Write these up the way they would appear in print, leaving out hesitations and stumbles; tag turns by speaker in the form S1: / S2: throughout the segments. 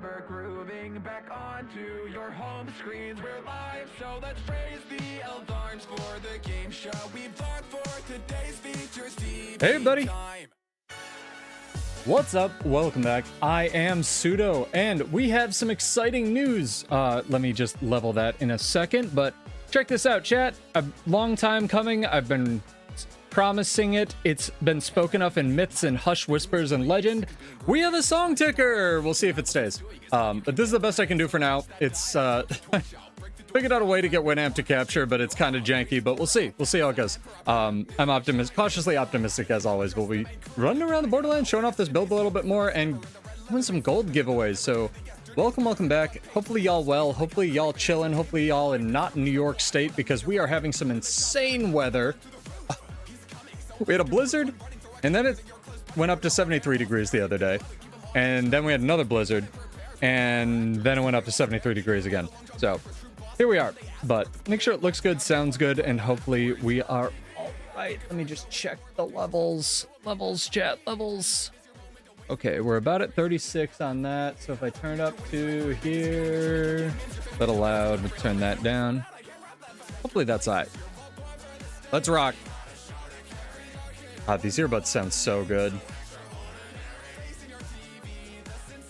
S1: forever grooving back onto your home screens. We're live, so let's raise the alarms for the game show we've done for today's feature. Steve,
S2: hey everybody, what's up? Welcome back. I am Pseudo, and we have some exciting news. Let me just level that in a second, but check this out, chat. A long time coming. I've been promising it. It's been spoken of in myths and hush whispers and legend. We have a song ticker. We'll see if it stays. But this is the best I can do for now. It's figured out a way to get Winamp to capture, but it's kind of janky, but we'll see. We'll see how it goes. I'm cautiously optimistic as always. We'll be running around the Borderlands, showing off this build a little bit more and doing some gold giveaways. So welcome back. Hopefully y'all well. Hopefully y'all chilling. Hopefully y'all not in New York State, because we are having some insane weather. We had a blizzard, and then it went up to 73 degrees the other day. And then we had another blizzard, and then it went up to 73 degrees again. So here we are. But make sure it looks good, sounds good, and hopefully we are all right. Let me just check the levels. Levels, chat, levels. Okay, we're about at 36 on that. So if I turn up to here, a little loud, we'll turn that down. Hopefully that's all right. Let's rock. These earbuds sound so good.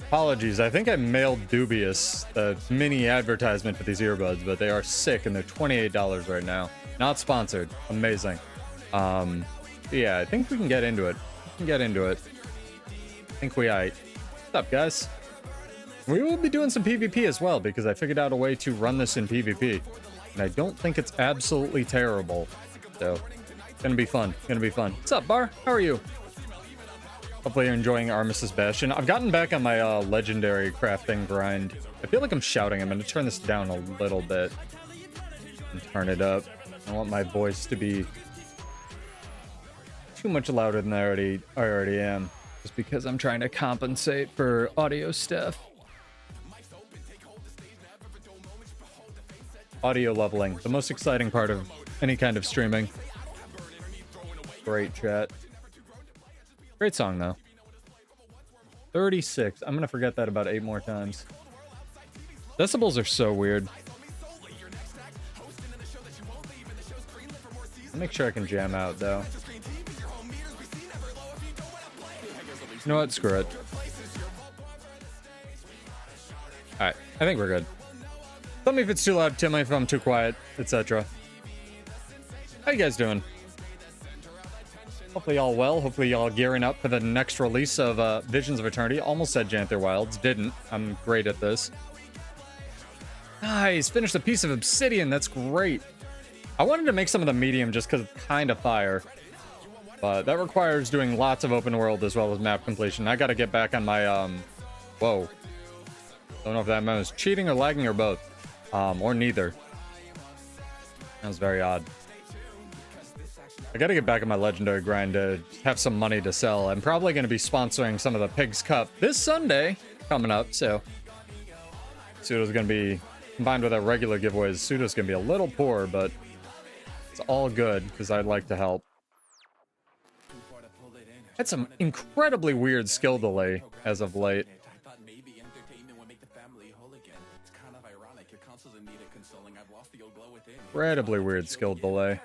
S2: Apologies, I think I mailed Dubious the mini advertisement for these earbuds, but they are sick and they're $28 right now. Not sponsored. Amazing. Yeah, I think we can get into it. I think we aight. What's up, guys? We will be doing some PvP as well, because I figured out a way to run this in PvP. And I don't think it's absolutely terrible. So gonna be fun. What's up, Bar? How are you? Hopefully you're enjoying Armistice Bastion. I've gotten back on my legendary crafting grind. I feel like I'm shouting. I'm gonna turn this down a little bit and turn it up. I want my voice to be too much louder than I already am, just because I'm trying to compensate for audio stuff. Audio leveling, the most exciting part of any kind of streaming. Great chat. Great song though. 36. I'm gonna forget that about 8 more times. Decibels are so weird. I'll make sure I can jam out though. You know what? Screw it. Alright, I think we're good. Tell me if it's too loud, tell me if I'm too quiet, etc. How you guys doing? Hopefully y'all well. Hopefully y'all gearing up for the next release of Visions of Eternity. Almost said Janther Wilds. Didn't. I'm great at this. Nice. Finished a piece of obsidian. That's great. I wanted to make some of the medium just because it's kind of fire. But that requires doing lots of open world as well as map completion. I got to get back on my, whoa. Don't know if that was cheating or lagging or both. Or neither. That was very odd. I gotta get back on my legendary grind to have some money to sell. I'm probably going to be sponsoring some of the Pigs Cup this Sunday coming up, so Pseudo's going to be, combined with our regular giveaways, Pseudo's going to be a little poor, but it's all good because I'd like to help. Had some incredibly weird skill delay as of late. Incredibly weird skill delay.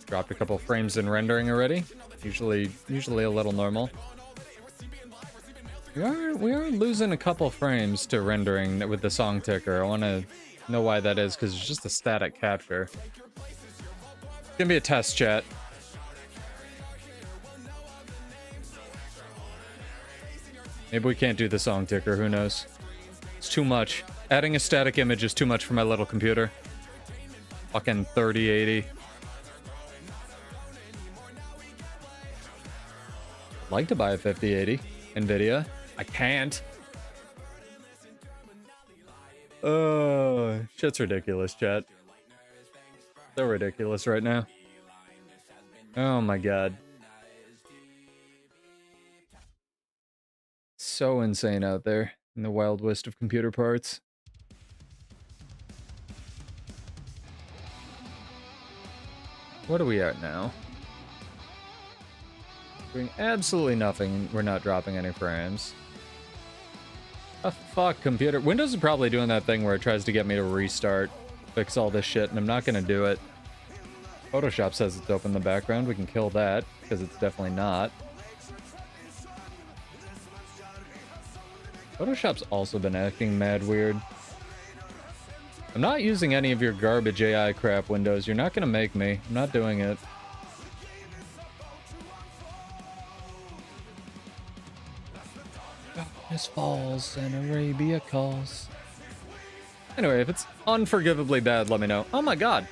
S2: Dropped a couple frames in rendering already. Usually a little normal. We are losing a couple frames to rendering with the song ticker. I want to know why that is, because it's just a static capture. It's gonna be a test, chat. Maybe we can't do the song ticker. Who knows? It's too much. Adding a static image is too much for my little computer. Fucking 3080. I'd like to buy a 5080 NVIDIA. I can't. Shit's ridiculous, chat. So ridiculous right now. Oh my god. So insane out there in the wild west of computer parts. What are we at now? Doing absolutely nothing. We're not dropping any frames. Oh, fuck, computer. Windows is probably doing that thing where it tries to get me to restart, fix all this shit, and I'm not gonna do it. Photoshop says it's open in the background. We can kill that, because it's definitely not. Photoshop's also been acting mad weird. I'm not using any of your garbage AI crap, Windows. You're not gonna make me. I'm not doing it. Darkness falls and Arabia calls. Anyway, if it's unforgivably bad, let me know. Oh my god.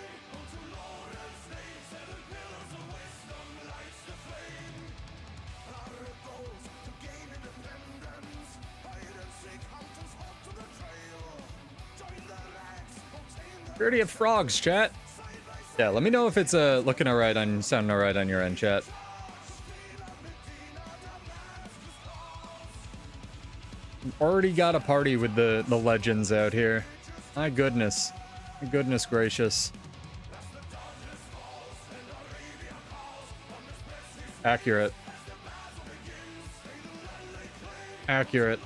S2: We already have frogs, chat. Yeah, let me know if it's looking alright on sounding alright on your end, chat. Already got a party with the legends out here. My goodness. My goodness gracious. Accurate. Accurate.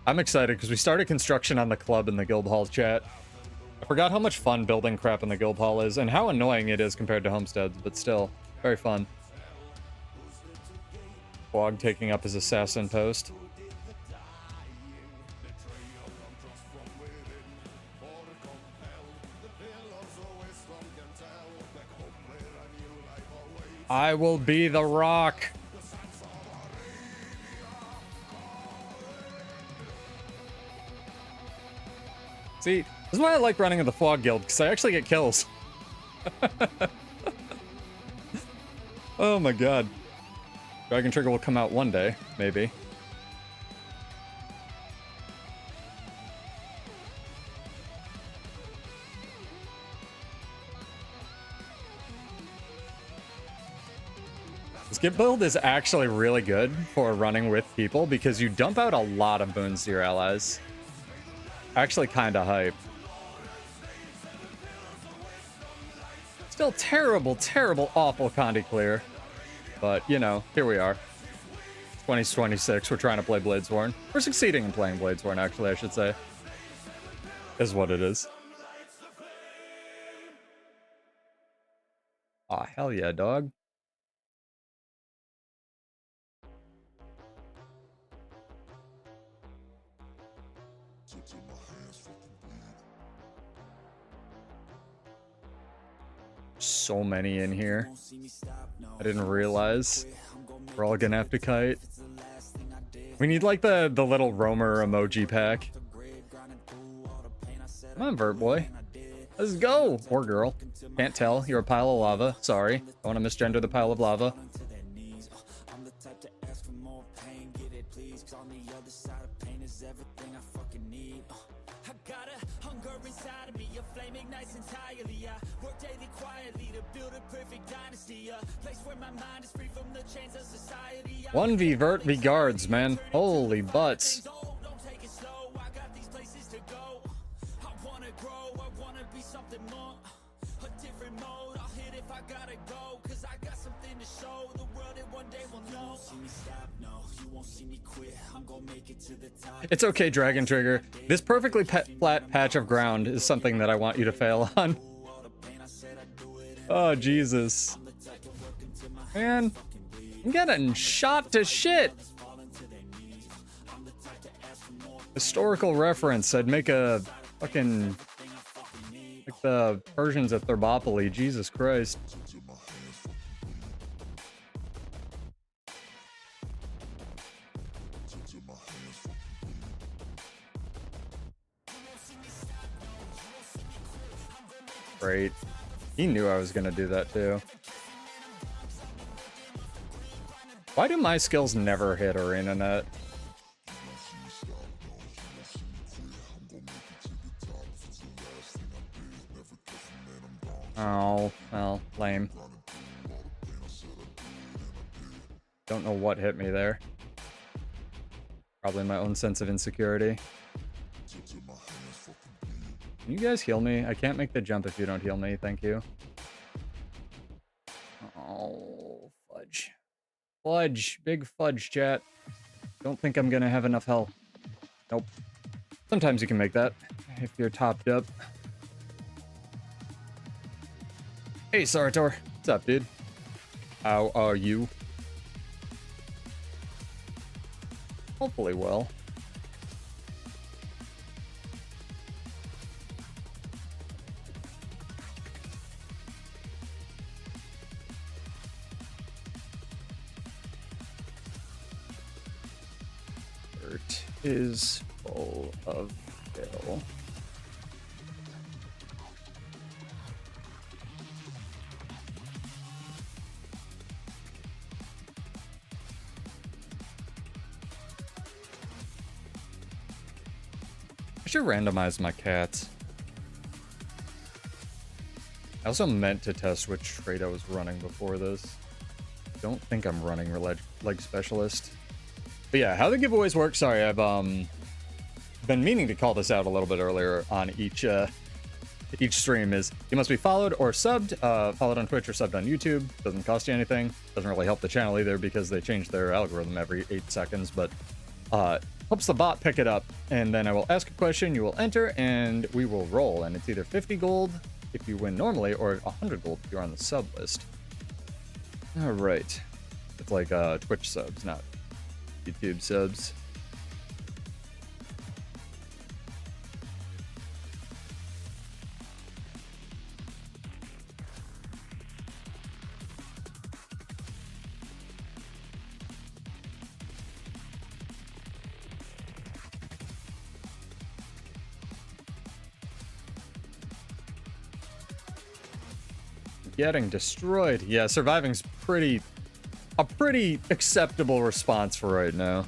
S2: I'm excited because we started construction on the club in the guild hall, chat. I forgot how much fun building crap in the guild hall is and how annoying it is compared to homesteads, but still, very fun. Bog taking up his assassin post. I will be the rock. See, this is why I like running in the Fog Guild, because I actually get kills. Oh my god. Dragon Trigger will come out one day, maybe. This Skip build is actually really good for running with people because you dump out a lot of boons to your allies. Actually kind of hype. Still terrible, terrible, awful Condi clear. But, you know, here we are. 2026, we're trying to play Bladesworn. We're succeeding in playing Bladesworn, actually, I should say. Is what it is. Aw, hell yeah, dog. So many in here. I didn't realize. We're all gonna have to kite. We need like the little roamer emoji pack. Come on, Vert Boy. Let's go! Or girl. Can't tell. You're a pile of lava. Sorry. I want to misgender the pile of lava. One v Vert v guards, man. Holy butts. It's okay, Dragon Trigger. This perfectly flat patch of ground is something that I want you to fail on. Oh, Jesus. Man, I'm getting shot to shit. Historical reference. I'd make a fucking... like the Persians at Thermopylae. Jesus Christ. Great. He knew I was gonna do that too. Why do my skills never hit Arena Net? Oh, well, lame. Don't know what hit me there. Probably my own sense of insecurity. Can you guys heal me? I can't make the jump if you don't heal me. Thank you. Oh, fudge. Fudge. Big fudge, chat. Don't think I'm gonna have enough health. Nope. Sometimes you can make that if you're topped up. Hey, Sarator. What's up, dude? How are you? Hopefully well. Dirt is full of fill. I should randomize my cats. I also meant to test which trait I was running before this. Don't think I'm running leg specialist. But yeah, how the giveaways work. Sorry, I've been meaning to call this out a little bit earlier on each stream. Is you must be followed or subbed, followed on Twitch or subbed on YouTube. Doesn't cost you anything. Doesn't really help the channel either because they change their algorithm every 8 seconds. But helps the bot pick it up, and then I will ask a question, you will enter, and we will roll. And it's either 50 gold if you win normally, or 100 gold if you're on the sub list. All right, it's like Twitch subs, not YouTube subs. Getting destroyed. Yeah, surviving's a pretty acceptable response for right now.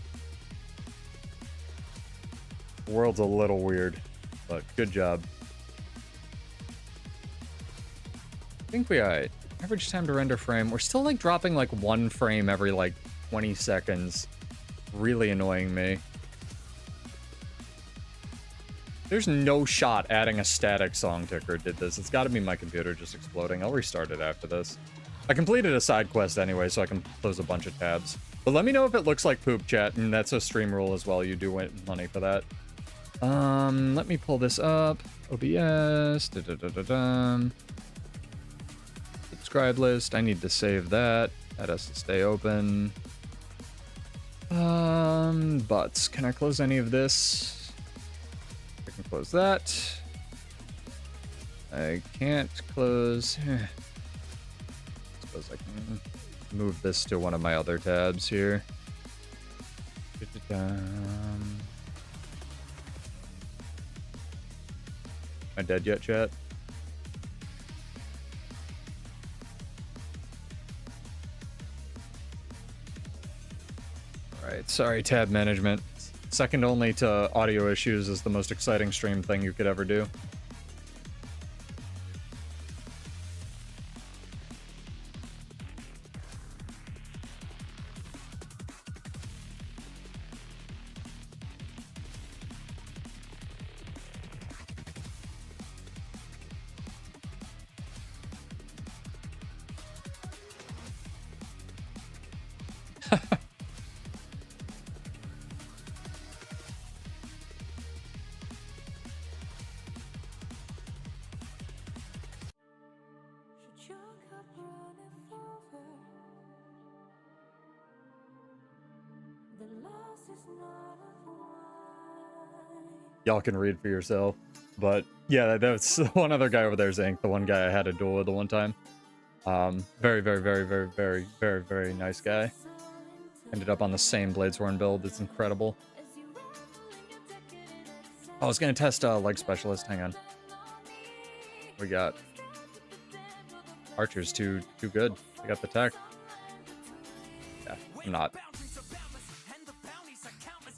S2: The world's a little weird, but good job. I think we alright. Average time to render frame. We're still like dropping like 1 frame every like 20 seconds. Really annoying me. There's no shot adding a static song ticker did this. It's got to be my computer just exploding. I'll restart it after this. I completed a side quest anyway, so I can close a bunch of tabs. But let me know if it looks like poop, chat, and that's a stream rule as well. You do win money for that. Let me pull this up. OBS. Subscribe list. I need to save that. That has to stay open. Butts. Can I close any of this? I can close that. I can't close. I suppose I can move this to one of my other tabs here. Am I dead yet, chat? Alright, sorry, tab management. Second only to audio issues is the most exciting stream thing you could ever do. Y'all can read for yourself. But yeah, that's one other guy over there, Zinc, the one guy I had a duel with the one time. Very, very, very, very, very, very, very nice guy. Ended up on the same Bladesworn build. It's incredible. I was gonna test leg specialist. Hang on. We got Archer's too good. I got the tech. Yeah, I'm not.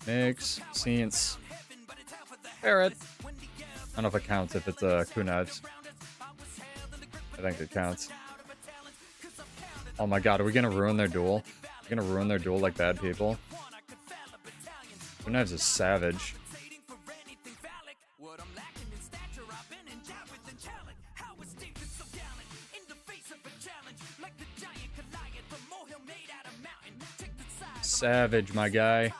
S2: Mix, Science, Parrot. I don't know if it counts if it's kunai's. I think it counts. Oh my god, are we gonna ruin their duel? We're gonna ruin their duel like bad people. Kunai's is savage. Savage, my guy.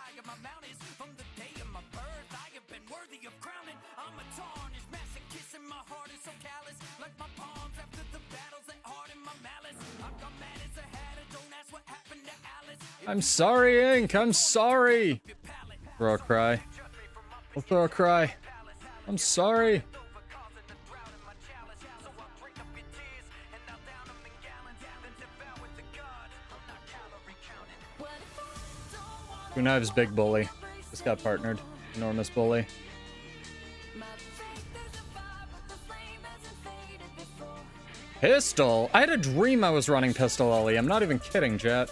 S2: I'm sorry, Ink. I'm sorry. Throw a cry. We'll throw a cry. I'm sorry. Two Knives, big bully. Just got partnered. Enormous bully. Pistol? I had a dream I was running Pistol Ellie. I'm not even kidding, chat.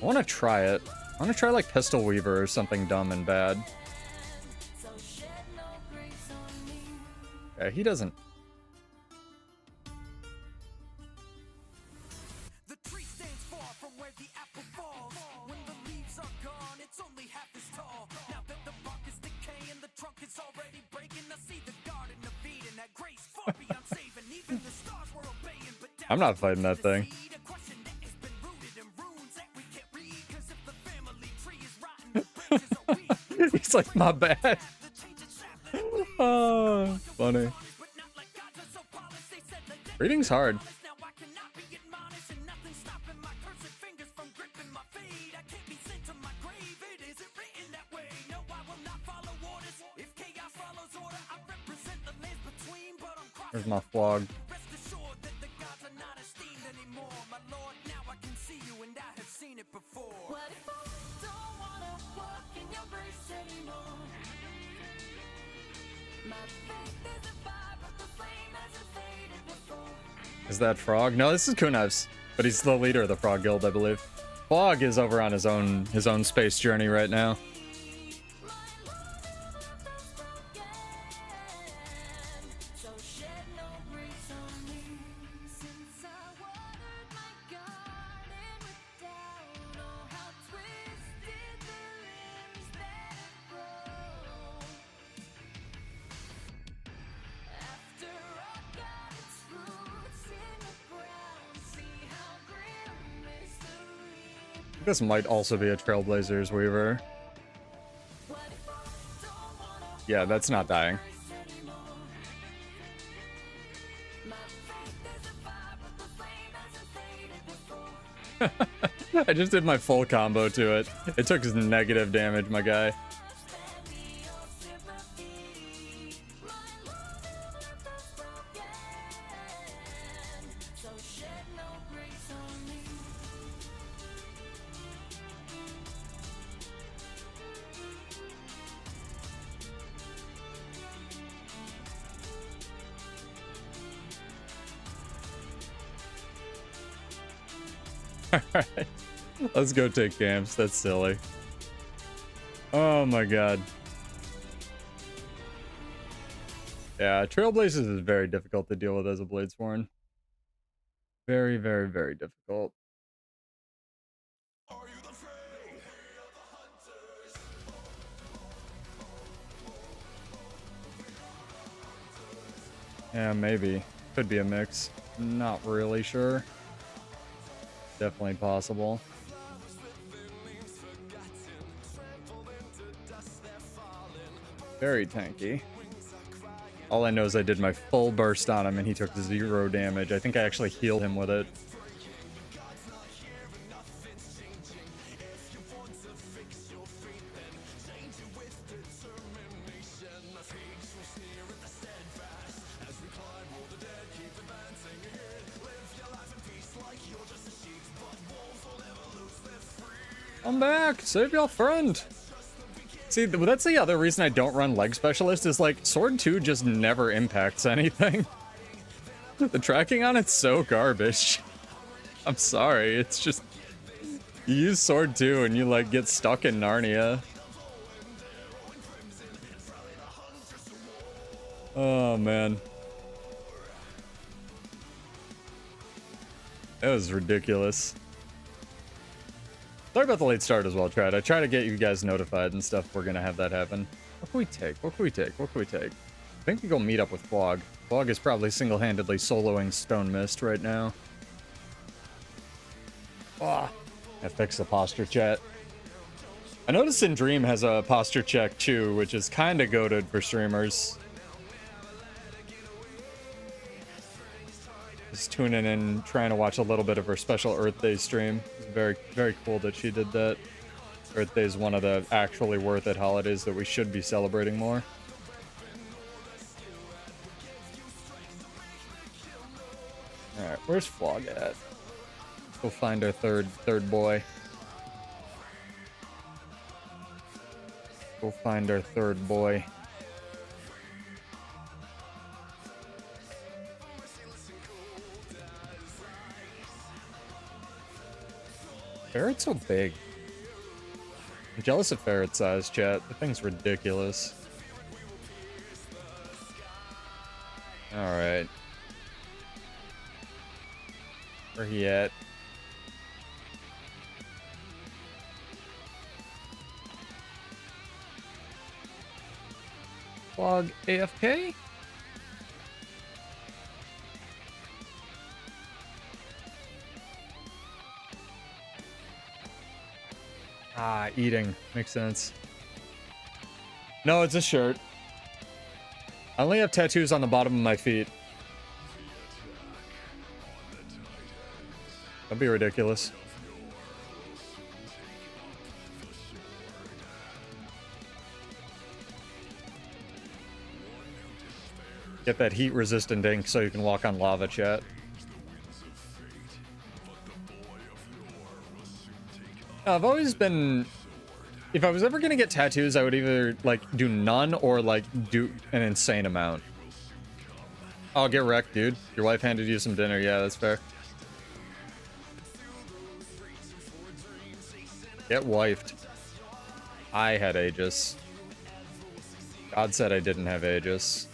S2: I want to try it. I want to try like Pistol Weaver or something dumb and bad. Yeah, he doesn't.
S1: The tree stands far from where the apple falls. When the leaves are gone, it's only half as tall. Now that the bark is decaying, the trunk is already breaking. I see the garden of Eden, that grace far beyond saving. Even the stars were obeying, but
S2: I'm not fighting that thing. He's like, my bad. Oh, funny. Reading's hard. There's my flog. Is that Frog? No, this is Knives, but he's the leader of the Frog Guild, I believe. Frog is over on his own space journey right now. This might also be a Trailblazers Weaver. Yeah, that's not dying. I just did my full combo to it. It took negative damage, my guy. Alright, let's go take camps. That's silly. Oh my god. Yeah, Trailblazers is very difficult to deal with as a Bladesworn. Very, very, very difficult. Yeah, maybe. Could be a mix. Not really sure. Definitely possible. Very tanky. All I know is I did my full burst on him and he took 0 damage. I think I actually healed him with it. I'm back! Save your friend! See, that's the other reason I don't run Leg Specialist, is like, Sword 2 just never impacts anything. The tracking on it's so garbage. I'm sorry, it's just... You use Sword 2 and you, like, get stuck in Narnia. Oh, man. That was ridiculous. Sorry about the late start as well, Trad. I try to get you guys notified and stuff. We're gonna have that happen. What can we take? What can we take? What can we take? I think we go meet up with Flog. Flog is probably single-handedly soloing Stone Mist right now. Ah, I fixed the posture, chat. I noticed in Dream has a posture check too, which is kind of goated for streamers. Just tuning in, trying to watch a little bit of her special Earth Day stream. It's very, very cool that she did that. Earth Day is one of the actually worth it holidays that we should be celebrating more. Alright, where's Flog at? Go find our third boy. Go find our third boy. Ferret's so big. I'm jealous of ferret size, chat. The thing's ridiculous. Alright. Where he at? Flog AFK? Ah, eating. Makes sense. No, it's a shirt. I only have tattoos on the bottom of my feet. That'd be ridiculous. Get that heat resistant ink so you can walk on lava, chat. I've always been... If I was ever gonna get tattoos, I would either, like, do none or, like, do an insane amount. Oh, get wrecked, dude. Your wife handed you some dinner. Yeah, that's fair. Get wifed. I had Aegis. God said I didn't have Aegis.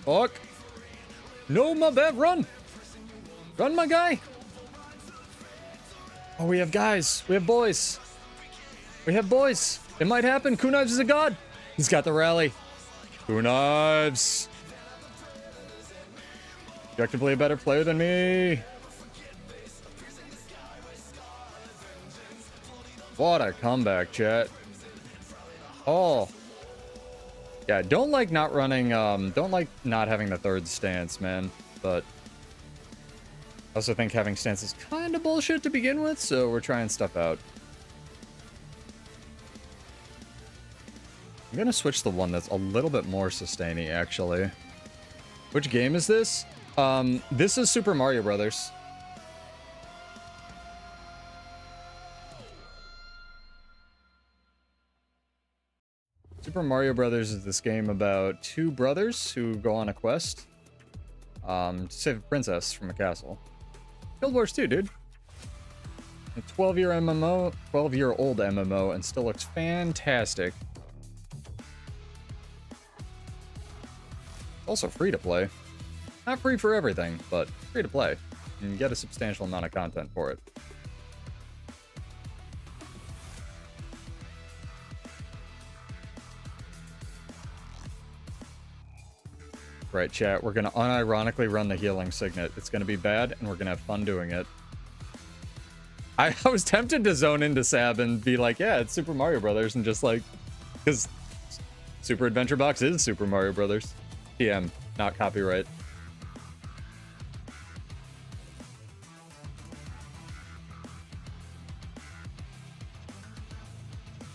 S2: Fuck. No, my bad. Run. Run, my guy. Oh, we have guys. We have boys. We have boys. It might happen. Knives is a god. He's got the rally. Knives. Objectively a better player than me. What a comeback, chat. Oh. Yeah, don't like not running, don't like not having the third stance, man. But I also think having stance is kind of bullshit to begin with, so we're trying stuff out. I'm gonna switch the one that's a little bit more sustainy, actually. Which game is this? This is Super Mario Brothers. Super Mario Brothers is this game about two brothers who go on a quest to save a princess from a castle. Guild Wars 2, dude. A 12-year MMO, 12-year-old MMO, and still looks fantastic. Also free to play. Not free for everything, but free to play. And you get a substantial amount of content for it. Right, chat, we're gonna unironically run the healing signet. It's gonna be bad, and we're gonna have fun doing it. I was tempted to zone into Sab and be like, yeah, it's Super Mario Brothers, and just like, because Super Adventure Box is Super Mario Brothers. TM, not copyright.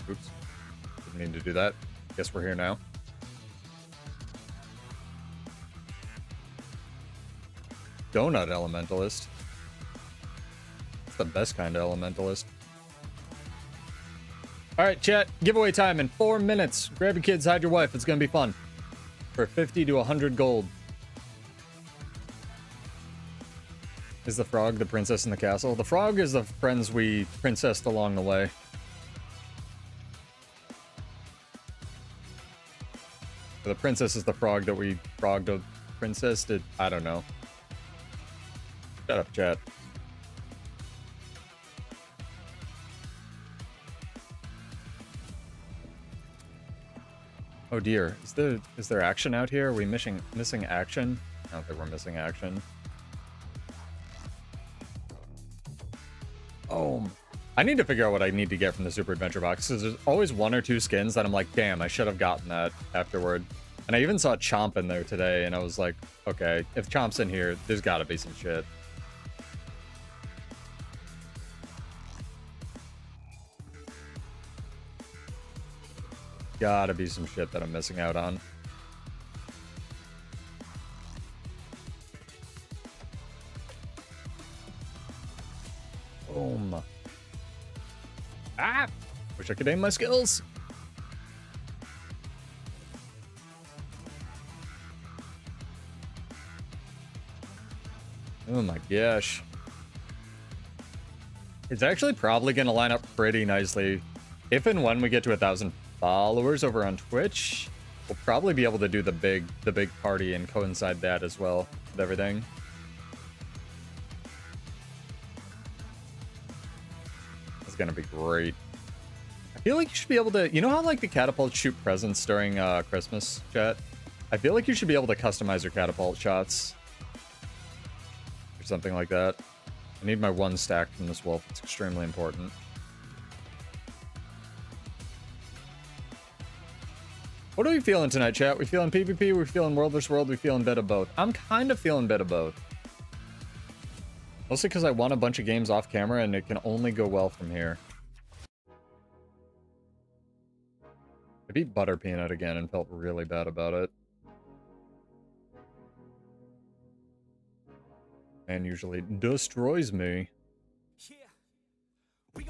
S2: Oops, didn't mean to do that. Guess we're here now. Donut Elementalist. It's the best kind of Elementalist. Alright, chat. Giveaway time in 4 minutes. Grab your kids, hide your wife. It's gonna be fun. For 50 to 100 gold. Is the frog the princess in the castle? The frog is the friends we princessed along the way. The princess is the frog that we frogged a princess. I don't know. Shut up, chat. Oh dear, is there action out here? Are we missing action? I don't think we're missing action. Oh, I need to figure out what I need to get from the Super Adventure Box, because there's always 1 or 2 skins that I'm like, damn, I should have gotten that afterward. And I even saw Chomp in there today, and I was like, okay, if Chomp's in here, there's gotta be some shit. Gotta be some shit that I'm missing out on. Boom. Ah! Wish I could aim my skills. Oh my gosh. It's actually probably going to line up pretty nicely. If and when we get to 1,000 followers over on Twitch, we'll probably be able to do the big party and coincide that as well with everything. It's going to be great. I feel like you should be able to, you know how like the catapults shoot presents during Christmas, chat? I feel like you should be able to customize your catapult shots. Or something like that. I need my 1 stack from this wolf. It's extremely important. What are we feeling tonight, chat? We feeling PvP? We feeling World vs. World? We feeling bit of both? I'm kind of feeling bit of both. Mostly because I won a bunch of games off camera and it can only go well from here. I beat Butter Peanut again and felt really bad about it. Man usually destroys me. We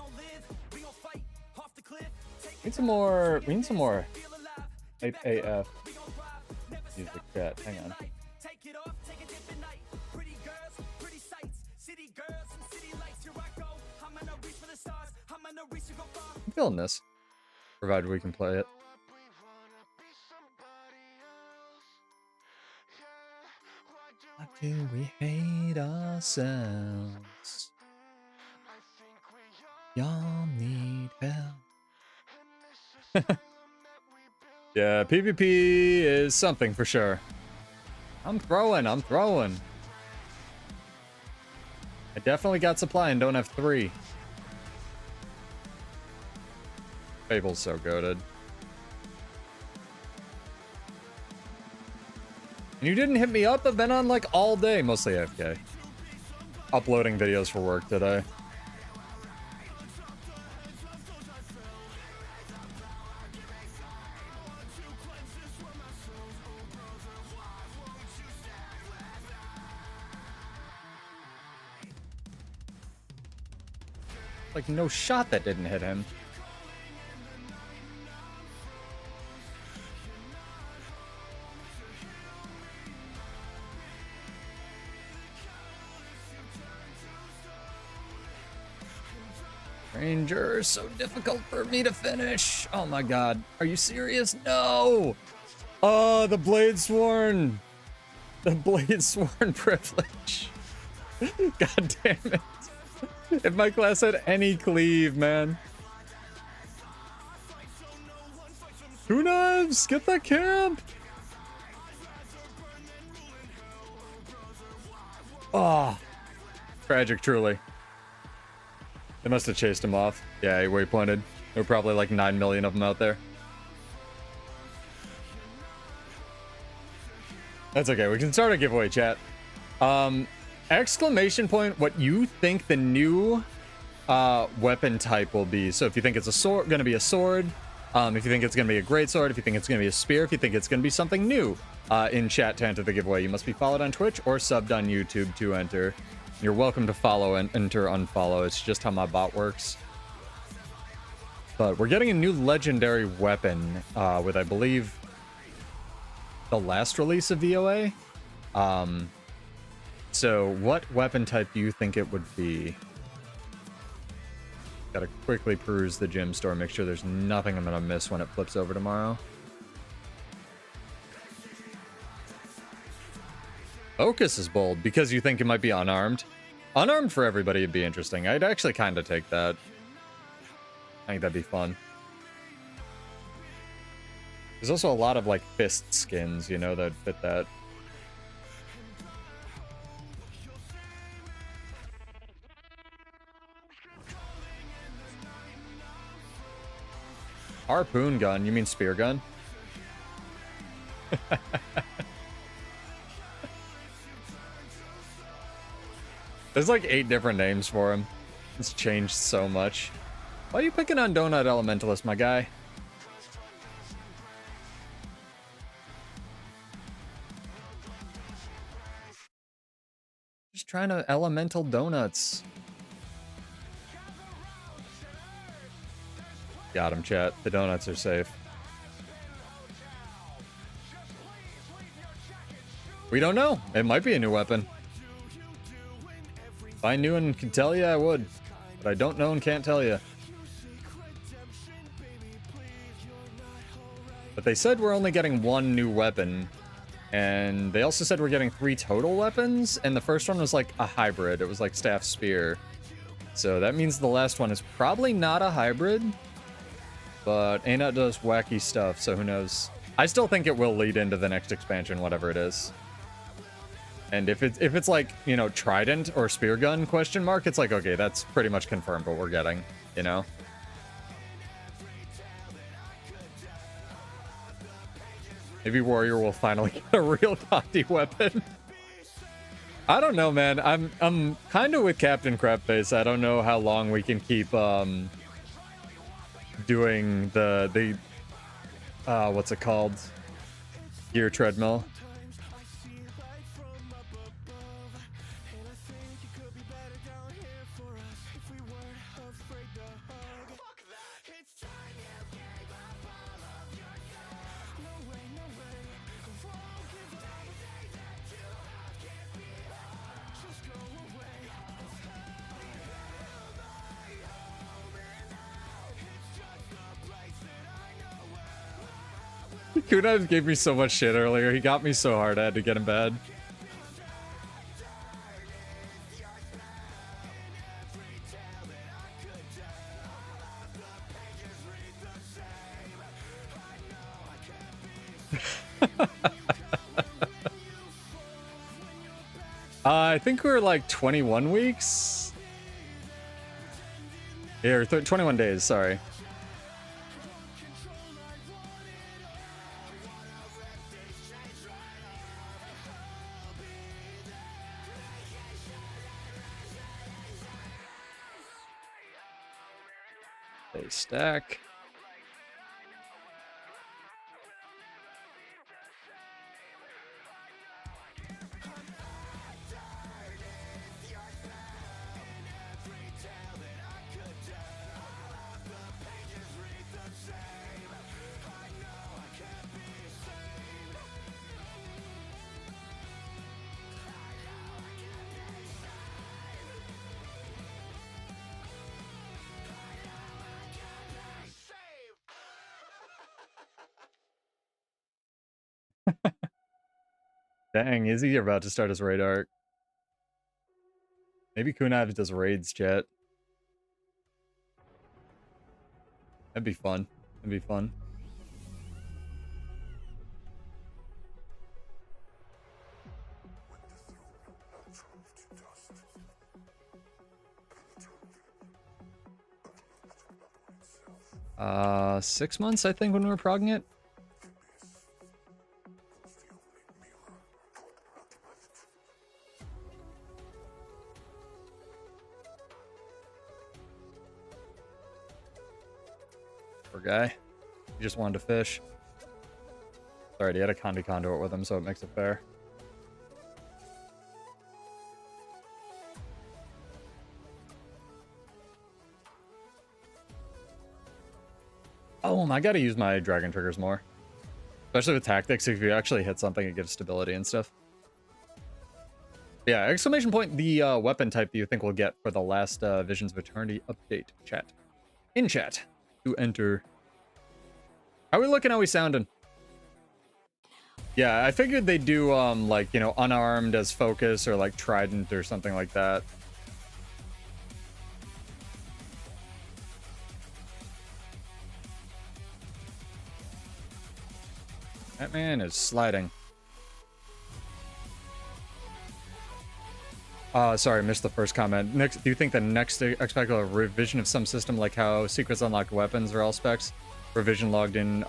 S2: need some more. We need some more. Type AF. Use the chat. Hang on. I'm feeling this. Provided we can play it. Why do we hate ourselves? Y'all need help. Yeah, PvP is something for sure. I'm throwing. I definitely got supply and don't have 3. Fable's so goated. And you didn't hit me up? I've been on like all day, mostly AFK. Uploading videos for work today. Like no shot that didn't hit him. Ranger, so difficult for me to finish. Oh my god. Are you serious? No! Oh, the Bladesworn. The Bladesworn privilege. God damn it. If my class had any cleave, man. 2 knives! Get that camp! Oh. Tragic, truly. They must have chased him off. Yeah, he waypointed. There were probably like 9 million of them out there. That's okay. We can start a giveaway, chat. Exclamation point what you think the new weapon type will be. So if you think it's a sword, gonna be a sword, if you think it's gonna be a great sword, if you think it's gonna be a spear, if you think it's gonna be something new, in chat to enter the giveaway. You must be followed on Twitch or subbed on YouTube to enter. You're welcome to follow and enter, unfollow. It's just how my bot works. But we're getting a new legendary weapon with, I believe, the last release of VOA. So what weapon type do you think it would be? Gotta quickly peruse the gym store, make sure there's nothing I'm gonna miss when it flips over tomorrow. Focus is bold because you think it might be unarmed. Unarmed for everybody would be interesting. I'd actually kind of take that. I think that'd be fun. There's also a lot of like fist skins, you know, that fit that. Harpoon gun? You mean spear gun? There's like 8 different names for him. It's changed so much. Why are you picking on Donut Elementalist, my guy? Just trying to elemental donuts. Got him, chat. The donuts are safe. We don't know. It might be a new weapon. If I knew and could tell you, I would. But I don't know and can't tell you. But they said we're only getting 1 new weapon. And they also said we're getting 3 total weapons. And the first one was like a hybrid. It was like staff spear. So that means the last one is probably not a hybrid. But Anut does wacky stuff, so who knows. I still think it will lead into the next expansion, whatever it is. And if it's like, you know, Trident or Spear Gun question mark, it's like, okay, that's pretty much confirmed what we're getting, you know? Maybe Warrior will finally get a real Cocky weapon. I don't know, man. I'm kind of with Captain Crapface. I don't know how long we can keep doing the what's it called? Gear treadmill. Kunai gave me so much shit earlier. He got me so hard I had to get him bad. I think we're like 21 weeks. Yeah, or 21 days, sorry. Stack. Dang, Izzy, you're about to start his raid arc. Maybe Kunai does raids, chat. That'd be fun. That'd be fun. Uh, 6 months, I think, when we were progging it. Poor guy. He just wanted to fish. Alright, he had a Condi Conduit with him, so it makes it fair. Oh, I gotta use my dragon triggers more. Especially with tactics, if you actually hit something, it gives stability and stuff. Yeah, exclamation point, the weapon type that you think we'll get for the last Visions of Eternity update, chat. In chat. To enter. How we looking? How we sounding? Yeah, I figured they'd do like, you know, unarmed as focus or like trident or something like that. That man is sliding. Sorry, I missed the first comment. Next, do you think the next XPadder will have a revision of some system like how secrets unlocked weapons are all specs? Revision logged in,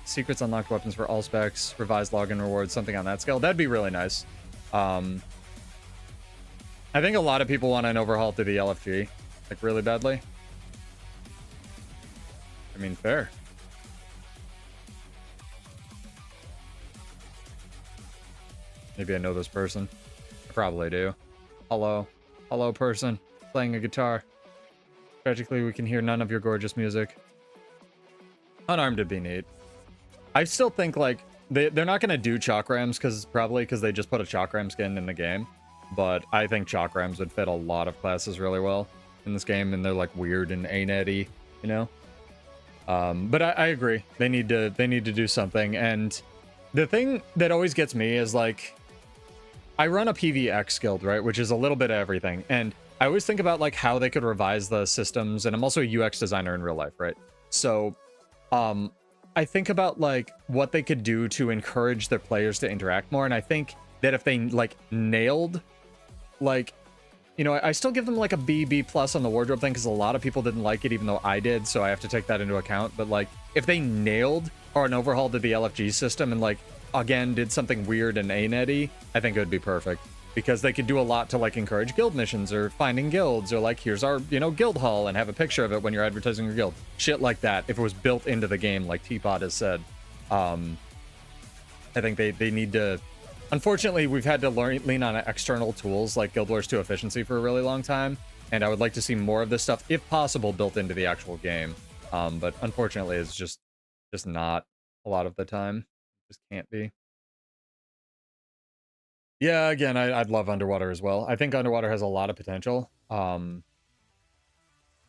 S2: secrets unlocked weapons for all specs, revised login rewards, something on that scale. That'd be really nice. I think a lot of people want an overhaul to the LFG, like really badly. I mean, fair. Maybe I know this person. I probably do. Hello. Hello, person. Playing a guitar. Tragically, we can hear none of your gorgeous music. Unarmed would be neat. I still think, like, they're not going to do Chakrams, probably because they just put a Chakram skin in the game. But I think Chakrams would fit a lot of classes really well in this game, and they're, like, weird and A-netty, you know? But I agree. They need to do something, and the thing that always gets me is, like, I run a PvX guild, right, which is a little bit of everything, and I always think about, like, how they could revise the systems, and I'm also a UX designer in real life, right? So, I think about, like, what they could do to encourage their players to interact more, and I think that if they, like, nailed, like, you know, I still give them, like, a B plus on the wardrobe thing, because a lot of people didn't like it, even though I did, so I have to take that into account, but, like, if they nailed or an overhaul to the LFG system and, like, again, did something weird and A-netty, I think it would be perfect. Because they could do a lot to, like, encourage guild missions or finding guilds or, like, here's our, you know, guild hall and have a picture of it when you're advertising your guild. Shit like that, if it was built into the game, like Teapot has said. I think they need to... Unfortunately, we've had to lean on external tools like Guild Wars 2 efficiency for a really long time, and I would like to see more of this stuff, if possible, built into the actual game. But unfortunately, it's just not a lot of the time. Just can't be. Yeah, again, I'd love Underwater as well. I think Underwater has a lot of potential,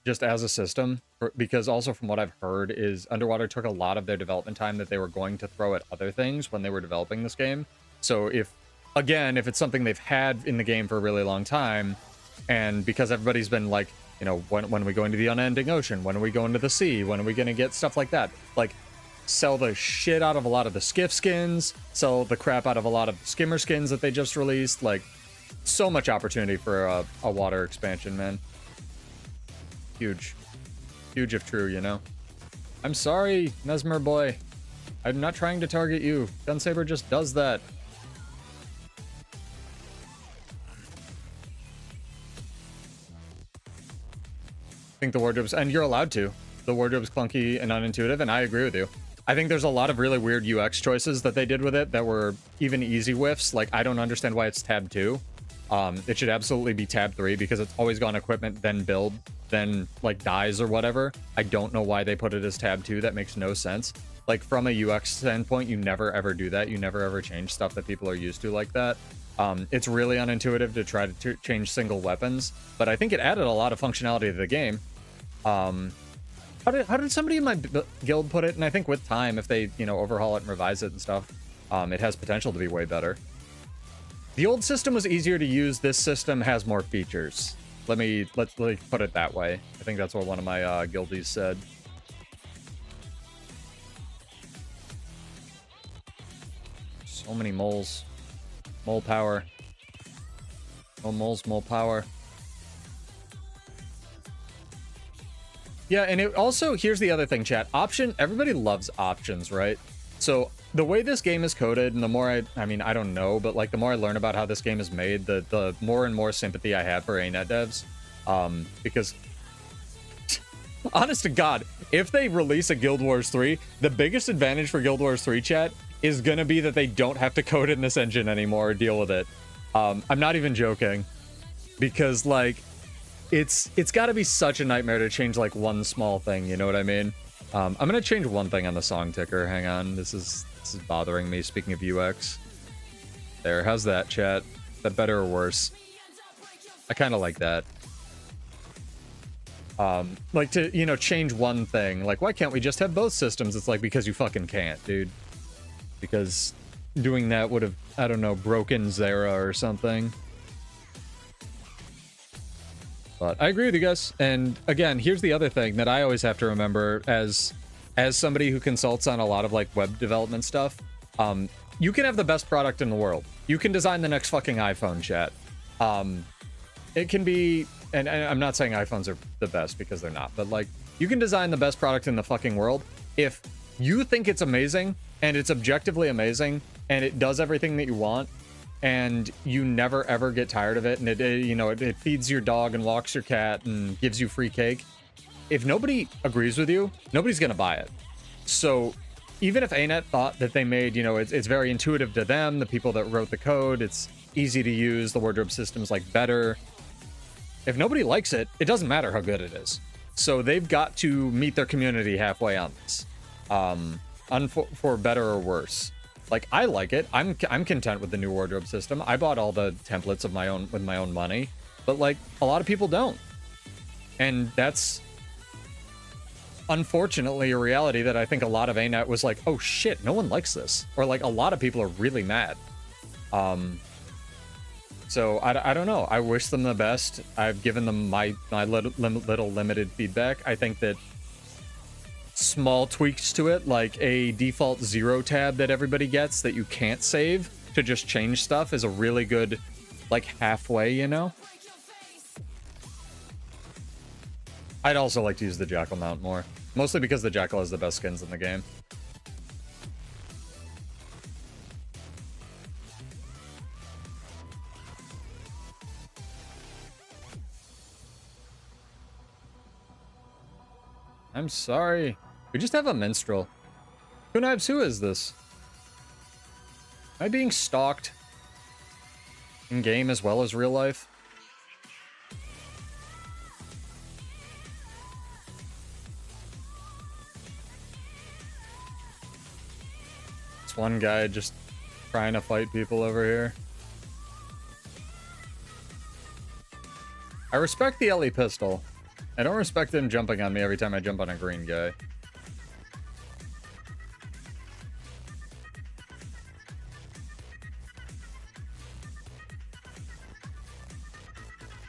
S2: just as a system, because also from what I've heard is Underwater took a lot of their development time that they were going to throw at other things when they were developing this game. So if it's something they've had in the game for a really long time, and because everybody's been like, you know, when are we going to the unending ocean? When are we going to the sea? When are we going to get stuff like that? Like, sell the shit out of a lot of the skiff skins, sell the crap out of a lot of the skimmer skins that they just released. Like, so much opportunity for a water expansion, man. Huge. Huge if true, you know? I'm sorry, Mesmer boy. I'm not trying to target you. Gunsaber just does that. I think the wardrobe's... And you're allowed to. The wardrobe's clunky and unintuitive, and I agree with you. I think there's a lot of really weird UX choices that they did with it that were even easy whiffs. Like, I don't understand why it's tab 2. It should absolutely be tab 3 because it's always gone equipment, then build, then, like, dies or whatever. I don't know why they put it as tab 2. That makes no sense. Like, from a UX standpoint, you never ever do that. You never ever change stuff that people are used to like that. It's really unintuitive to try to change single weapons, but I think it added a lot of functionality to the game. How did somebody in my guild put it? And I think with time, if they, you know, overhaul it and revise it and stuff, it has potential to be way better. The old system was easier to use. This system has more features. Let's put it that way. I think that's what one of my guildies said. So many moles. Mole power. More moles, mole power. Yeah, and it also, here's the other thing, chat. Everybody loves options, right? So the way this game is coded, and the more I mean, I don't know, but like the more I learn about how this game is made, the more and more sympathy I have for ANET devs. Because, honest to God, if they release a Guild Wars 3, the biggest advantage for Guild Wars 3, chat, is gonna be that they don't have to code in this engine anymore or deal with it. I'm not even joking. Because, like, it's got to be such a nightmare to change like one small thing, you know what I mean? I'm gonna change one thing on the song ticker. Hang on, this is bothering me. Speaking of UX, there. How's that, chat? Is that better or worse? I kind of like that. Like to, you know, change one thing. Like, why can't we just have both systems? It's like, because you fucking can't, dude. Because doing that would have, I don't know, broken Zera or something. But I agree with you guys. And again, here's the other thing that I always have to remember as as somebody who consults on a lot of like web development stuff, you can have the best product in the world. You can design the next fucking iPhone, chat. It can be, and I'm not saying iPhones are the best because they're not, but like you can design the best product in the fucking world. If you think it's amazing and it's objectively amazing and it does everything that you want and you never ever get tired of it, and it feeds your dog and walks your cat and gives you free cake. If nobody agrees with you, nobody's gonna buy it. So even if ANET thought that they made, it's very intuitive to them, the people that wrote the code, it's easy to use, the wardrobe system's like better. If nobody likes it, it doesn't matter how good it is. So they've got to meet their community halfway on this, for better or worse. Like, I like it. I'm content with the new wardrobe system. I bought all the templates of my own with my own money, but like a lot of people don't, and that's unfortunately a reality that I think a lot of ANET was like, oh shit, no one likes this, or like a lot of people are really mad. So I don't know. I wish them the best. I've given them my little limited feedback. I think that small tweaks to it, like a default 0 tab that everybody gets that you can't save to just change stuff, is a really good, like, halfway, I'd also like to use the Jackal mount more, mostly because the Jackal has the best skins in the game. I'm sorry. We just have a minstrel. Two Knives, who is this? Am I being stalked in game as well as real life? It's one guy just trying to fight people over here. I respect the LE pistol. I don't respect him jumping on me every time I jump on a green guy.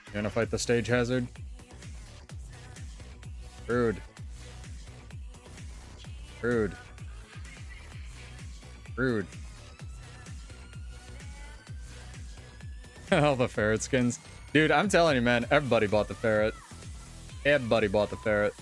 S2: You wanna fight the stage hazard? Rude. Rude. Rude. All the ferret skins. Dude, I'm telling you, man, everybody bought the ferret. Everybody bought the ferret.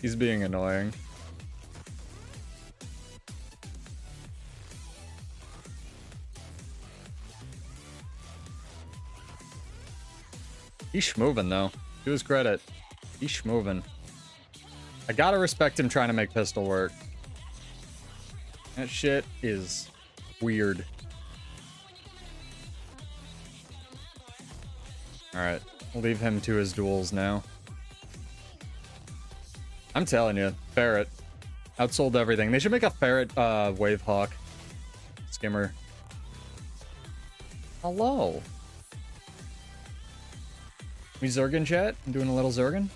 S2: He's being annoying. He's moving though. To his credit. He's moving. I gotta respect him trying to make pistol work. That shit is weird. Alright, we'll leave him to his duels now. I'm telling you, ferret. Outsold everything. They should make a ferret wave hawk. Skimmer. Hello. We Zergan chat? I'm doing a little Zergan.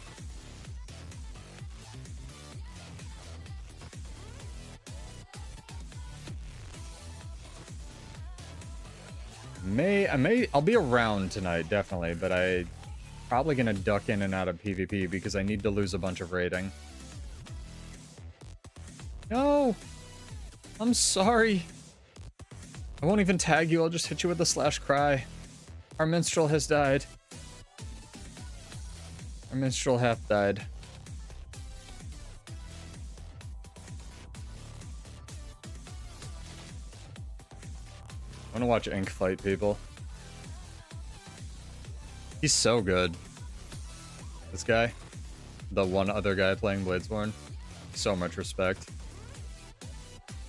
S2: I'll be around tonight, definitely, but I'm probably gonna duck in and out of PvP because I need to lose a bunch of rating. No! I'm sorry. I won't even tag you, I'll just hit you with a /cry. Our minstrel has died. Our minstrel hath died. I want to watch Ink fight people. He's so good. This guy. The one other guy playing Bladesworn. So much respect.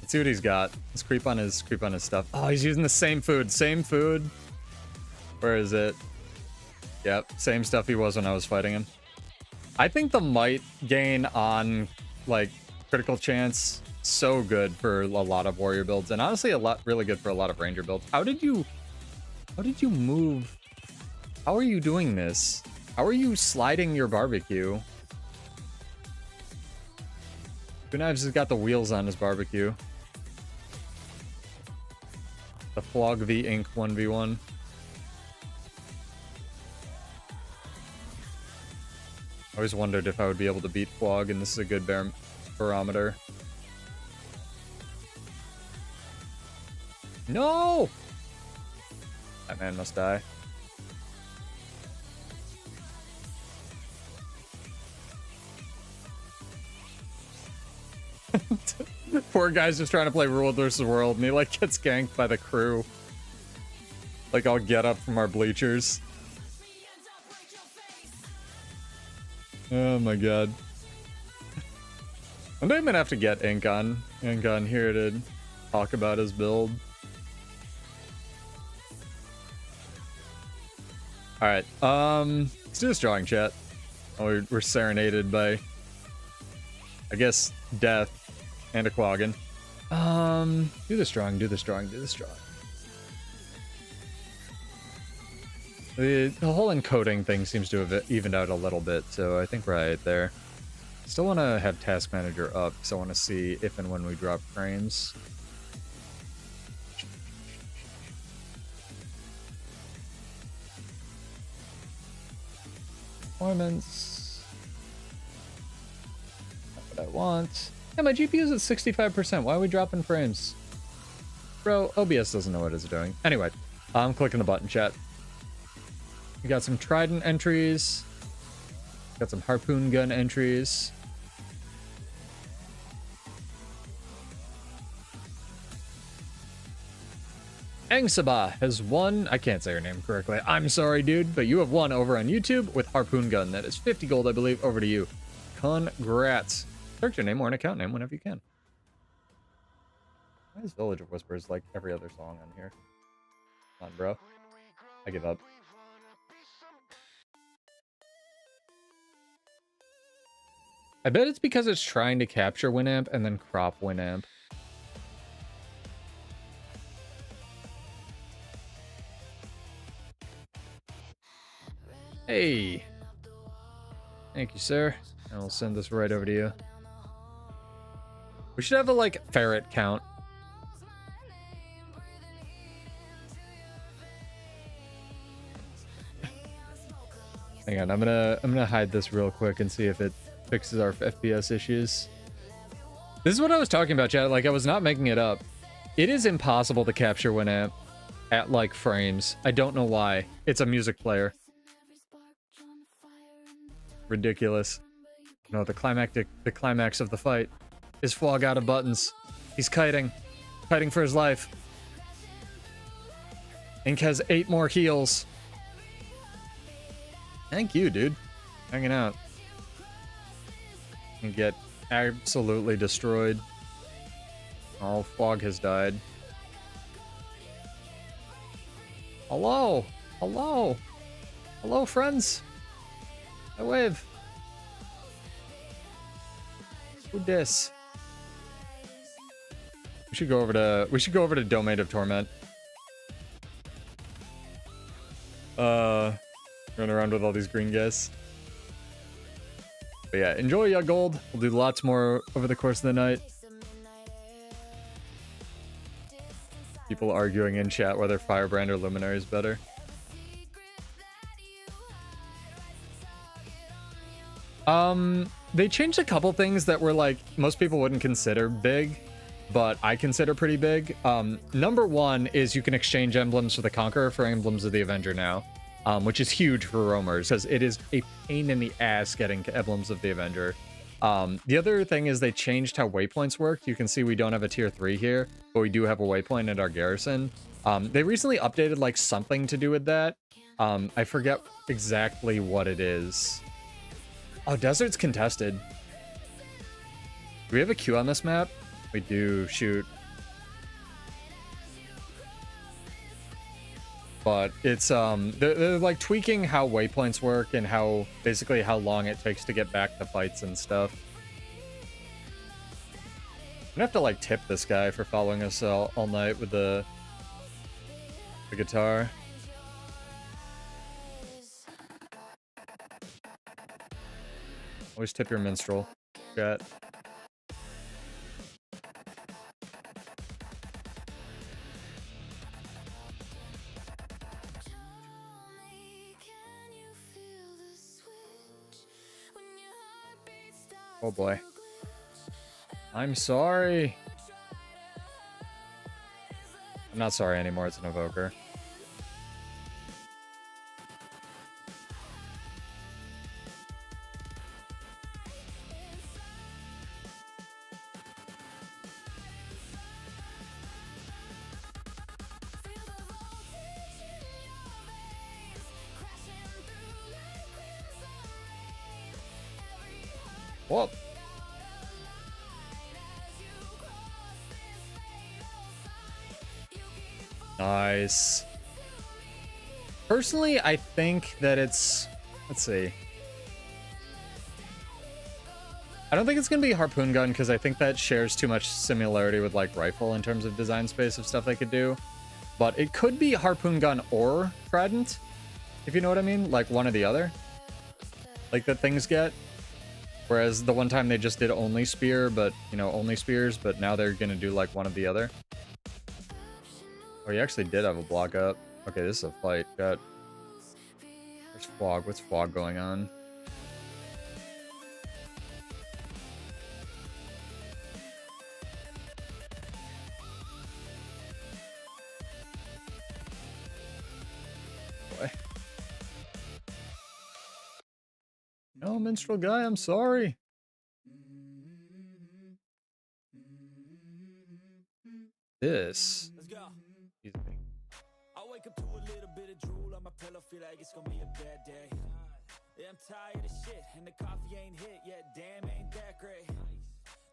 S2: Let's see what he's got. Let's creep on his stuff. Oh, he's using the same food. Same food. Where is it? Yep, same stuff he was when I was fighting him. I think the might gain on, like, critical chance, so good for a lot of warrior builds, and honestly really good for a lot of ranger builds. How did you move? How are you doing this? How are you sliding your barbecue? Two Knives has got the wheels on his barbecue. The Flog v Inc. 1v1. I always wondered if I would be able to beat Flog, and this is a good barometer. No! That man must die. Poor guy's just trying to play Rule vs. World, and he like gets ganked by the crew. Like I'll get up from our bleachers. Oh my god. One day I'm gonna have to get Ink on here to talk about his build. Alright, let's do this drawing, chat. Oh, we're serenaded by, I guess, death and a Quaggin. Do this drawing, do this drawing, do this drawing. The whole encoding thing seems to have evened out a little bit, so I think we're right there. Still want to have Task Manager up, because I want to see if and when we drop frames. Performance. Not what I want. Yeah, my GPU's at 65%. Why are we dropping frames? Bro, OBS doesn't know what it's doing. Anyway, I'm clicking the button, chat. We got some Trident entries. Got some Harpoon Gun entries. Angsaba has won. I can't say her name correctly. I'm sorry, dude, but you have won over on YouTube with Harpoon Gun. That is 50 gold, I believe. Over to you. Congrats. Character name or an account name whenever you can. Why is Village of Whispers like every other song on here? Come on, bro. I give up. I bet it's because it's trying to capture Winamp and then crop Winamp. Hey. Thank you, sir. And we'll send this right over to you. We should have a, like, ferret count. Hang on, I'm gonna hide this real quick and see if it fixes our FPS issues. This is what I was talking about, chat. Like, I was not making it up. It is impossible to capture Winamp at, like, frames. I don't know why. It's a music player. Ridiculous. No, the climax of the fight is Flog out of buttons. He's kiting for his life. Ink has 8 more heals. Thank you, dude. Hanging out. And get absolutely destroyed. Oh, Flog has died. Hello, hello, hello, friends. I wave. Who dis? We should go over to Domain of Torment. Run around with all these green guys. But yeah, enjoy ya gold. We'll do lots more over the course of the night. People arguing in chat whether Firebrand or Luminary is better. They changed a couple things that were like most people wouldn't consider big, but I consider pretty big. Number one is you can exchange emblems for the Conqueror for emblems of the Avenger now, which is huge for roamers because it is a pain in the ass getting to emblems of the Avenger. The other thing is they changed how waypoints work. You can see we don't have a tier 3 here, but we do have a waypoint at our garrison. They recently updated like something to do with that. I forget exactly what it is. Oh, Desert's contested. Do we have a queue on this map? We do, shoot. But it's, they're like tweaking how waypoints work and how, basically how long it takes to get back to fights and stuff. I'm gonna have to like tip this guy for following us all night with the guitar. Always tip your minstrel, chat. Oh boy. I'm sorry. I'm not sorry anymore, it's an evoker. Whoop. Nice. Personally, I think that it's... Let's see. I don't think it's going to be Harpoon Gun, because I think that shares too much similarity with, like, Rifle in terms of design space of stuff they could do. But it could be Harpoon Gun or Trident, if you know what I mean. Like, one or the other. Like, that things get. Whereas the one time they just did only Spear, but, you know, only Spears, but now they're going to do, like, one or the other. Oh, he actually did have a block up. Okay, this is a fight. Got... Where's Fog? What's Fog going on? Boy. No, minstrel guy, I'm sorry. This... Excuse me.
S1: I wake up to a little bit of drool on my pillow, feel like it's gonna be a bad day. Yeah, I'm tired of shit, and the coffee ain't hit yet, damn, ain't that great.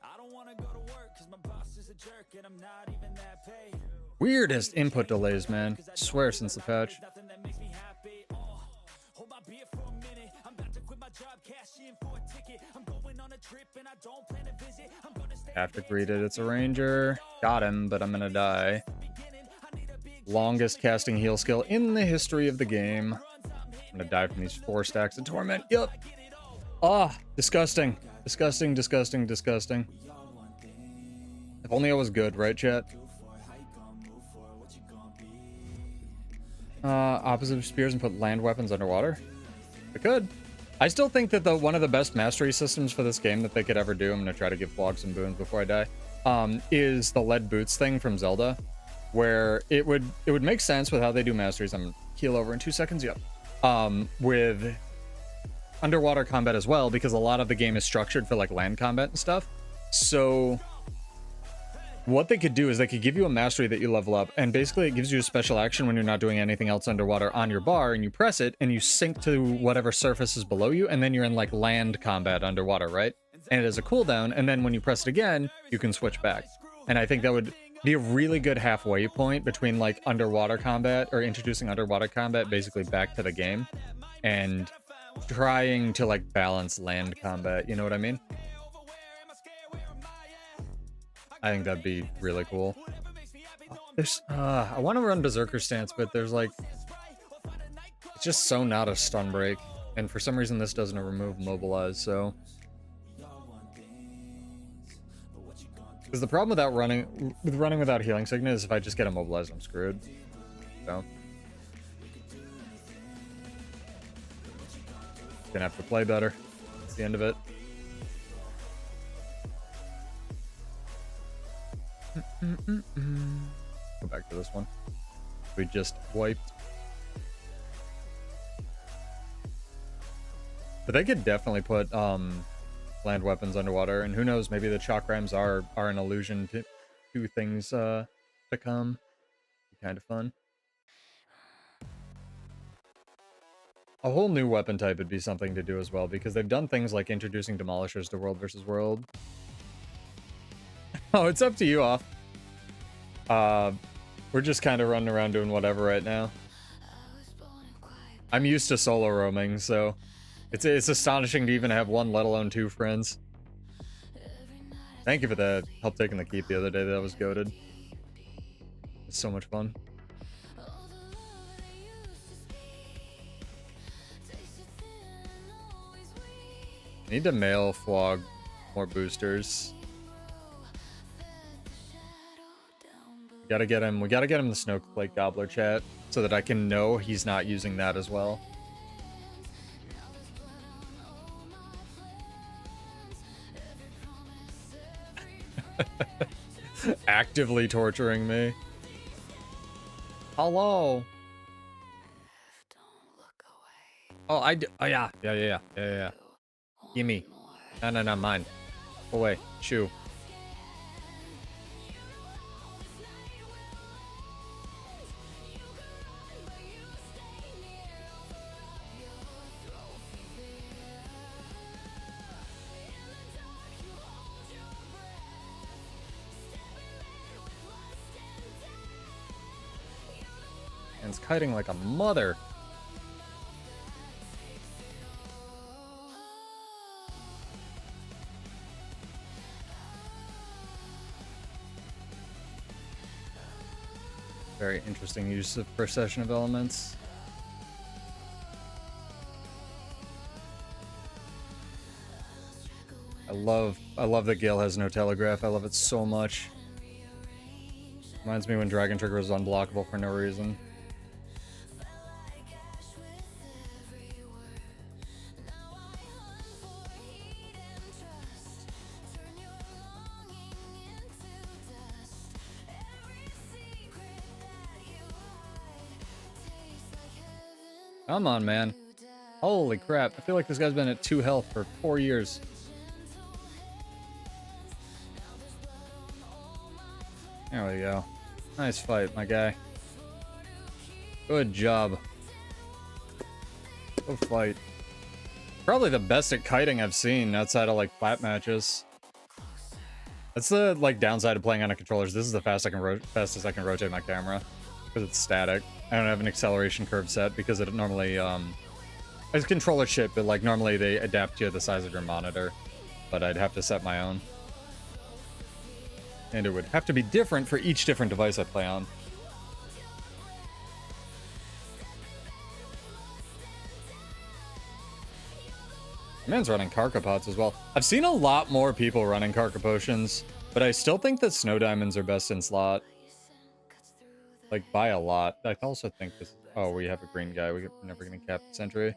S1: I don't wanna go to work, cause my boss is a jerk, and I'm not even that paid.
S2: Weirdest input delays, man. I swear since the patch.
S1: Nothing that makes me happy, hold my beer for a minute. I'm about to quit my job, cash in for a ticket. I'm going on a trip, and I don't plan to visit. I'm gonna stay.
S2: Have to greet it. It's a ranger. Got him, but I'm gonna die. Longest casting heal skill in the history of the game. I'm gonna die from these 4 stacks of torment. Yup. Ah, disgusting. Disgusting, disgusting, disgusting. If only I was good, right, chat? Opposite of spears and put land weapons underwater? I could. I still think that one of the best mastery systems for this game that they could ever do, I'm gonna try to give Vlog some boons before I die, is the lead boots thing from Zelda. Where it would make sense with how they do masteries. I'm gonna heal over in 2 seconds. Yep. With underwater combat as well, because a lot of the game is structured for like land combat and stuff. So what they could do is they could give you a mastery that you level up, and basically it gives you a special action when you're not doing anything else underwater on your bar, and you press it and you sink to whatever surface is below you, and then you're in like land combat underwater, right? And it has a cooldown, and then when you press it again, you can switch back. And I think that would be a really good halfway point between like underwater combat, or introducing underwater combat basically back to the game, and trying to like balance land combat, you know what I mean? I think that'd be really cool. There's I want to run Berserker Stance, but there's like, it's just so not a stun break, and for some reason this doesn't remove Mobilize, so. Because the problem without running without healing signet is if I just get immobilized, I'm screwed. So gonna have to play better. That's the end of it. Go back to this one. We just wiped. But they could definitely put land weapons underwater, and who knows, maybe the chakrams are an allusion to things to come. Be kind of fun. A whole new weapon type would be something to do as well, because they've done things like introducing demolishers to World versus World. Oh, it's up to you, Off. We're just kind of running around doing whatever right now. I'm used to solo roaming, so it's astonishing to even have 1, let alone 2 friends. Thank you for the help taking the keep the other day. That was goated. It's so much fun. Need to mail Flog more boosters. We gotta get him the Snowflake Gobbler chat so that I can know he's not using that as well. Actively torturing me. Hello. Oh, oh, yeah. Yeah. Gimme. No, mine. Go away. Shoo. And it's kiting like a mother. Very interesting use of procession of elements. I love that Gale has no telegraph. I love it so much. Reminds me when Dragon Trigger was unblockable for no reason. Come on, man. Holy crap. I feel like this guy's been at 2 health for 4 years. There we go. Nice fight, my guy. Good job. Good fight. Probably the best at kiting I've seen outside of, like, flat matches. That's the, like, downside of playing on a controller. This is the fastest I can rotate my camera. Because it's static. I don't have an acceleration curve set because it normally, it's controller shit, but, like, normally they adapt to the size of your monitor. But I'd have to set my own. And it would have to be different for each different device I play on. Man's running Karka pots as well. I've seen a lot more people running Karka potions, but I still think that Snow Diamonds are best in slot. Like, by a lot. I also think this... Oh, we have a green guy. We're never going to cap the sentry.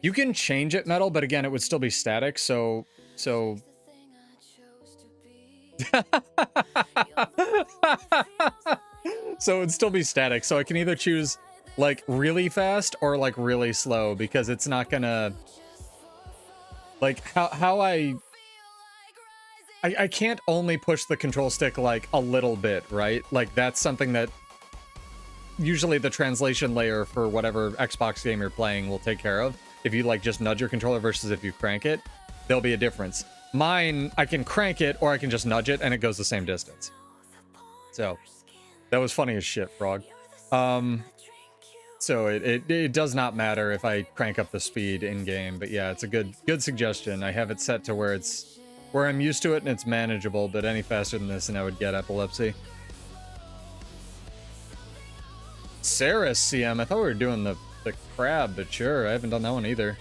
S2: You can change it metal, but again, it would still be static, so... So it'd still be static, so I can either choose, like, really fast or, like, really slow, because it's not gonna... Like, how I can't only push the control stick, like, a little bit, right? Like, that's something that usually the translation layer for whatever Xbox game you're playing will take care of. If you, like, just nudge your controller versus if you crank it, there'll be a difference. Mine, I can crank it or I can just nudge it and it goes the same distance. So, that was funny as shit, Frog. So it does not matter if I crank up the speed in game, but yeah, it's a good suggestion. I have it set to where I'm used to it and it's manageable, but any faster than this and I would get epilepsy. Saris CM, I thought we were doing the crab, but sure, I haven't done that one either.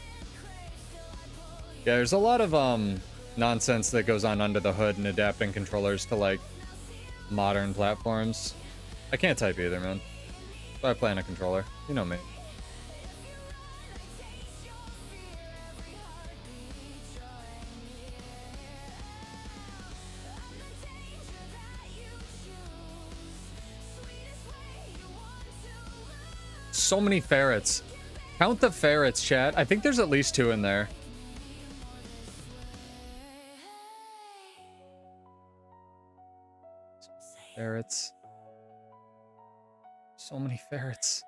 S2: Yeah, there's a lot of nonsense that goes on under the hood and adapting controllers to, like, modern platforms. I can't type either, man. So I play on a controller. You know me. So many ferrets. Count the ferrets, chat. I think there's at least 2 in there. Ferrets. So many ferrets.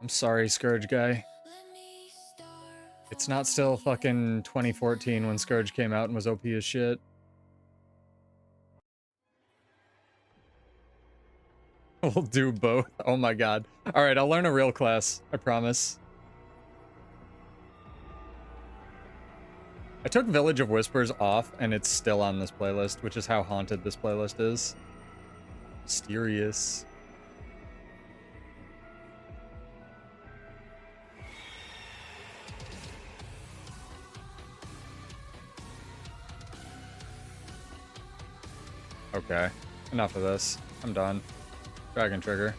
S2: I'm sorry, Scourge guy. It's not still fucking 2014 when Scourge came out and was OP as shit. We'll do both. Oh my god. Alright, I'll learn a real class. I promise. I took Village of Whispers off, and it's still on this playlist, which is how haunted this playlist is. Mysterious. Okay. Enough of this. I'm done. Dragon Trigger.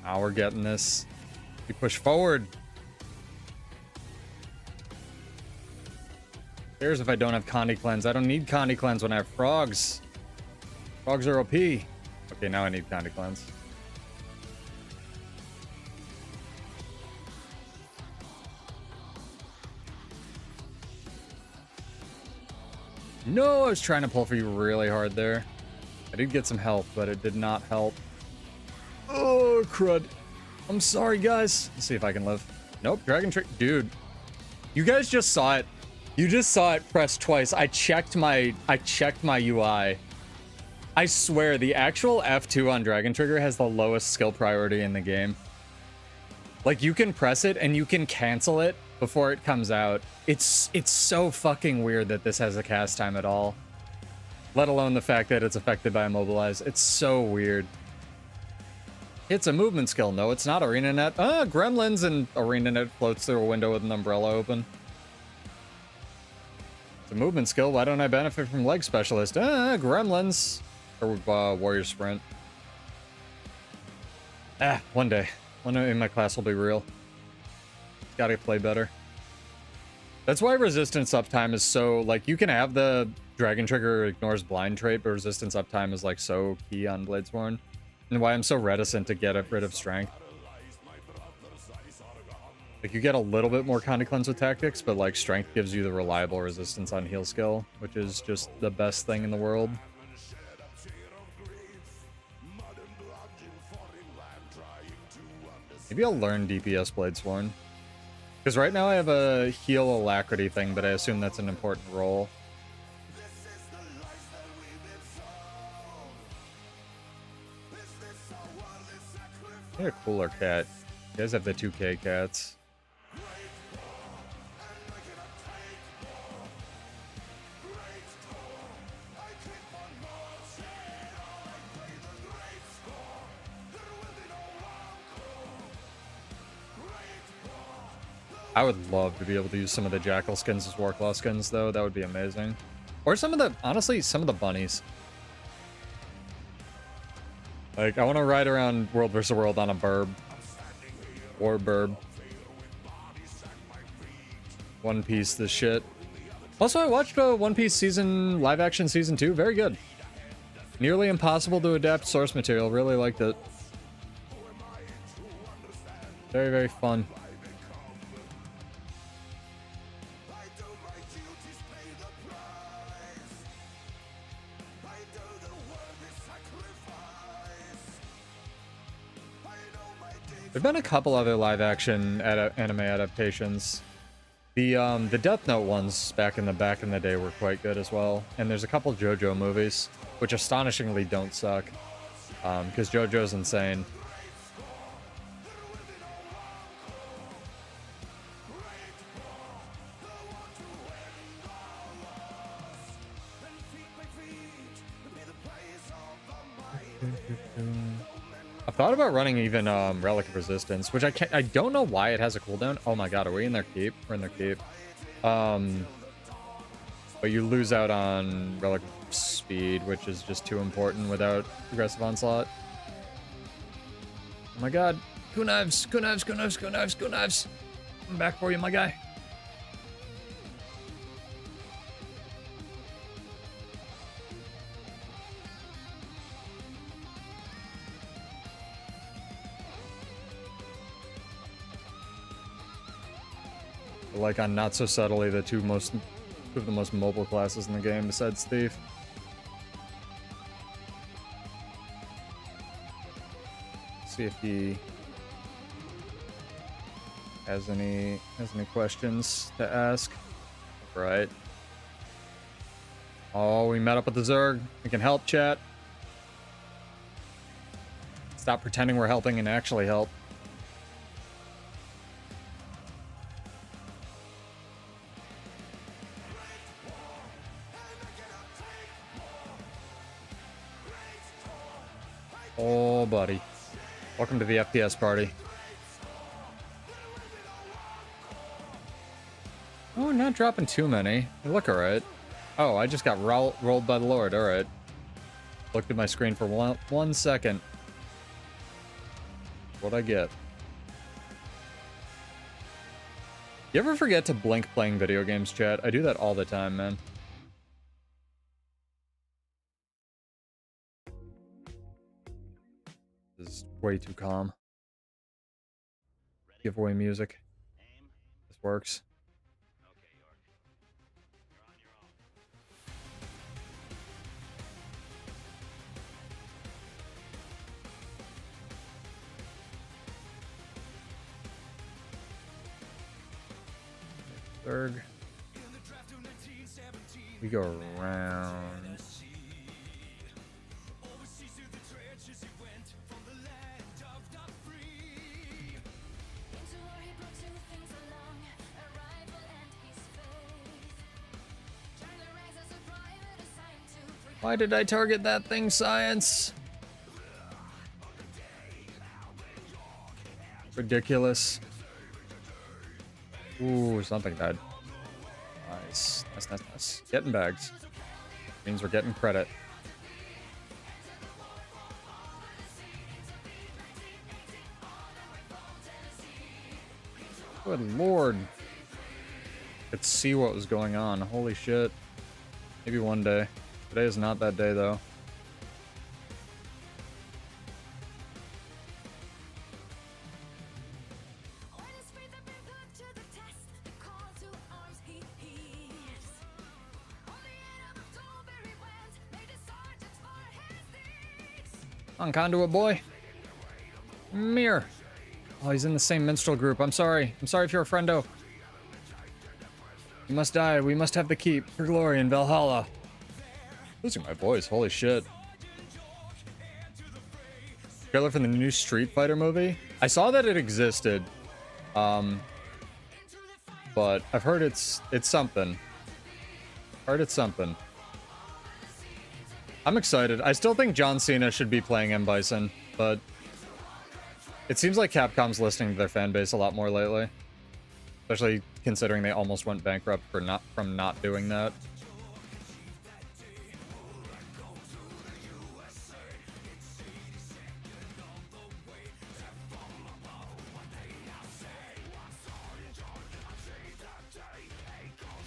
S2: Now we're getting this. We push forward. Cares if I don't have Condi Cleanse. I don't need Condi Cleanse when I have frogs. Frogs are OP. Okay, now I need Condi Cleanse. No, I was trying to pull for you really hard there. I did get some help, but it did not help. Oh, crud. I'm sorry, guys. Let's see if I can live. Nope, Dragon Trick. Dude, you guys just saw it. You just saw it press twice. I checked my UI. I swear, the actual F2 on Dragon Trigger has the lowest skill priority in the game. Like, you can press it and you can cancel it before it comes out. It's so fucking weird that this has a cast time at all. Let alone the fact that it's affected by Immobilize. It's so weird. It's a movement skill. No, it's not Arena Net. Gremlins, and Arena Net floats through a window with an umbrella open. It's a movement skill. Why don't I benefit from Leg Specialist? Gremlins. Or Warrior Sprint. One day. One day my class will be real. Gotta play better. That's why resistance uptime is so, like, you can have the Dragon Trigger ignores blind trait, but resistance uptime is, like, so key on Bladesworn. And why I'm so reticent to get rid of strength. Like, you get a little bit more Condi Cleanse with tactics, but, like, strength gives you the reliable resistance on heal skill, which is just the best thing in the world. Maybe I'll learn DPS Bladesworn. Because right now I have a heal alacrity thing, but I assume that's an important role. I need a cooler cat. You guys have the 2K cats. I would love to be able to use some of the Jackal skins as Warclaw skins, though. That would be amazing. Or some of the, honestly, some of the bunnies. Like, I want to ride around World vs. World on a burb. Or burb. One Piece, this shit. Also, I watched One Piece season, live action season 2. Very good. Nearly impossible to adapt source material. Really liked it. Very, very fun. There've been a couple other live-action anime adaptations. The Death Note ones back in the day were quite good as well. And there's a couple JoJo movies, which astonishingly don't suck, because JoJo's insane. I've thought about running even Relic of Resistance, which I don't know why it has a cooldown. Oh my god, are we in their keep? We're in their keep. But you lose out on Relic of Speed, which is just too important without Aggressive Onslaught. Oh my god. Go knives, go knives, go knives, go knives, go knives. I'm back for you, my guy. Like on Not So Subtly, two of the most mobile classes in the game besides Thief. See if he has any questions to ask. Right. Oh, we met up with the Zerg. We can help, chat. Stop pretending we're helping and actually help. Oh, buddy. Welcome to the FPS party. Oh, not dropping too many. They look alright. Oh, I just got rolled by the Lord. Alright. Looked at my screen for one second. what I get. You ever forget to blink playing video games, chat? I do that all the time, man. This is way too calm. Giveaway music. This works. Third. We go around. Why did I target that thing, science? Ridiculous. Ooh, something died. Nice. Nice. Getting bags. Means we're getting credit. Good lord. Could see what was going on. Holy shit. Maybe one day. Today is not that day, though. On conduit boy. Mirror. Oh, he's in the same minstrel group. I'm sorry. I'm sorry if you're a friendo. You must die. We must have the keep for glory in Valhalla. Losing my voice. Holy shit. Trailer for the new Street Fighter movie. I saw that it existed. But I've heard it's something. Heard it's something. I'm excited. I still think John Cena should be playing M. Bison, but it seems like Capcom's listening to their fan base a lot more lately. Especially considering they almost went bankrupt for not doing that.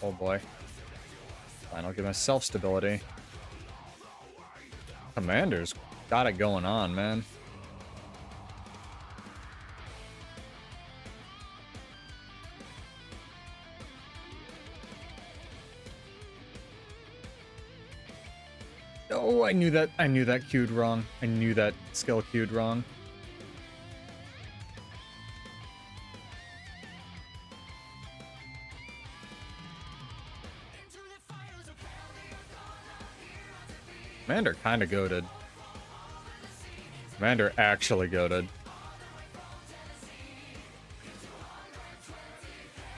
S2: Oh boy. Fine, I'll give myself stability. Commander's got it going on, man. Oh, I knew that queued wrong. I knew that skill queued wrong. Commander kinda goated. Commander actually goated.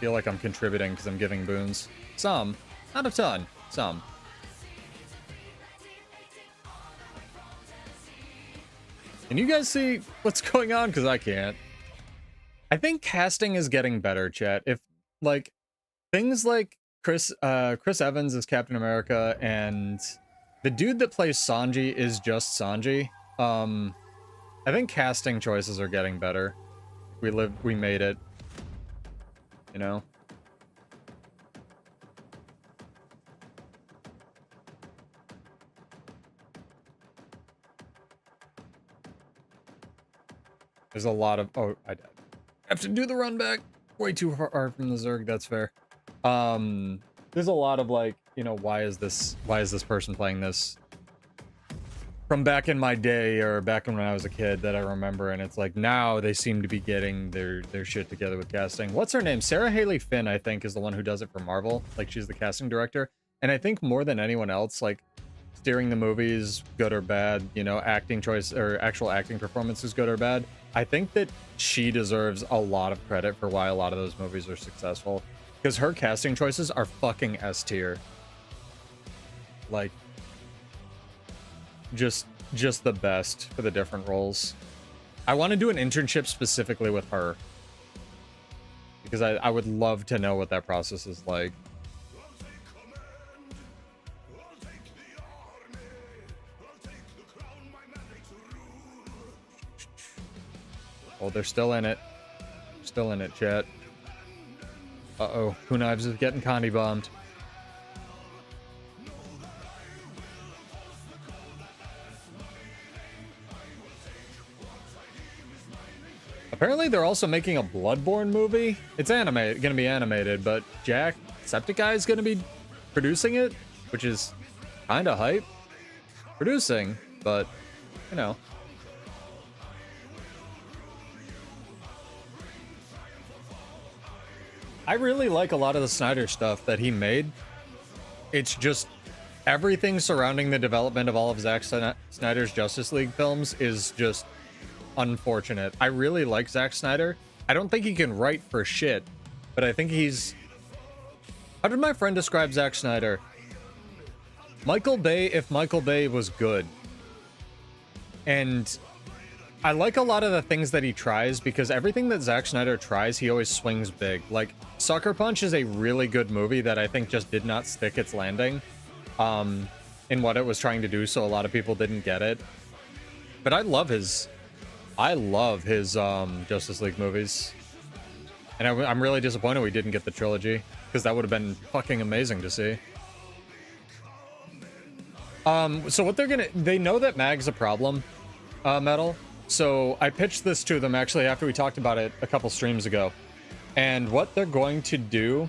S2: Feel like I'm contributing because I'm giving boons. Some. Not a ton. Some. Can you guys see what's going on? Because I can't. I think casting is getting better, chat. If, like, things like Chris Evans is Captain America and the dude that plays Sanji is just Sanji. I think casting choices are getting better. We made it. You know? There's a lot of... Oh, I have to do the run back. Way too far from the Zerg, that's fair. There's a lot of, like, you know, why is this person playing this from back in my day or back when I was a kid that I remember, and it's like now they seem to be getting their shit together with casting. What's her name? Sarah Haley Finn, I think, is the one who does it for Marvel. Like, she's the casting director. And I think more than anyone else, like, steering the movies, good or bad, you know, acting choice or actual acting performances, good or bad, I think that she deserves a lot of credit for why a lot of those movies are successful. Because her casting choices are fucking S tier. Like, just the best for the different roles. I want to do an internship specifically with her. Because I would love to know what that process is like. Oh, they're still in it. Still in it, chat. Uh-oh. Who Knives is getting Connie bombed. Apparently, they're also making a Bloodborne movie. It's gonna be animated, but Jacksepticeye is gonna be producing it, which is kind of hype. Producing, but, you know. I really like a lot of the Snyder stuff that he made. It's just everything surrounding the development of all of Zack Snyder's Justice League films is just unfortunate. I really like Zack Snyder. I don't think he can write for shit, but I think he's... How did my friend describe Zack Snyder? Michael Bay if Michael Bay was good. And I like a lot of the things that he tries, because everything that Zack Snyder tries, he always swings big. Like, Sucker Punch is a really good movie that I think just did not stick its landing in what it was trying to do, so a lot of people didn't get it. But I love his Justice League movies. And I'm really disappointed we didn't get the trilogy, because that would have been fucking amazing to see. So what they know that mag's a problem, Metal. So I pitched this to them actually after we talked about it a couple streams ago. And what they're going to do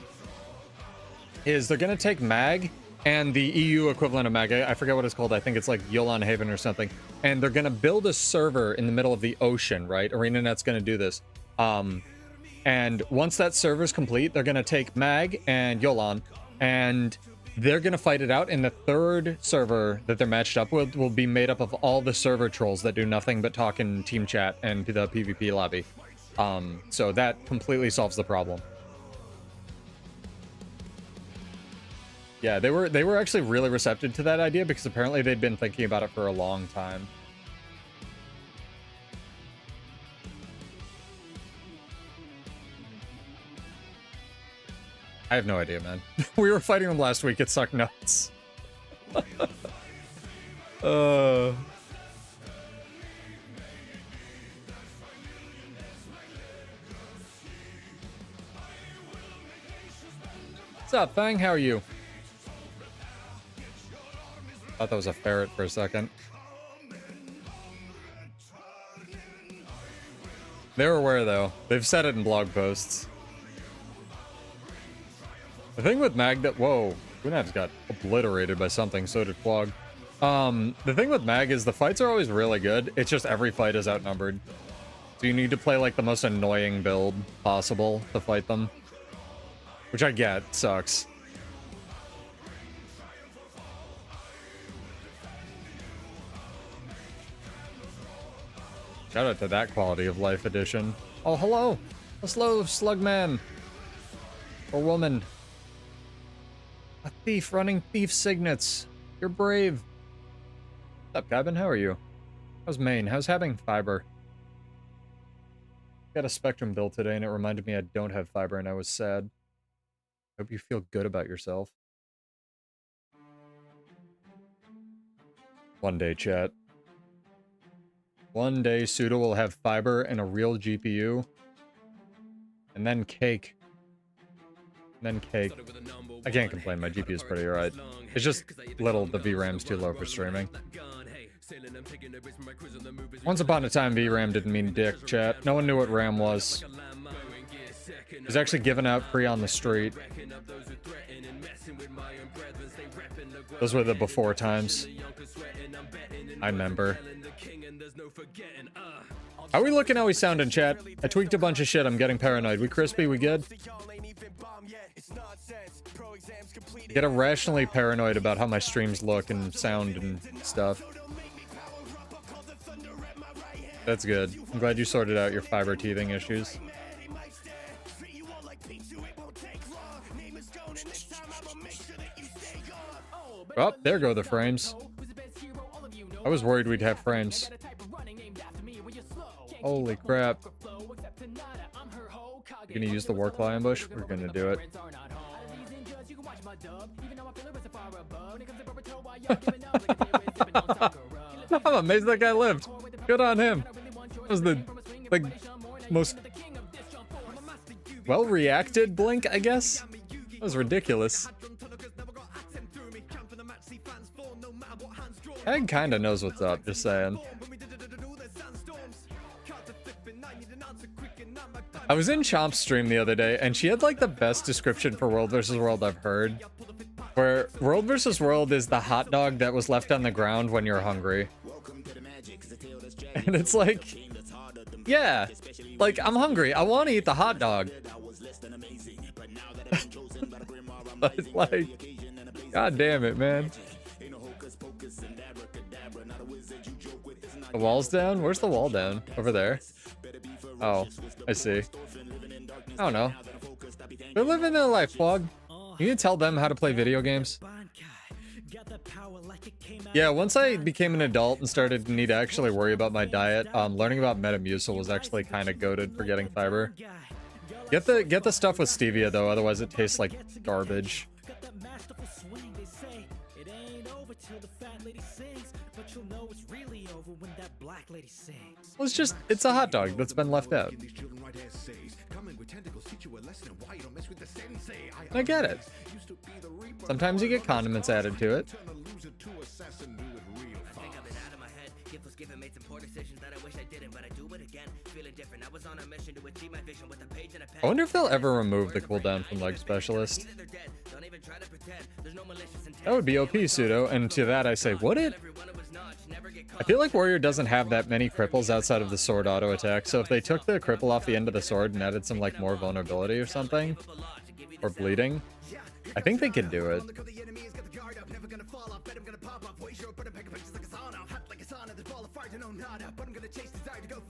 S2: is they're going to take mag and the EU equivalent of mag. I forget what it's called. I think it's like Yolan Haven or something. And they're going to build a server in the middle of the ocean, right? ArenaNet's going to do this. And once that server's complete, they're going to take mag and Yolan, and they're going to fight it out, and the third server that they're matched up with will be made up of all the server trolls that do nothing but talk in team chat and the PvP lobby. So that completely solves the problem. Yeah, they were actually really receptive to that idea, because apparently they'd been thinking about it for a long time. I have no idea, man. We were fighting them last week. It sucked nuts. What's up, Fang? How are you? Thought that was a ferret for a second. They're aware, though. They've said it in blog posts. The thing with Mag that... Whoa. Gunav's got obliterated by something, so did Quag. The thing with Mag is the fights are always really good. It's just every fight is outnumbered. So you need to play, like, the most annoying build possible to fight them. Which I get. Sucks. Shout out to that quality of life edition. Oh, hello! Hello, Slugman! Or woman. A thief running thief signets. You're brave. What's up, Gavin? How are you? How's Maine? How's having fiber? Got a Spectrum build today, and it reminded me I don't have fiber, and I was sad. Hope you feel good about yourself. One day, chat. One day, Suda will have fiber and a real GPU. And then cake. And then cake. I can't complain, my GPU is pretty alright. It's just the VRAM's too low for streaming. Once upon a time, VRAM didn't mean dick, chat. No one knew what RAM was. It was actually given out free on the street. Those were the before times. I remember. How are we looking? How we sound in chat? I tweaked a bunch of shit. I'm getting paranoid. We crispy? We good? Get irrationally paranoid about how my streams look and sound and stuff. That's good. I'm glad you sorted out your fiber teething issues. Oh, there go the frames. I was worried we'd have frames. Holy crap. We're gonna use the Warclaw ambush? We're gonna do it. I'm amazed that guy lived. Good on him. That was the most well reacted blink, I guess. That was ridiculous. Egg kinda knows what's up, just saying. I was in Chomp's stream the other day, and she had like the best description for World vs. World I've heard. Where World vs. World is the hot dog that was left on the ground when you're hungry. And it's like, yeah, like I'm hungry. I want to eat the hot dog. But like, god damn it, man. The wall's down? Where's the wall down? Over there? Oh, I see. I don't know. They're living their life, Plug. You can tell them how to play video games. Yeah, once I became an adult and started to need to actually worry about my diet, learning about Metamucil was actually kind of goated for getting fiber. Get the stuff with stevia though, otherwise it tastes like garbage. Well, it's a hot dog that's been left out. I get it. Sometimes you get condiments added to it. I wonder if they'll ever remove the cooldown from Leg Specialist. That would be OP, Pseudo, and to that I say, would it? I feel like Warrior doesn't have that many cripples outside of the sword auto attack, so if they took the cripple off the end of the sword and added some like more vulnerability or something, or bleeding, I think they could do it.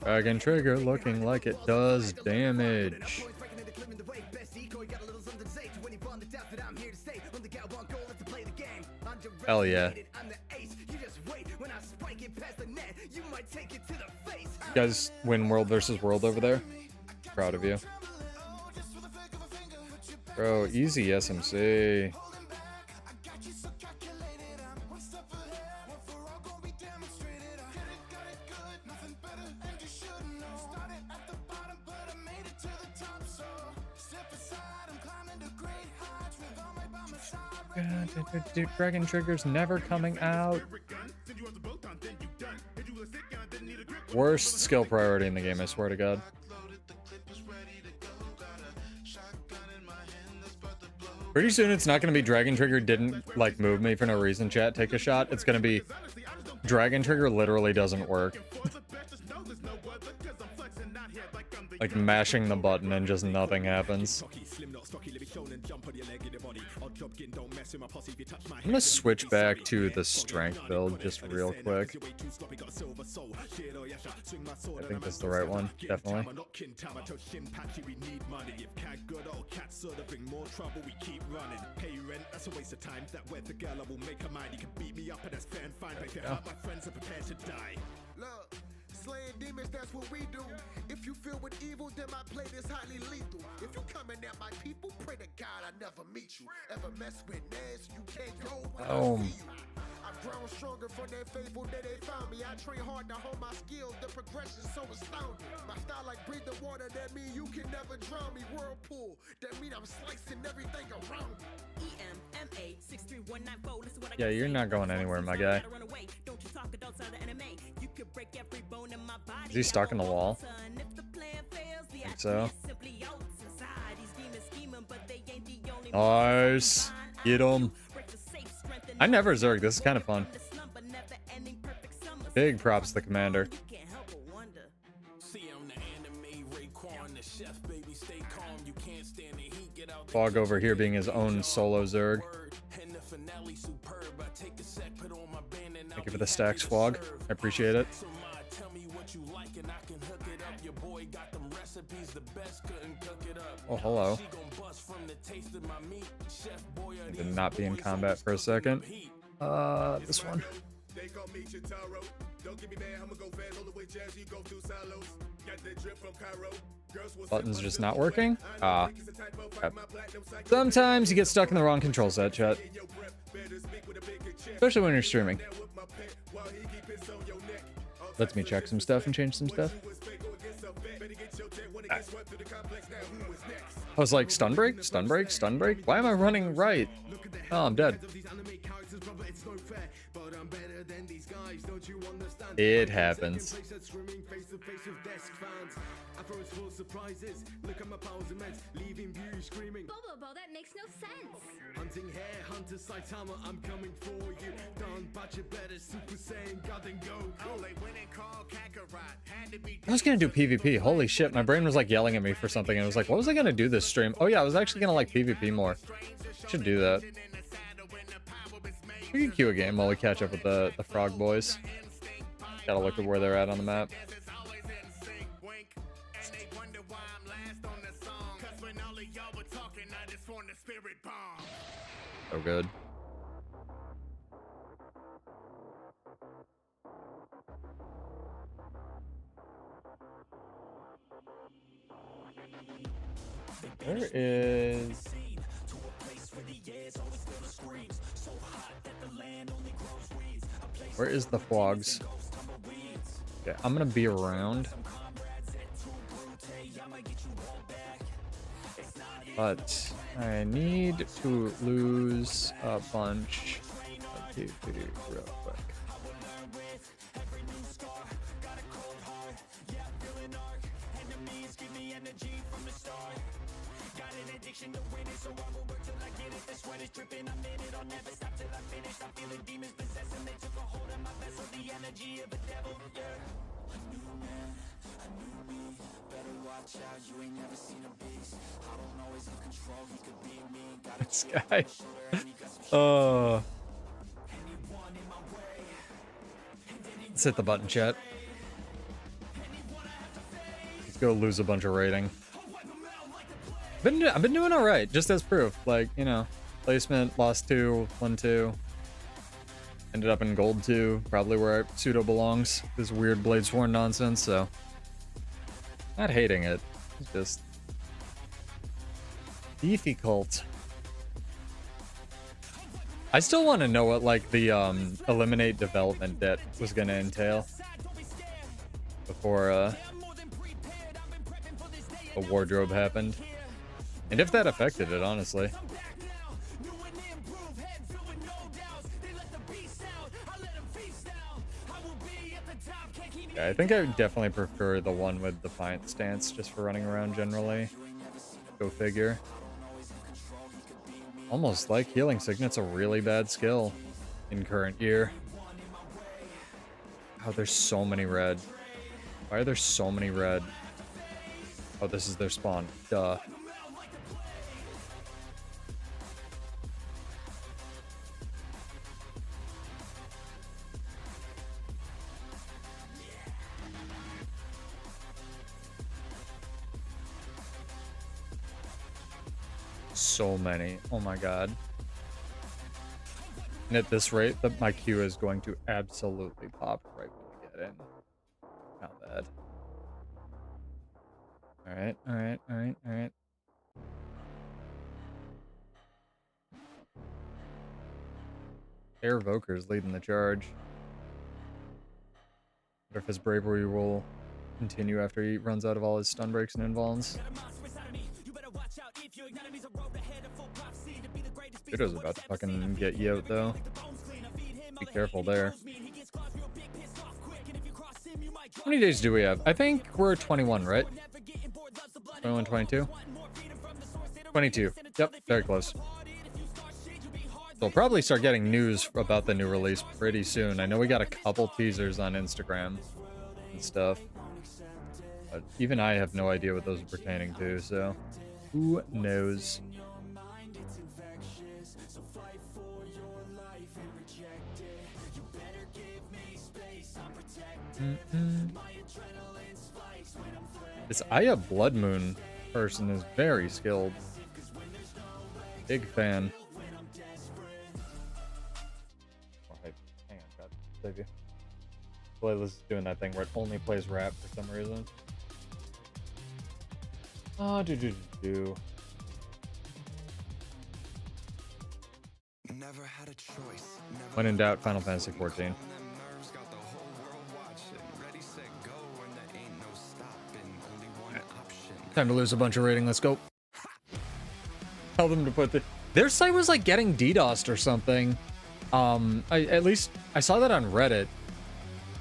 S2: Dragon Trigger looking like it does damage. Hell yeah. You guys win World vs. World over there? Proud of you. Bro, easy SMC. Dude, Dragon Trigger's never coming out. Worst skill priority in the game, I swear to God. Pretty soon it's not going to be Dragon Trigger didn't like move me for no reason, chat. Take a shot. It's going to be Dragon Trigger literally doesn't work. Like mashing the button and just nothing happens. I'm gonna switch back to the strength build just real quick. I think that's the right one, definitely.
S3: Slaying demons, that's what we do. If you feel with evil, then my plate is highly lethal. If you coming at my people, pray to God I never meet you. Ever mess with Nez, you can't go when I see you. I've grown stronger from that faithful that they found me. I train hard to hold my skills, the progression's so astounding. My style like breathing water, that mean you can never drown me. Whirlpool, that mean I'm slicing everything around me.
S2: Yeah, you're not going anywhere, my guy. Is he stuck in the wall? I think so. Nice. Get him. I never Zerg. This is kind of fun. Big props to the commander. Fog over here being his own solo Zerg. Thank you for the stacks, Fog. I appreciate it. Oh, hello. I did not be in combat for a second. This one. Button's just not working? Ah. Crap. Sometimes you get stuck in the wrong control set, chat. Especially when you're streaming. Lets me check some stuff and change some stuff. I was like, stun break, stun break, stun break. Why am I running right? Oh, I'm dead. It happens.
S4: Bobo, that makes no sense.
S3: Hunting hair, hunter Saitama, I'm coming for you. Done, but you better Super Saiyan God and go.
S2: I was gonna do PvP. Holy shit, my brain was like yelling at me for something, and it was like, what was I gonna do this stream? Oh yeah, I was actually gonna like PvP more. Should do that. We can queue a game while we catch up with the frog boys. Gotta look at where they're at on the map. So good. Where is... Where is the frogs? Okay, I'm gonna be around. But I need to lose a bunch of PvP real quick. This guy. Oh. Let's hit the button, chat. Let's go lose a bunch of rating. I've been doing all right, just as proof. Like, you know, placement, lost 2, won 2. Ended up in gold 2, probably where pseudo belongs. This weird Bladesworn nonsense, so. Not hating it. It's just difficult. I still want to know what like the eliminate development debt was gonna entail before a wardrobe happened, and if that affected it, honestly. Yeah, I think I would definitely prefer the one with Defiant stance just for running around generally. Go figure. Almost like Healing Signet's a really bad skill in current year. Oh, there's so many red. Why are there so many red? Oh, this is their spawn. Duh. So many. Oh my god. And at this rate, my queue is going to absolutely pop right when we get in. Not bad. Alright, alright, alright, alright. Air Voker's leading the charge. Wonder if his bravery will continue after he runs out of all his stun breaks and invulns. Kudo's about to fucking get you out, though. Be careful there. How many days do we have? I think we're 21, right? 21, 22? 22. Yep, very close. So we'll probably start getting news about the new release pretty soon. I know we got a couple teasers on Instagram and stuff. But even I have no idea what those are pertaining to, so who knows? This Aya Blood Moon person is very skilled. Big fan. Alright, hang on, God, save you. Playlist is doing that thing where it only plays rap for some reason. Oh, do.
S3: Never had a choice.
S2: When in doubt, Final Fantasy 14.
S3: Ready, set, go, and there ain't no stopping.
S2: Time to lose a bunch of rating. Let's go. Tell them to put their site was like getting DDoSed or something. At least I saw that on Reddit.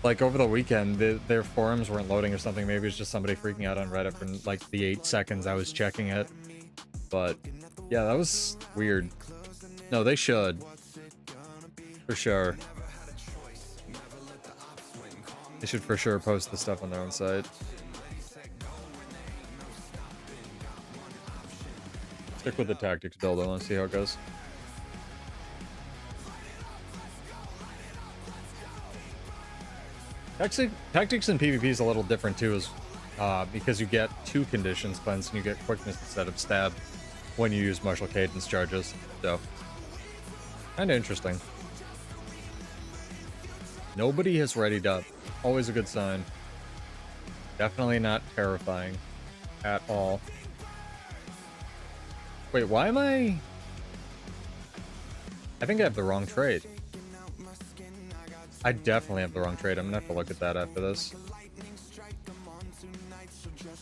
S2: Like over the weekend, their forums weren't loading or something. Maybe it's just somebody freaking out on Reddit for like the 8 seconds I was checking it. But yeah, that was weird. No, they should. For sure. They should for sure post the stuff on their own site. Stick with the tactics build. I want to see how it goes. Actually, tactics in PvP is a little different too, because you get 2 conditions cleansed and you get quickness instead of stab when you use martial cadence charges. So, kind of interesting. Nobody has readied up. Always a good sign. Definitely not terrifying at all. Wait, why am I think I have the wrong trait. I definitely have the wrong trait. I'm gonna have to look at that after this.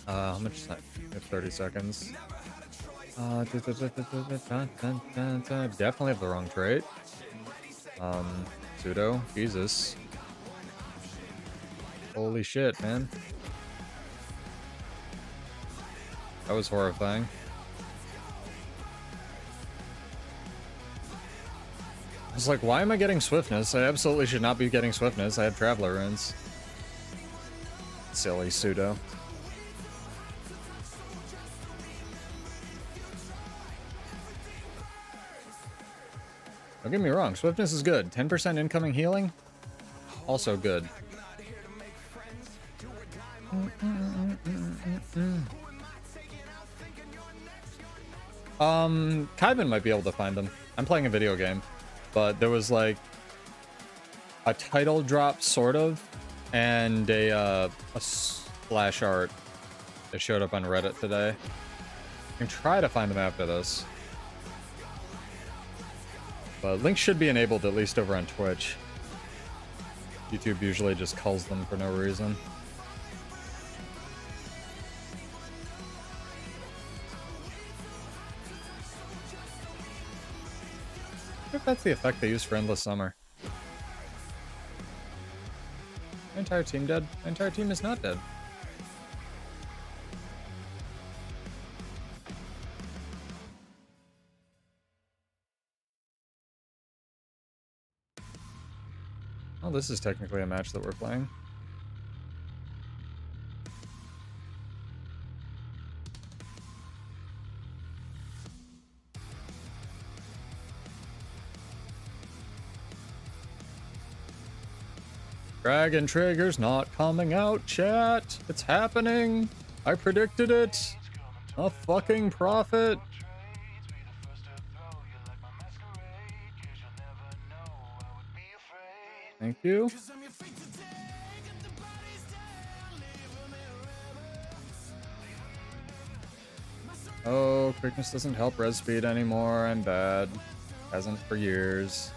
S2: How much is that? 30 seconds. Definitely have the wrong trait. Pseudo. Jesus. Holy shit, man. That was horrifying. I was like, why am I getting swiftness? I absolutely should not be getting swiftness. I have traveler runes. Silly pseudo. Don't get me wrong, swiftness is good. 10% incoming healing, also good. Kaiban might be able to find them. I'm playing a video game, but there was like a title drop, sort of, and a splash art that showed up on Reddit today. I can try to find them after this. But links should be enabled at least over on Twitch. YouTube usually just culls them for no reason. I wonder if that's the effect they use for Endless Summer. My entire team dead? My entire team is not dead. Well, this is technically a match that we're playing. Dragon Trigger's not coming out, chat. It's happening. I predicted it. A fucking prophet. Thank you. Oh, quickness doesn't help res speed anymore. I'm bad. Hasn't for years.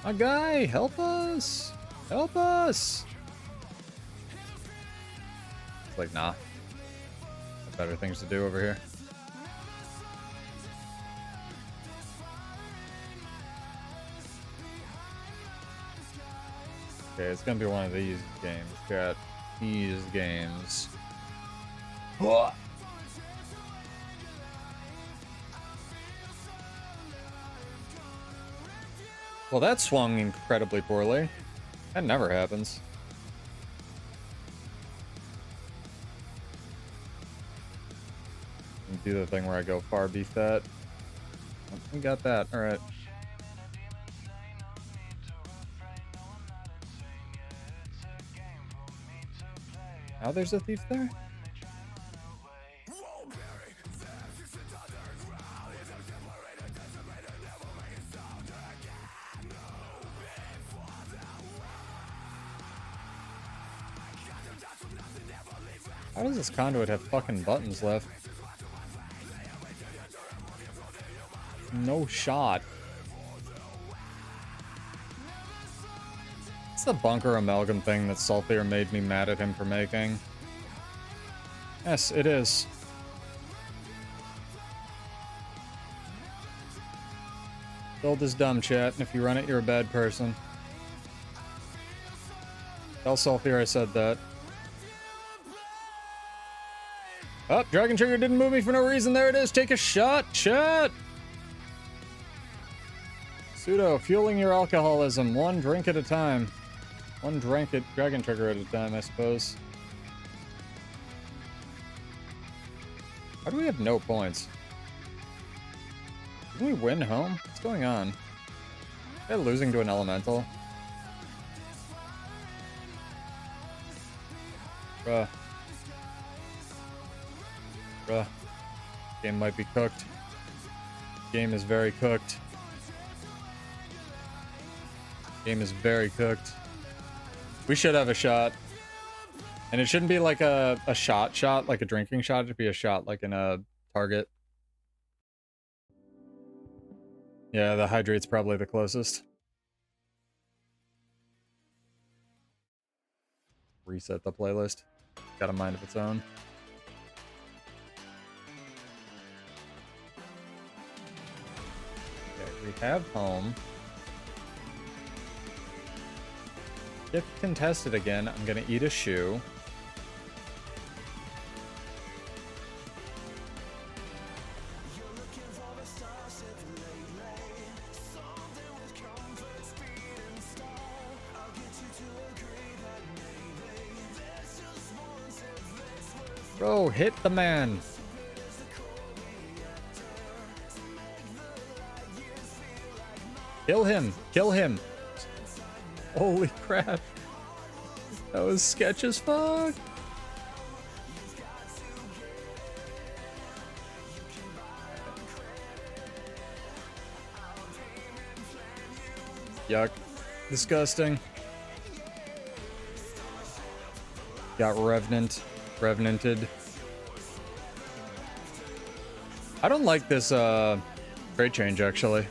S2: My guy, help us! Help us! It's like, nah. Got better things to do over here. Okay, it's gonna be one of these games. Got these games. What? Well, that swung incredibly poorly. That never happens. Do the thing where I go far beef that. We got that. All right. Now there's a thief there? How does this conduit have fucking buttons left? No shot. It's the bunker amalgam thing that Salthier made me mad at him for making. Yes, it is. Build is dumb, chat, and if you run it, you're a bad person. Tell Sulfur I said that. Oh, Dragon Trigger didn't move me for no reason. There it is. Take a shot, chat. Pseudo, fueling your alcoholism. One drink at a time. One drink at Dragon Trigger at a time, I suppose. How do we have no points? Didn't we win home? What's going on? They're losing to an elemental. Bruh. Bruh. Game might be cooked. Game is very cooked. Game is very cooked. We should have a shot. And it shouldn't be like a shot, like a drinking shot. It'd be a shot like in a target. Yeah, the hydrate's probably the closest. Reset the playlist. Got a mind of its own. Okay, we have home. If contested again, I'm gonna eat a shoe. Bro, hit the man. Kill him. Kill him. Holy crap. That was sketch as fuck. Yuck. Disgusting. Got revenanted. I don't like this trait change actually.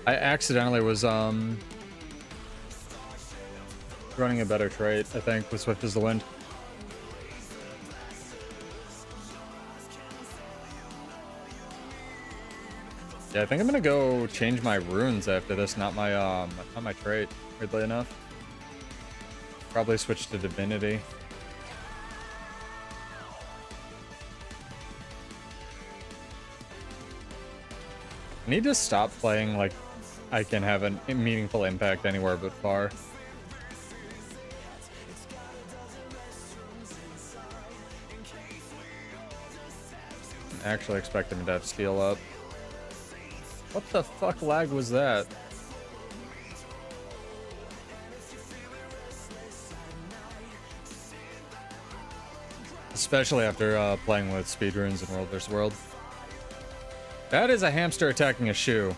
S2: I accidentally was running a better trait, I think, with Swift as the Wind. Yeah, I think I'm gonna go change my runes after this, not my trait, weirdly enough. Probably switch to Divinity. I need to stop playing like I can have a meaningful impact anywhere but far. I'm actually expecting him to have steel up. What the fuck lag was that? Especially after playing with speedruns in World vs. World. That is a hamster attacking a shoe,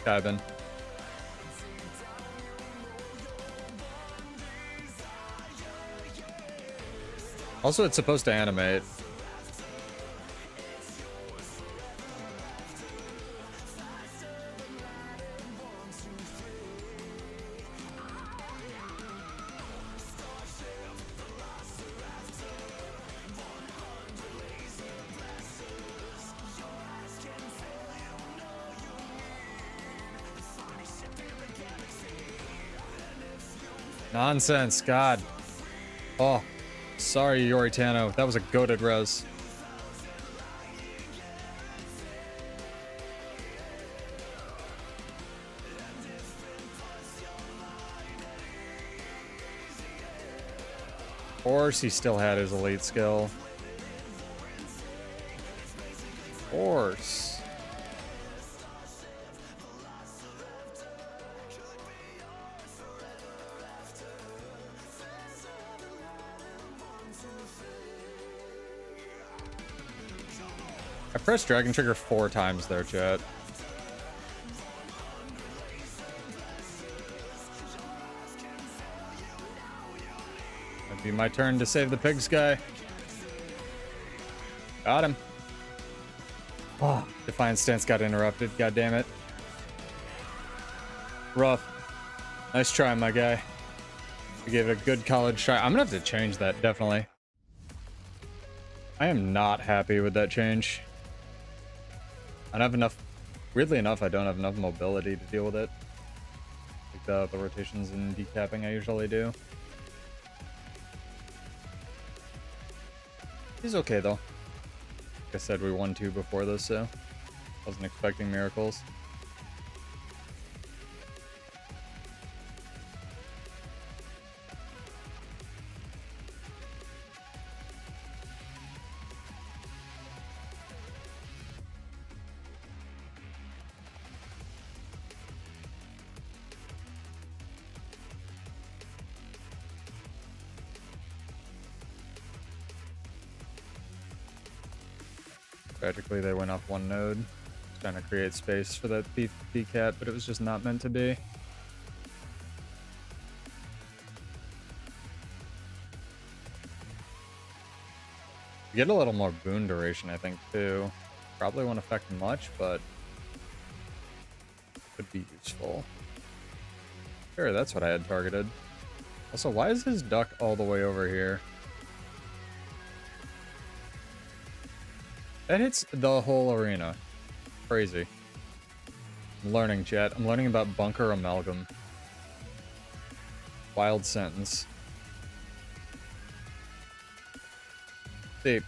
S2: Kybin. Also, it's supposed to animate. Nonsense, God. Oh, sorry, Yoritano. That was a goated res. Of course, he still had his elite skill. Of course. I pressed Dragon Trigger 4 times there, chat. It'd be my turn to save the pigs guy. Got him. Oh, Defiant Stance got interrupted. God damn it. Rough. Nice try, my guy. We gave it a good college try. I'm gonna have to change that, definitely. I am not happy with that change. I don't have enough. Weirdly enough, I don't have enough mobility to deal with it. Like the rotations and decapping I usually do. He's okay though. Like I said, we won 2 before this, so wasn't expecting miracles. Tragically, they went off 1 node, trying to create space for that decap, but it was just not meant to be. You get a little more boon duration, I think, too. Probably won't affect much, but could be useful. Sure, that's what I had targeted. Also, why is his duck all the way over here? That hits the whole arena. Crazy. I'm learning, chat. I'm learning about bunker amalgam. Wild sentence. See,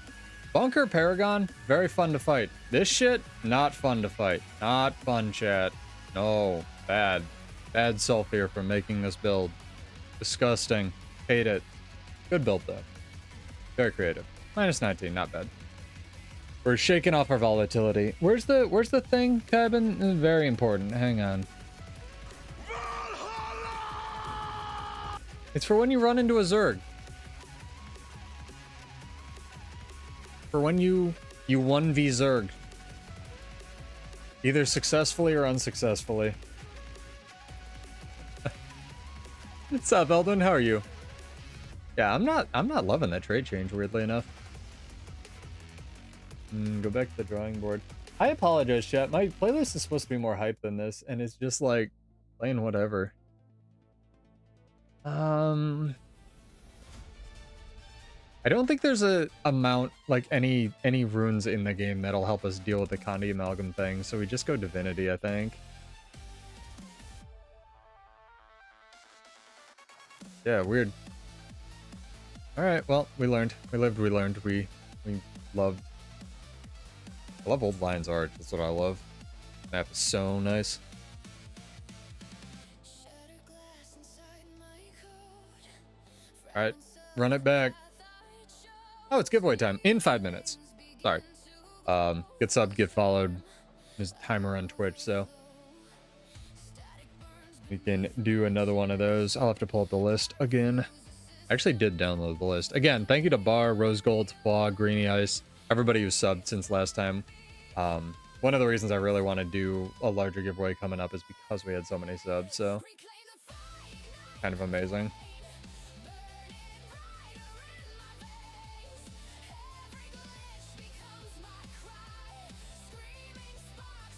S2: bunker paragon, very fun to fight. This shit, not fun to fight. Not fun, chat. No, bad. Bad sulfur for making this build. Disgusting. Hate it. Good build, though. Very creative. Minus 19, not bad. We're shaking off our volatility. Where's the thing, Cabin? Very important. Hang on. It's for when you run into a Zerg. For when you 1v Zerg. Either successfully or unsuccessfully. What's up, Eldon? How are you? Yeah, I'm not loving that trade change, weirdly enough. Go back to the drawing board. I apologize, chat. My playlist is supposed to be more hype than this, and it's just like playing whatever. I don't think there's a amount, like any runes in the game that'll help us deal with the Kandi amalgam thing, so we just go Divinity, I think. Yeah, weird. Alright, well, we learned. We lived, we learned, we loved. I love old Lion's art. That's what I love. Map is so nice. Alright, run it back. Oh, it's giveaway time. In 5 minutes. Sorry. Get subbed, get followed. There's a timer on Twitch, so we can do another one of those. I'll have to pull up the list again. I actually did download the list. Again, thank you to Bar, Rose Gold, Flaw, Greeny Ice, everybody who's subbed since last time. One of the reasons I really want to do a larger giveaway coming up is because we had so many subs, so kind of amazing.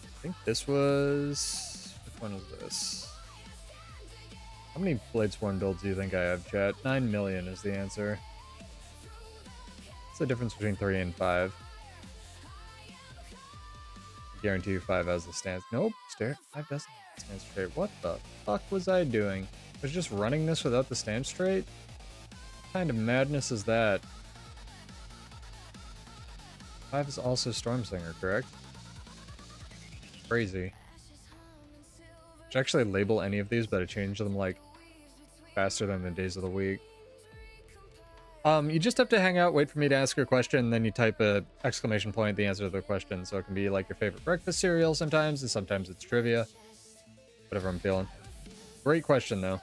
S2: I think this was... which one was this? How many Bladesworn builds do you think I have, chat? 9 million is the answer. What's the difference between 3 and 5? I guarantee you 5 has the stance. Nope, 5 doesn't have the stance trait. What the fuck was I doing? I was just running this without the stance trait? What kind of madness is that? 5 is also Stormsinger, correct? Crazy. I should actually label any of these, but I changed them like faster than the days of the week. You just have to hang out, wait for me to ask your question, and then you type a exclamation point the answer to the question. So it can be like your favorite breakfast cereal sometimes, and sometimes it's trivia. Whatever I'm feeling. Great question though.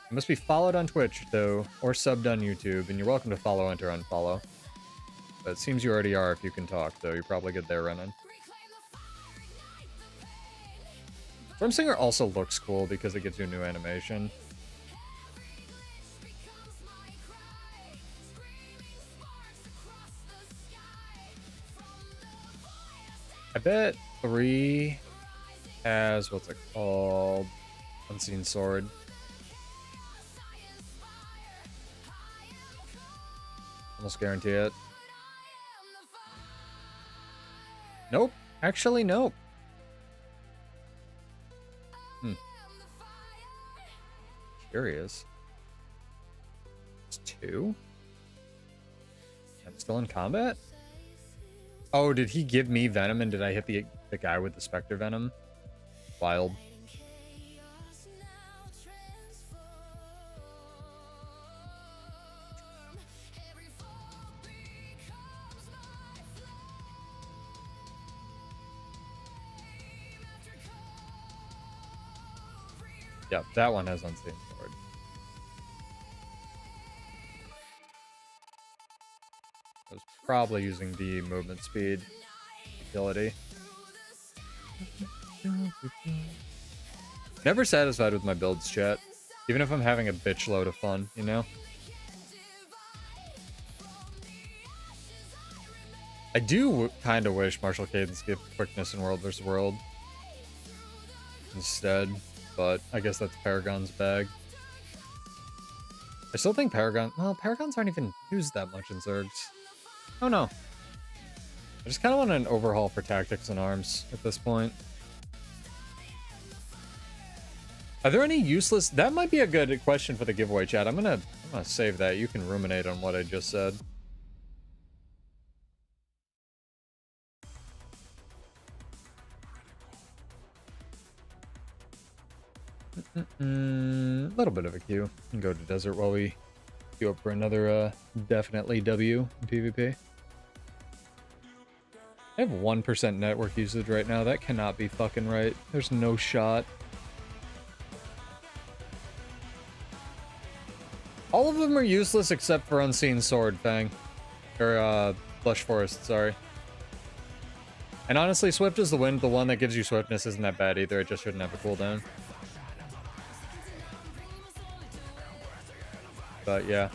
S2: You must be followed on Twitch though, or subbed on YouTube, and you're welcome to follow, enter, unfollow. But it seems you already are if you can talk, though. You're probably good there running. Stormsinger also looks cool because it gives you a new animation. I bet 3 has, what's it called? Unseen Sword. Almost guarantee it. Nope. Actually, nope. Curious. It's 2? I'm still in combat? Oh, did he give me venom and did I hit the guy with the Spectre venom? Wild. Yeah, that one has unseen sword. I was probably using the movement speed ability. Never satisfied with my builds, chat. Even if I'm having a bitch load of fun, you know? I do kind of wish Martial Cadence gave quickness in World vs. World instead, but I guess that's Paragon's bag. I still think well, Paragons aren't even used that much in Zergs. Oh no. I just kind of want an overhaul for tactics and arms at this point. Are there any useless... That might be a good question for the giveaway, chat. I'm gonna save that. You can ruminate on what I just said. A little bit of a queue. And go to desert while we queue up for another definitely W in PvP. I have 1% network usage right now. That cannot be fucking right. There's no shot. All of them are useless except for Unseen Sword, Fang. Or, Blush Forest, sorry. And honestly, Swift is the Wind. The one that gives you swiftness isn't that bad either. It just shouldn't have a cooldown. But yeah.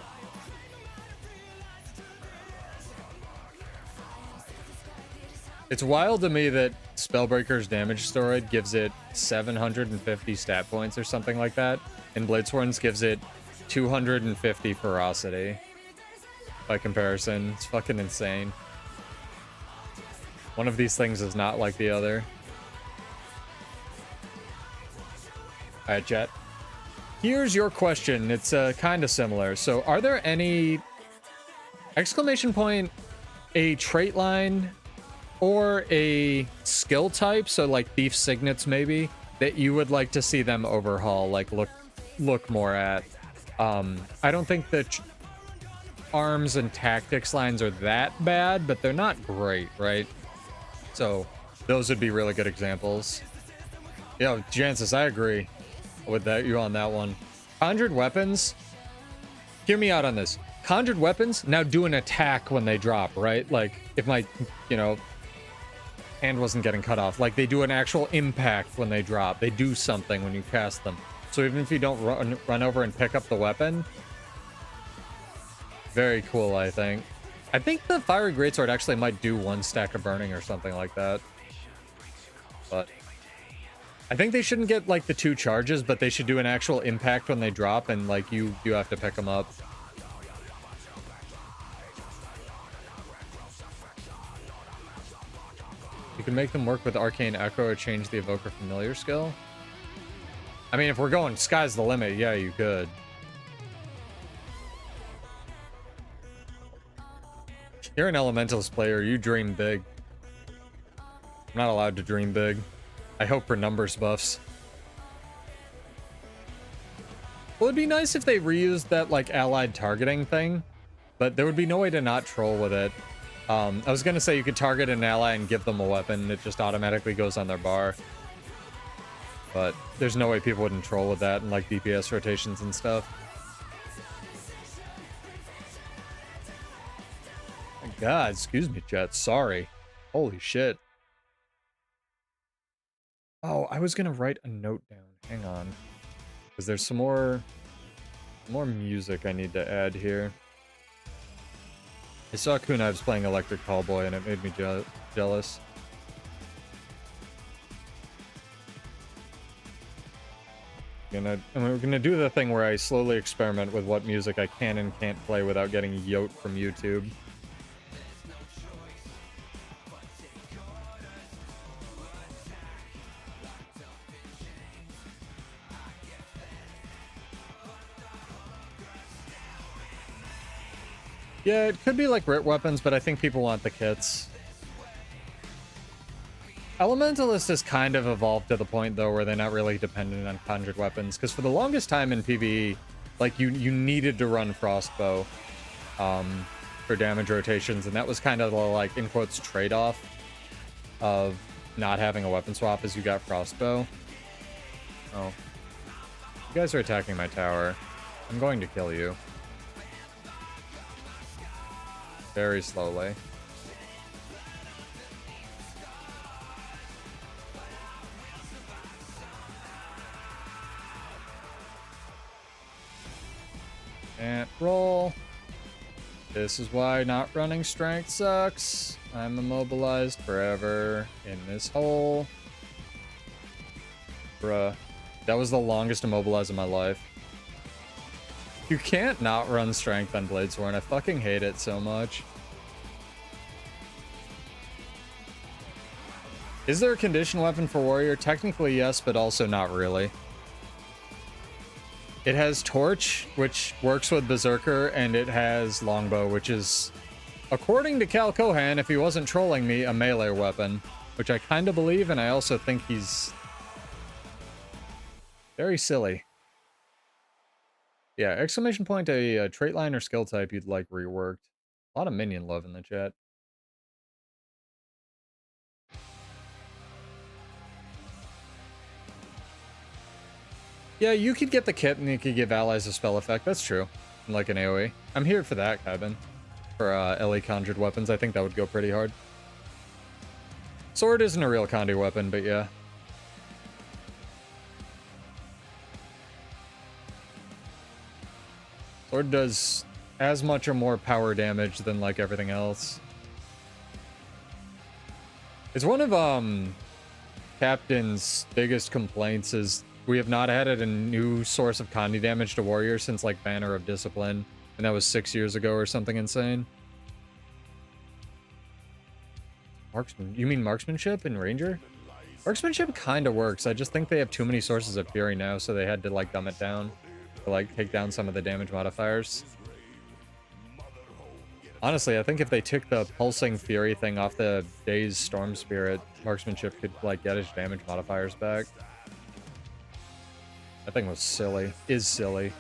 S2: It's wild to me that Spellbreaker's damage storage gives it 750 stat points or something like that, and Bladesworn's gives it 250 ferocity. By comparison, it's fucking insane. One of these things is not like the other. Alright, chat. Here's your question. It's kind of similar. So, are there any exclamation point, a trait line, or a skill type, so like Thief Signets maybe, that you would like to see them overhaul, like look more at? I don't think the arms and tactics lines are that bad, but they're not great, right? So those would be really good examples. Yeah, Jancis, I agree with that. You on that one. Conjured weapons. Hear me out on this. Conjured weapons now do an attack when they drop, right? Like if my, you know, hand wasn't getting cut off, like they do an actual impact when they drop. They do something when you cast them. So even if you don't run over and pick up the weapon, very cool, I think. I think the Fiery Greatsword actually might do 1 stack of burning or something like that. But I think they shouldn't get like the 2 charges, but they should do an actual impact when they drop, and like you have to pick them up. You can make them work with Arcane Echo or change the Evoker Familiar skill. I mean, if we're going sky's the limit, yeah, you could. You're an Elementalist player. You dream big. I'm not allowed to dream big. I hope for numbers buffs. Well, it'd be nice if they reused that, like, allied targeting thing, but there would be no way to not troll with it. I was gonna say you could target an ally and give them a weapon. It just automatically goes on their bar. But there's no way people wouldn't troll with that and, like, DPS rotations and stuff. My God, excuse me, chat. Sorry. Holy shit. Oh, I was gonna write a note down. Hang on. Because there's some more music I need to add here. I saw Knives playing Electric Callboy and it made me jealous. And we're gonna do the thing where I slowly experiment with what music I can and can't play without getting yoked from YouTube. Yeah, it could be like Rit weapons, but I think people want the kits. Elementalist has kind of evolved to the point, though, where they're not really dependent on conjured weapons. Because for the longest time in PvE, like, you needed to run Frostbow for damage rotations. And that was kind of the, like, in quotes, trade-off of not having a weapon swap as you got Frostbow. Oh. You guys are attacking my tower. I'm going to kill you. Very slowly. Can't roll. This is why not running strength sucks. I'm immobilized forever in this hole. Bruh. That was the longest immobilized in my life. You can't not run strength on Bladesworn. I fucking hate it so much. Is there a condition weapon for Warrior? Technically, yes, but also not really. It has Torch, which works with Berserker, and it has Longbow, which is, according to Cal Kohan, if he wasn't trolling me, a melee weapon. Which I kind of believe, and I also think he's very silly. Yeah, exclamation point, a trait line or skill type you'd like reworked. A lot of minion love in the chat. Yeah, you could get the kit and you could give allies a spell effect. That's true. Like an AoE. I'm here for that, Kevin. For LE conjured weapons, I think that would go pretty hard. Sword isn't a real Condi weapon, but yeah. Sword does as much or more power damage than like everything else. It's one of Captain's biggest complaints is we have not added a new source of Condi damage to Warrior since like Banner of Discipline, and that was 6 years ago or something insane. Marksman? You mean marksmanship in Ranger? Marksmanship kind of works. I just think they have too many sources of Fury now, so they had to like dumb it down. To like take down some of the damage modifiers. Honestly, I think if they took the pulsing fury thing off the Daze Storm Spirit, marksmanship could like get his damage modifiers back. That thing was silly. Is silly.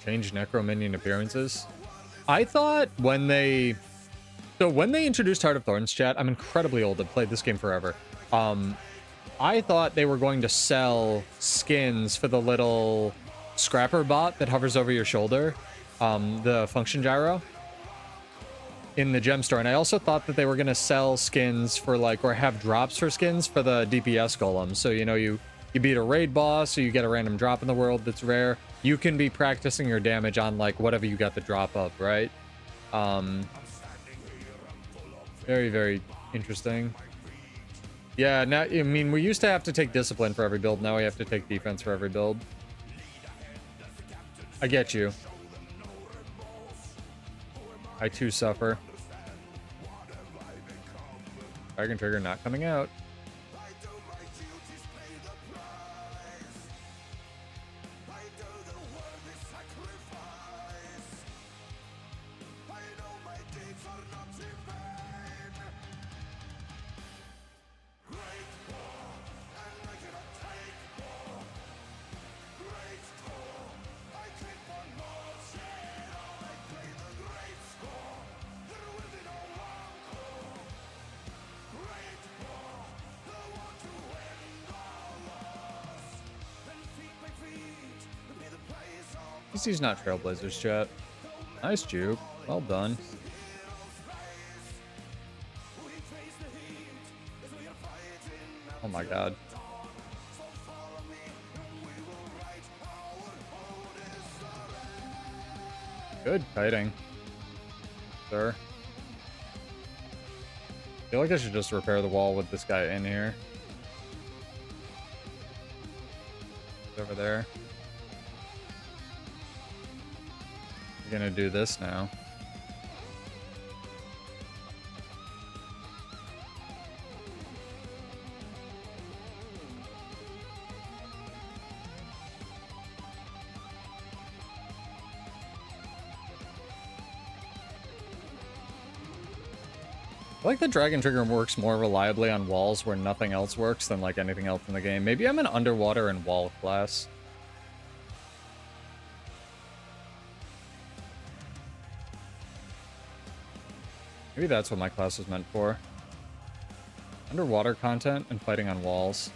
S2: Change necro minion appearances. I thought when they introduced Heart of Thorns, chat, I'm incredibly old. I've played this game forever. I thought they were going to sell skins for the little scrapper bot that hovers over your shoulder, the function gyro, in the gem store. And I also thought that they were going to sell skins for like, or have drops for skins for the DPS golem. So, you know, you beat a raid boss, so you get a random drop in the world that's rare. You can be practicing your damage on like whatever you got the drop of, right? Very, very interesting. Yeah, now, I mean, we used to have to take discipline for every build. Now we have to take defense for every build. I get you. I too suffer. Dragon Trigger not coming out. PC's not Trailblazers, chat. Nice juke. Well done. Oh my god. Good kiting, sir. I feel like I should just repair the wall with this guy in here. Over there. We're gonna do this now. I like the Dragon Trigger works more reliably on walls where nothing else works than like anything else in the game. Maybe I'm an underwater and wall class. Maybe that's what my class was meant for. Underwater content and fighting on walls.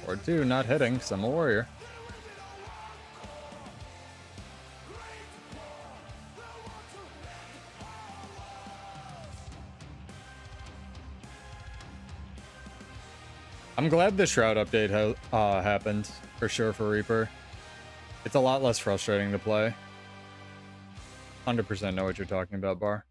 S2: Or two, not hitting, because I'm a warrior. I'm glad the Shroud update happened, for sure, for Reaper. It's a lot less frustrating to play. 100% know what you're talking about, Bar.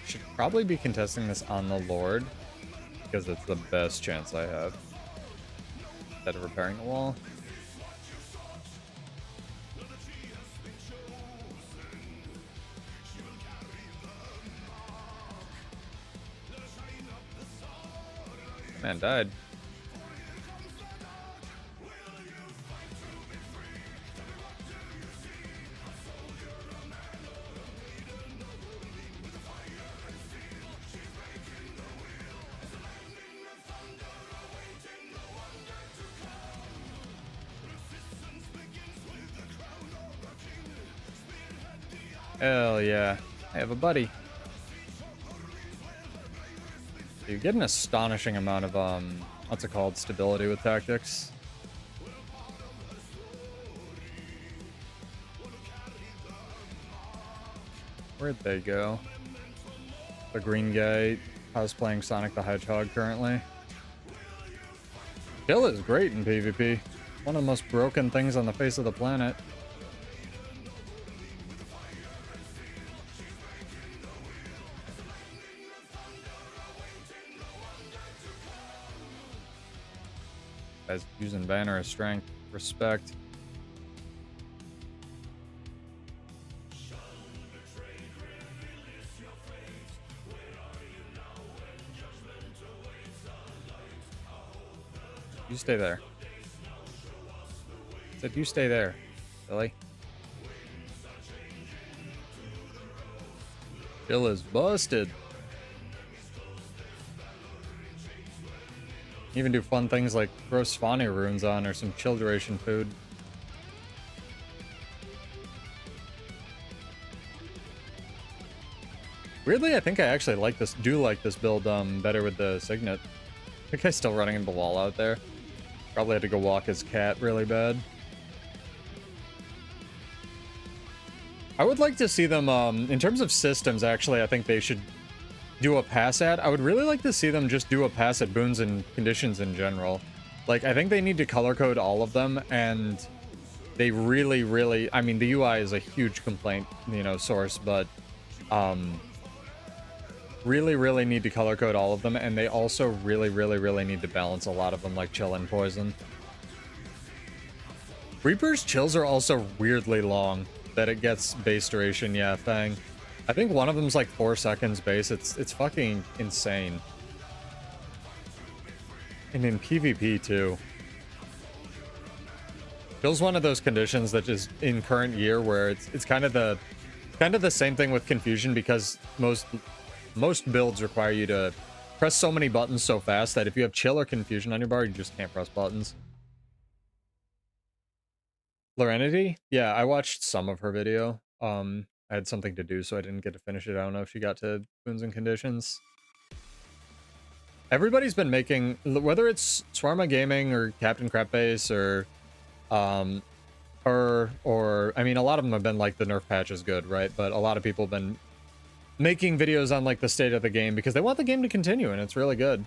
S2: Should probably be contesting this on the Lord, because it's the best chance I have. Instead of repairing the wall. Man died. Hell yeah. I have a buddy. You get an astonishing amount of, what's it called, stability with tactics. Where'd they go? The green guy cosplaying Sonic the Hedgehog currently. Kill is great in PvP. One of the most broken things on the face of the planet. Guys using Banner of Strength. Respect. You stay there. I said you stay there, Billy. Bill is busted. Even do fun things like throw spawning runes on or some chill duration food. Weirdly, I think I actually like this, like this build better with the Signet. I think I'm still running into the wall out there. Probably had to go walk his cat really bad. I would like to see them, in terms of systems, actually, I think they should do a pass at. I would really like to see them just do a pass at boons and conditions in general. Like, I think they need to color code all of them, and they really, I mean, the UI is a huge complaint, you know, source, but, really need to color code all of them, and they also really need to balance a lot of them, like chill and poison. Reaper's chills are also weirdly long, that it gets base duration, yeah, Fang. I think one of them's like 4 seconds base. It's fucking insane. And in PvP too. Feels one of those conditions that is in current year where it's kind of the same thing with confusion, because most builds require you to press so many buttons so fast that if you have chill or confusion on your bar, you just can't press buttons. Lorenity? Yeah, I watched some of her video. I had something to do, so I didn't get to finish it. I don't know if she got to boons and conditions. Everybody's been making, whether it's Swarma Gaming or Captain Crapbase or her, or I mean, a lot of them have been like the nerf patch is good, right? But a lot of people have been making videos on like the state of the game because they want the game to continue, and it's really good.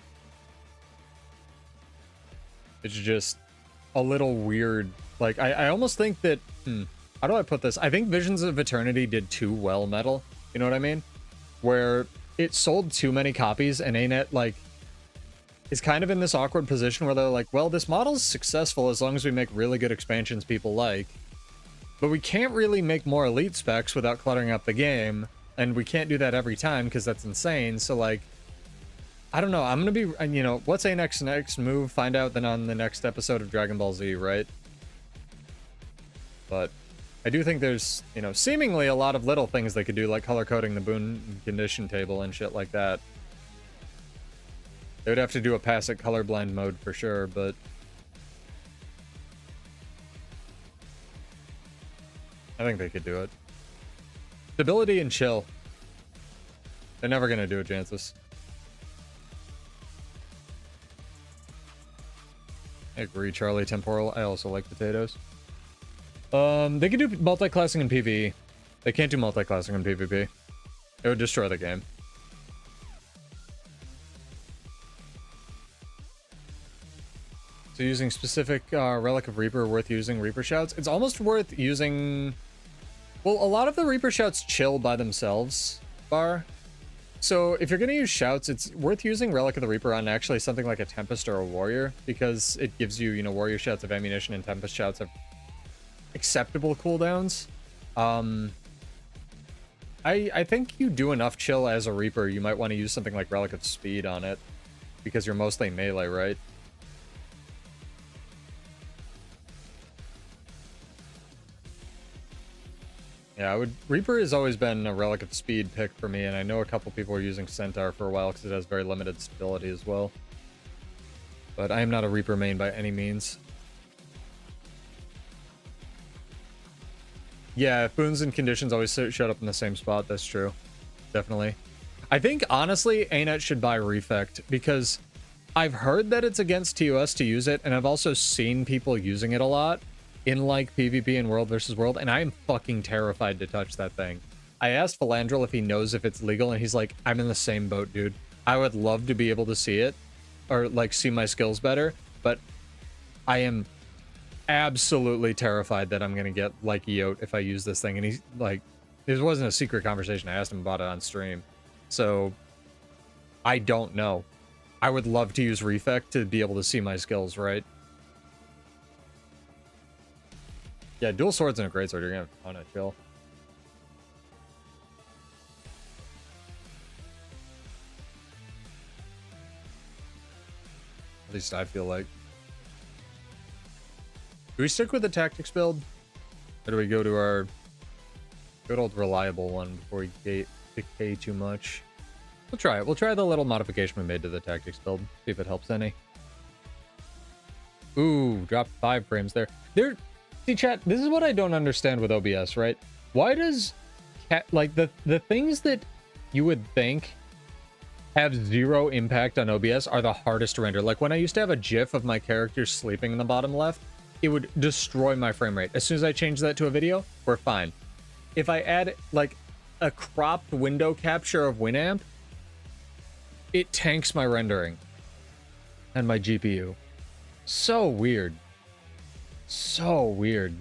S2: It's just a little weird. Like, I almost think that, how do I put this? I think Visions of Eternity did too well metal. You know what I mean? Where it sold too many copies, and ANET, like, is kind of in this awkward position where they're like, well, this model's successful as long as we make really good expansions people like. But we can't really make more elite specs without cluttering up the game. And we can't do that every time because that's insane. So, like, I don't know. I'm going to be, you know, what's a next move? Find out then on the next episode of Dragon Ball Z, right? But I do think there's, you know, seemingly a lot of little things they could do, like color coding the boon condition table and shit like that. They would have to do a pass it colorblind mode for sure, but I think they could do it. Stability and chill. They're never going to do it, chances. I agree, Charlie. Temporal. I also like potatoes. They could do multi-classing in PvE. They can't do multi-classing in PvP. It would destroy the game. So using specific Relic of Reaper worth using Reaper Shouts? It's almost worth using... Well, a lot of the Reaper Shouts chill by themselves, Bar. So if you're going to use Shouts, it's worth using Relic of the Reaper on actually something like a Tempest or a Warrior, because it gives you, you know, Warrior Shouts of ammunition and Tempest Shouts have acceptable cooldowns. I think you do enough chill as a Reaper. You might want to use something like Relic of Speed on it, because you're mostly melee, right? Yeah, Reaper has always been a Relic of Speed pick for me, and I know a couple people are using Centaur for a while because it has very limited stability as well. But I am not a Reaper main by any means. Yeah, if boons and conditions always showed up in the same spot, that's true. Definitely. I think, honestly, ANET should buy Refect, because I've heard that it's against TOS to use it, and I've also seen people using it a lot in, like, PvP and World versus World, and I am fucking terrified to touch that thing. I asked Philandrel if he knows if it's legal, and he's like, I'm in the same boat, dude. I would love to be able to see it, or, like, see my skills better, but I am absolutely terrified that I'm gonna get, like, Yote if I use this thing, and he's, like, this wasn't a secret conversation. I asked him about it on stream, so I don't know. I would love to use Refect to be able to see my skills, right? Yeah, dual swords and a greatsword, you're gonna have a ton of chill. At least I feel like. Do we stick with the tactics build? Or do we go to our good old reliable one before we decay too much? We'll try it. We'll try the little modification we made to the tactics build. See if it helps any. Ooh, dropped 5 frames there. See, chat, this is what I don't understand with OBS, right? Why does like the things that you would think have 0 impact on OBS are the hardest to render? Like when I used to have a GIF of my character sleeping in the bottom left, it would destroy my frame rate. As soon as I change that to a video, we're fine. If I add like a cropped window capture of Winamp, it tanks my rendering and my GPU. So weird. So weird.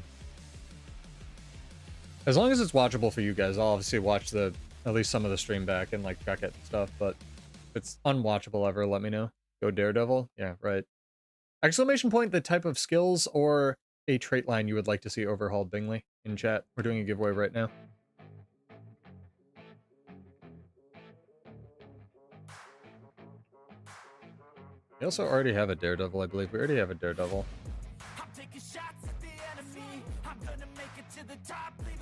S2: As long as it's watchable for you guys, I'll obviously watch at least some of the stream back and like check it and stuff, but if it's unwatchable ever, let me know. Go Daredevil? Yeah, right. Exclamation point, the type of skills or a trait line you would like to see overhauled, Bingley, in chat. We're doing a giveaway right now. We also already have a Daredevil, I believe. We already have a Daredevil.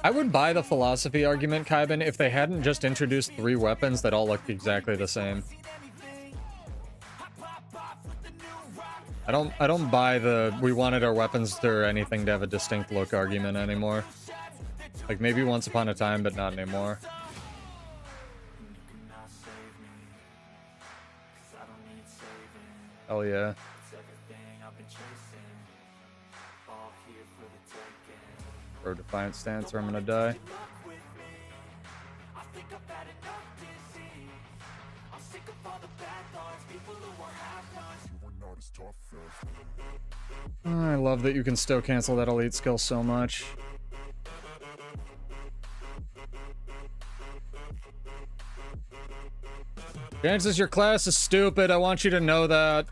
S2: I would buy the philosophy argument, Kaiben, if they hadn't just introduced 3 weapons that all looked exactly the same. I don't buy the we wanted our weapons or anything to have a distinct look argument anymore. Like maybe once upon a time, but not anymore. Hell yeah. Bro, defiant stance or I'm gonna die. I love that you can still cancel that elite skill so much. Chances your class is stupid. I want you to know that.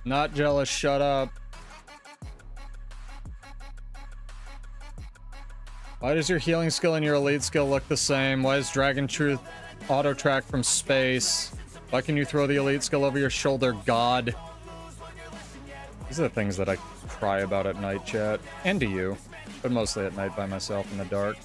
S2: Not jealous. Shut up. Why does your healing skill and your elite skill look the same? Why is Dragon Truth auto track from space? Why can you throw the elite skill over your shoulder? God. These are the things that I cry about at night, chat. And to you. But mostly at night by myself in the dark.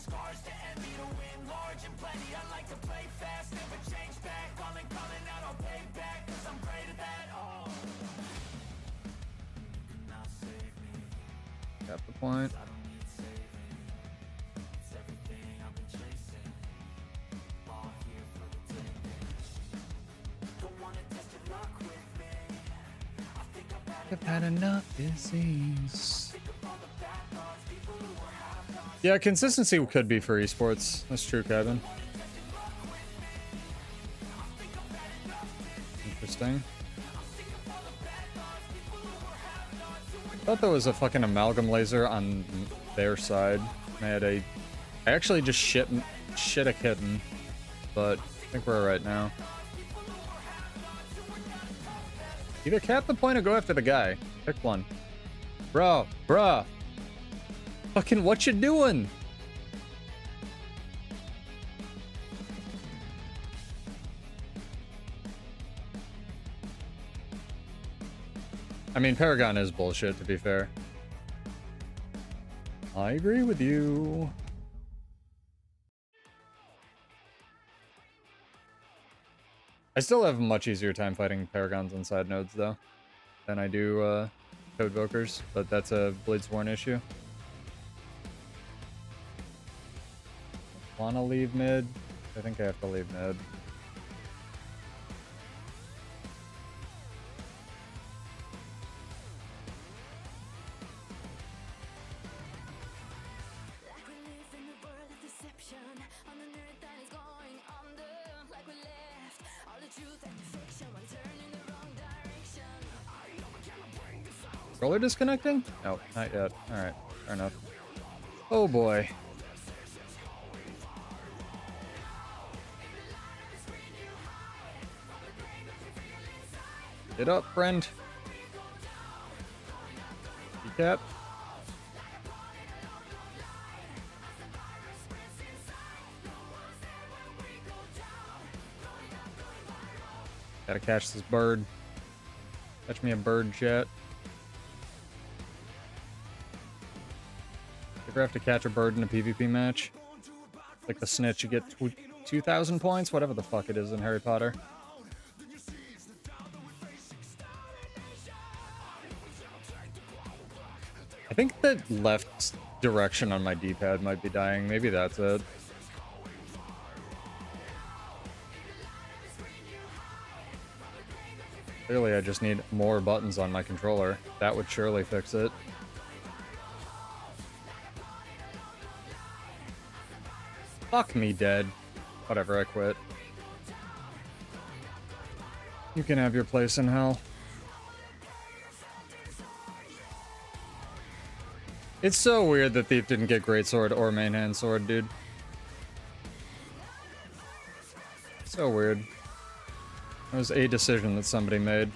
S2: Got the point. I've had enough disease. Yeah, consistency could be for esports. That's true, Kevin. Interesting. I thought there was a fucking amalgam laser on their side. I actually just shit a kitten, but I think we're alright now. Either cap the point or go after the guy. Pick one. Bruh. Fucking what you doing? I mean, Paragon is bullshit, to be fair. I agree with you. I still have a much easier time fighting Paragons on side nodes, though, than I do Codevokers, but that's a Bladesworn issue. Wanna leave mid? I think I have to leave mid. Controller disconnecting? No, not yet. Alright, fair enough. Oh boy. Get up, friend. Recap. Gotta catch this bird. Catch me a bird, chat. Ever have to catch a bird in a PvP match? Like the snitch, you get 2,000 points? Whatever the fuck it is in Harry Potter. I think the left direction on my D-pad might be dying. Maybe that's it. Clearly, I just need more buttons on my controller. That would surely fix it. Fuck me dead. Whatever, I quit. You can have your place in hell. It's so weird that Thief didn't get Greatsword or Main Hand Sword, dude. So weird. That was a decision that somebody made.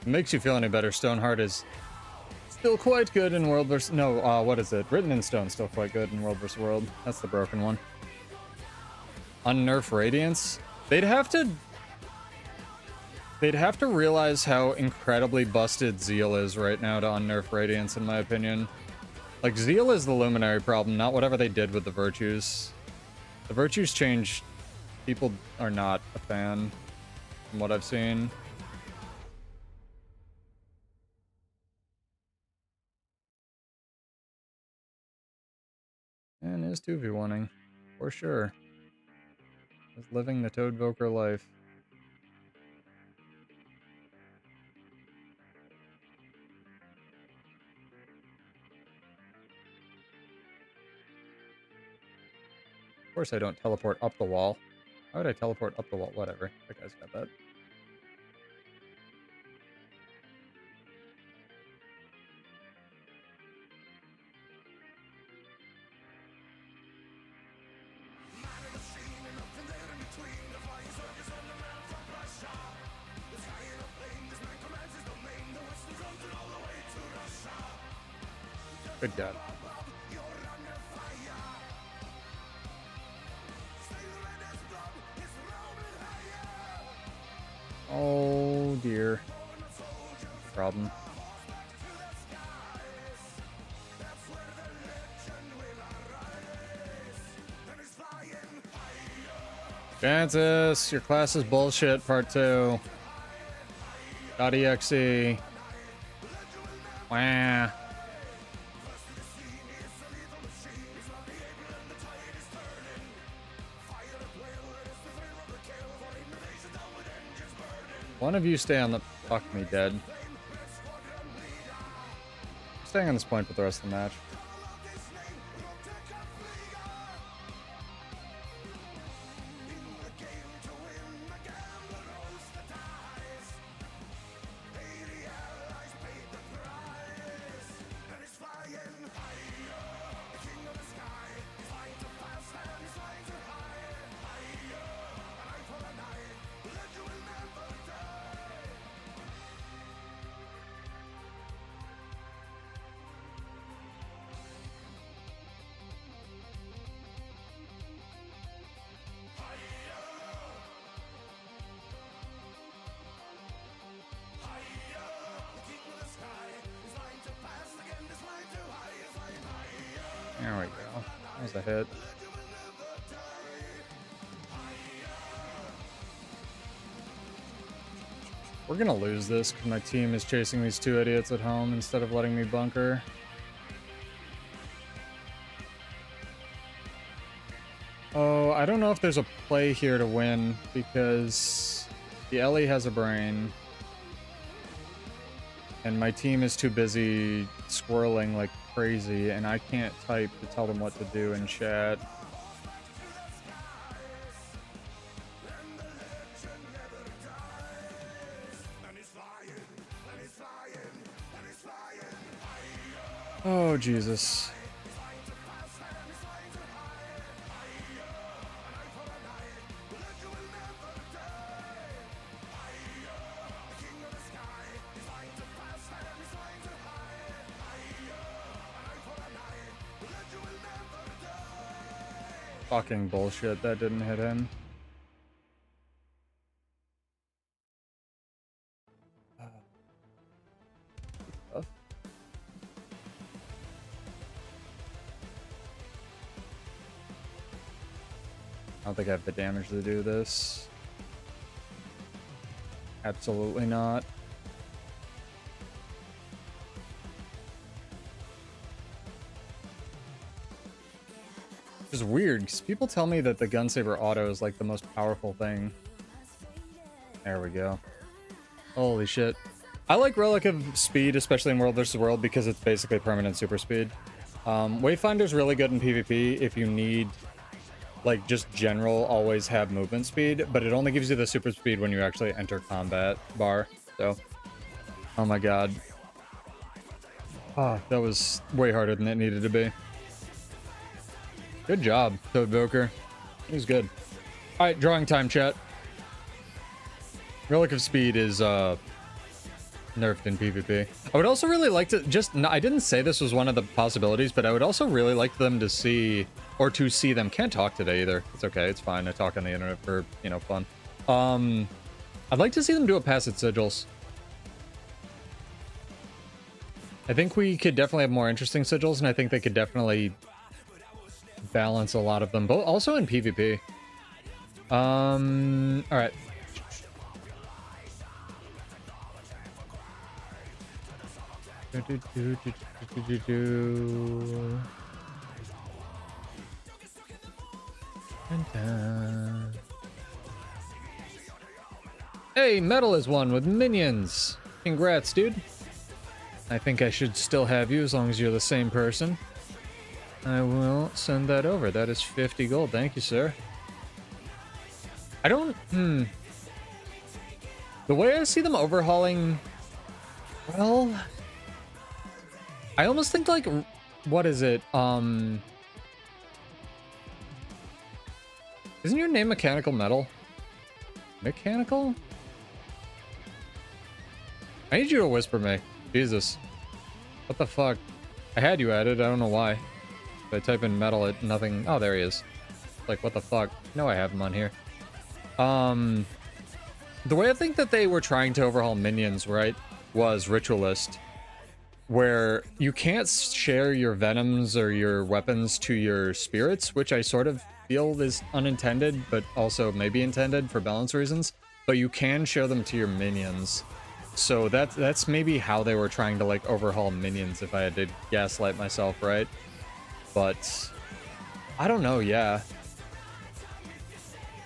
S2: It makes you feel any better. Stoneheart is still quite good in World vs. No, what is it? Written in Stone still quite good in World vs. World. That's the broken one. Unnerf Radiance? They'd have to realize how incredibly busted Zeal is right now to unnerf Radiance, in my opinion. Like, Zeal is the Luminary problem, not whatever they did with the Virtues. The Virtues change. People are not a fan, from what I've seen. And is 2v1ing, for sure. Is living the Toadvoker life. Of course I don't teleport up the wall. Why would I teleport up the wall? Whatever. That guy's got that. Good God. Oh dear. Problem. Francis, your class is bullshit, part 2. .exe. Wah. One of you stay on the... Fuck me, dead. I'm staying on this point for the rest of the match. There we go. That was a hit. We're gonna lose this because my team is chasing these two idiots at home instead of letting me bunker. Oh, I don't know if there's a play here to win because the Ellie has a brain. And my team is too busy squirreling like crazy, and I can't type to tell them what to do in chat. Oh, Jesus. Fucking bullshit, that didn't hit him. I don't think I have the damage to do this. Absolutely not. Which is weird, because people tell me that the Gunsaber auto is like the most powerful thing. There we go. Holy shit. I like Relic of Speed, especially in World vs. World, because it's basically permanent super speed. Wayfinder's really good in PvP if you need, like, just general always have movement speed, but it only gives you the super speed when you actually enter combat bar, so. Oh my god. Ah, that was way harder than it needed to be. Good job, Toadvoker. It was good. Alright, drawing time, chat. Relic of Speed is, nerfed in PvP. I would also really like to just... I didn't say this was one of the possibilities, but I would also really like them to see... Or to see them. Can't talk today either. It's okay. It's fine. I talk on the internet for, you know, fun. I'd like to see them do a pass at sigils. I think we could definitely have more interesting sigils, and I think they could definitely balance a lot of them, but also in PvP. Alright. Hey, Metal is one with minions. Congrats, dude. I think I should still have you as long as you're the same person. I will send that over. That is 50 gold. Thank you, sir. I don't... The way I see them overhauling... Well... I almost think, like... What is it? Isn't your name Mechanical Metal? Mechanical? I need you to whisper me. Jesus. What the fuck? I had you added. I don't know why. If I type in metal, it nothing... Oh, there he is. Like, what the fuck? No, I have him on here. The way I think that they were trying to overhaul minions, right, was Ritualist. Where you can't share your venoms or your weapons to your spirits, which I sort of feel is unintended, but also maybe intended for balance reasons. But you can share them to your minions. So that's maybe how they were trying to, like, overhaul minions, if I had to gaslight myself, right? But I don't know, yeah.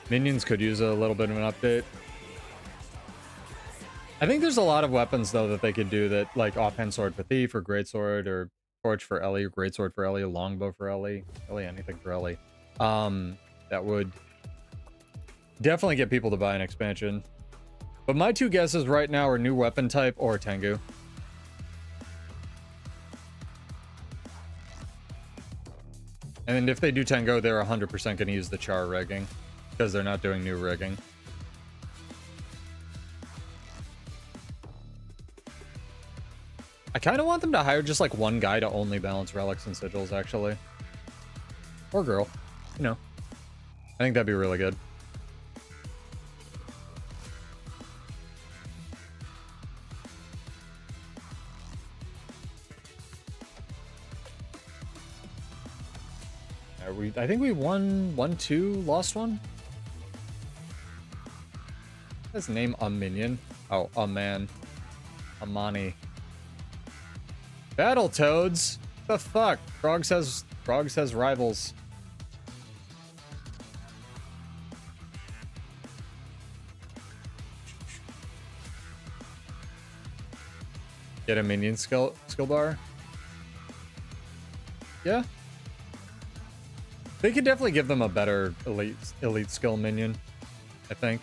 S2: Minions could use a little bit of an update. I think there's a lot of weapons, though, that they could do that, like offhand sword for Thief, or greatsword, or torch for Ellie, or greatsword for Ellie, longbow for Ellie, really anything for Ellie. That would definitely get people to buy an expansion. But my two guesses right now are new weapon type or Tengu. And if they do Tengu, they're 100% going to use the char rigging, because they're not doing new rigging. I kind of want them to hire just like one guy to only balance relics and sigils, actually. Or girl, you know. I think that'd be really good. I think we won 1-2, lost one. His name a minion. Oh, a man. Amani. Battletoads? The fuck? Frogs has rivals. Get a minion skill bar? Yeah. They could definitely give them a better elite skill minion, I think.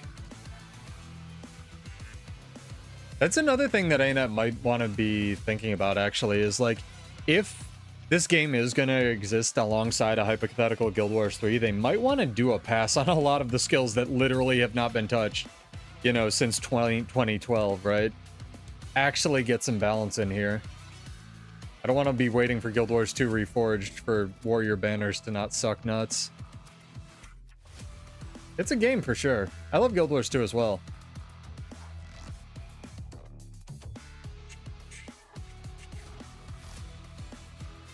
S2: That's another thing that ANET might want to be thinking about, actually, is like, if this game is going to exist alongside a hypothetical Guild Wars 3, they might want to do a pass on a lot of the skills that literally have not been touched, you know, since 2012, right? Actually get some balance in here. I don't want to be waiting for Guild Wars 2 Reforged for warrior banners to not suck nuts. It's a game for sure. I love Guild Wars 2 as well.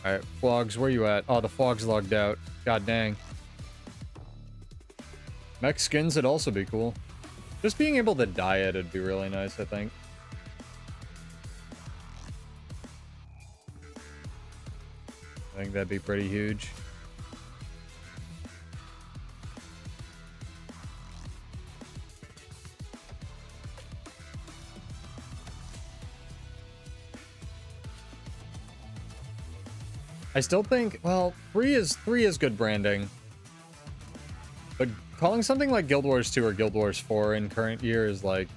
S2: Alright, Flogs, where you at? Oh, the Fog's logged out. God dang. Mech skins would also be cool. Just being able to dye it would be really nice, I think. I think that'd be pretty huge. I still think, well, 3 is good branding. But calling something like Guild Wars 2 or Guild Wars 4 in current year is like,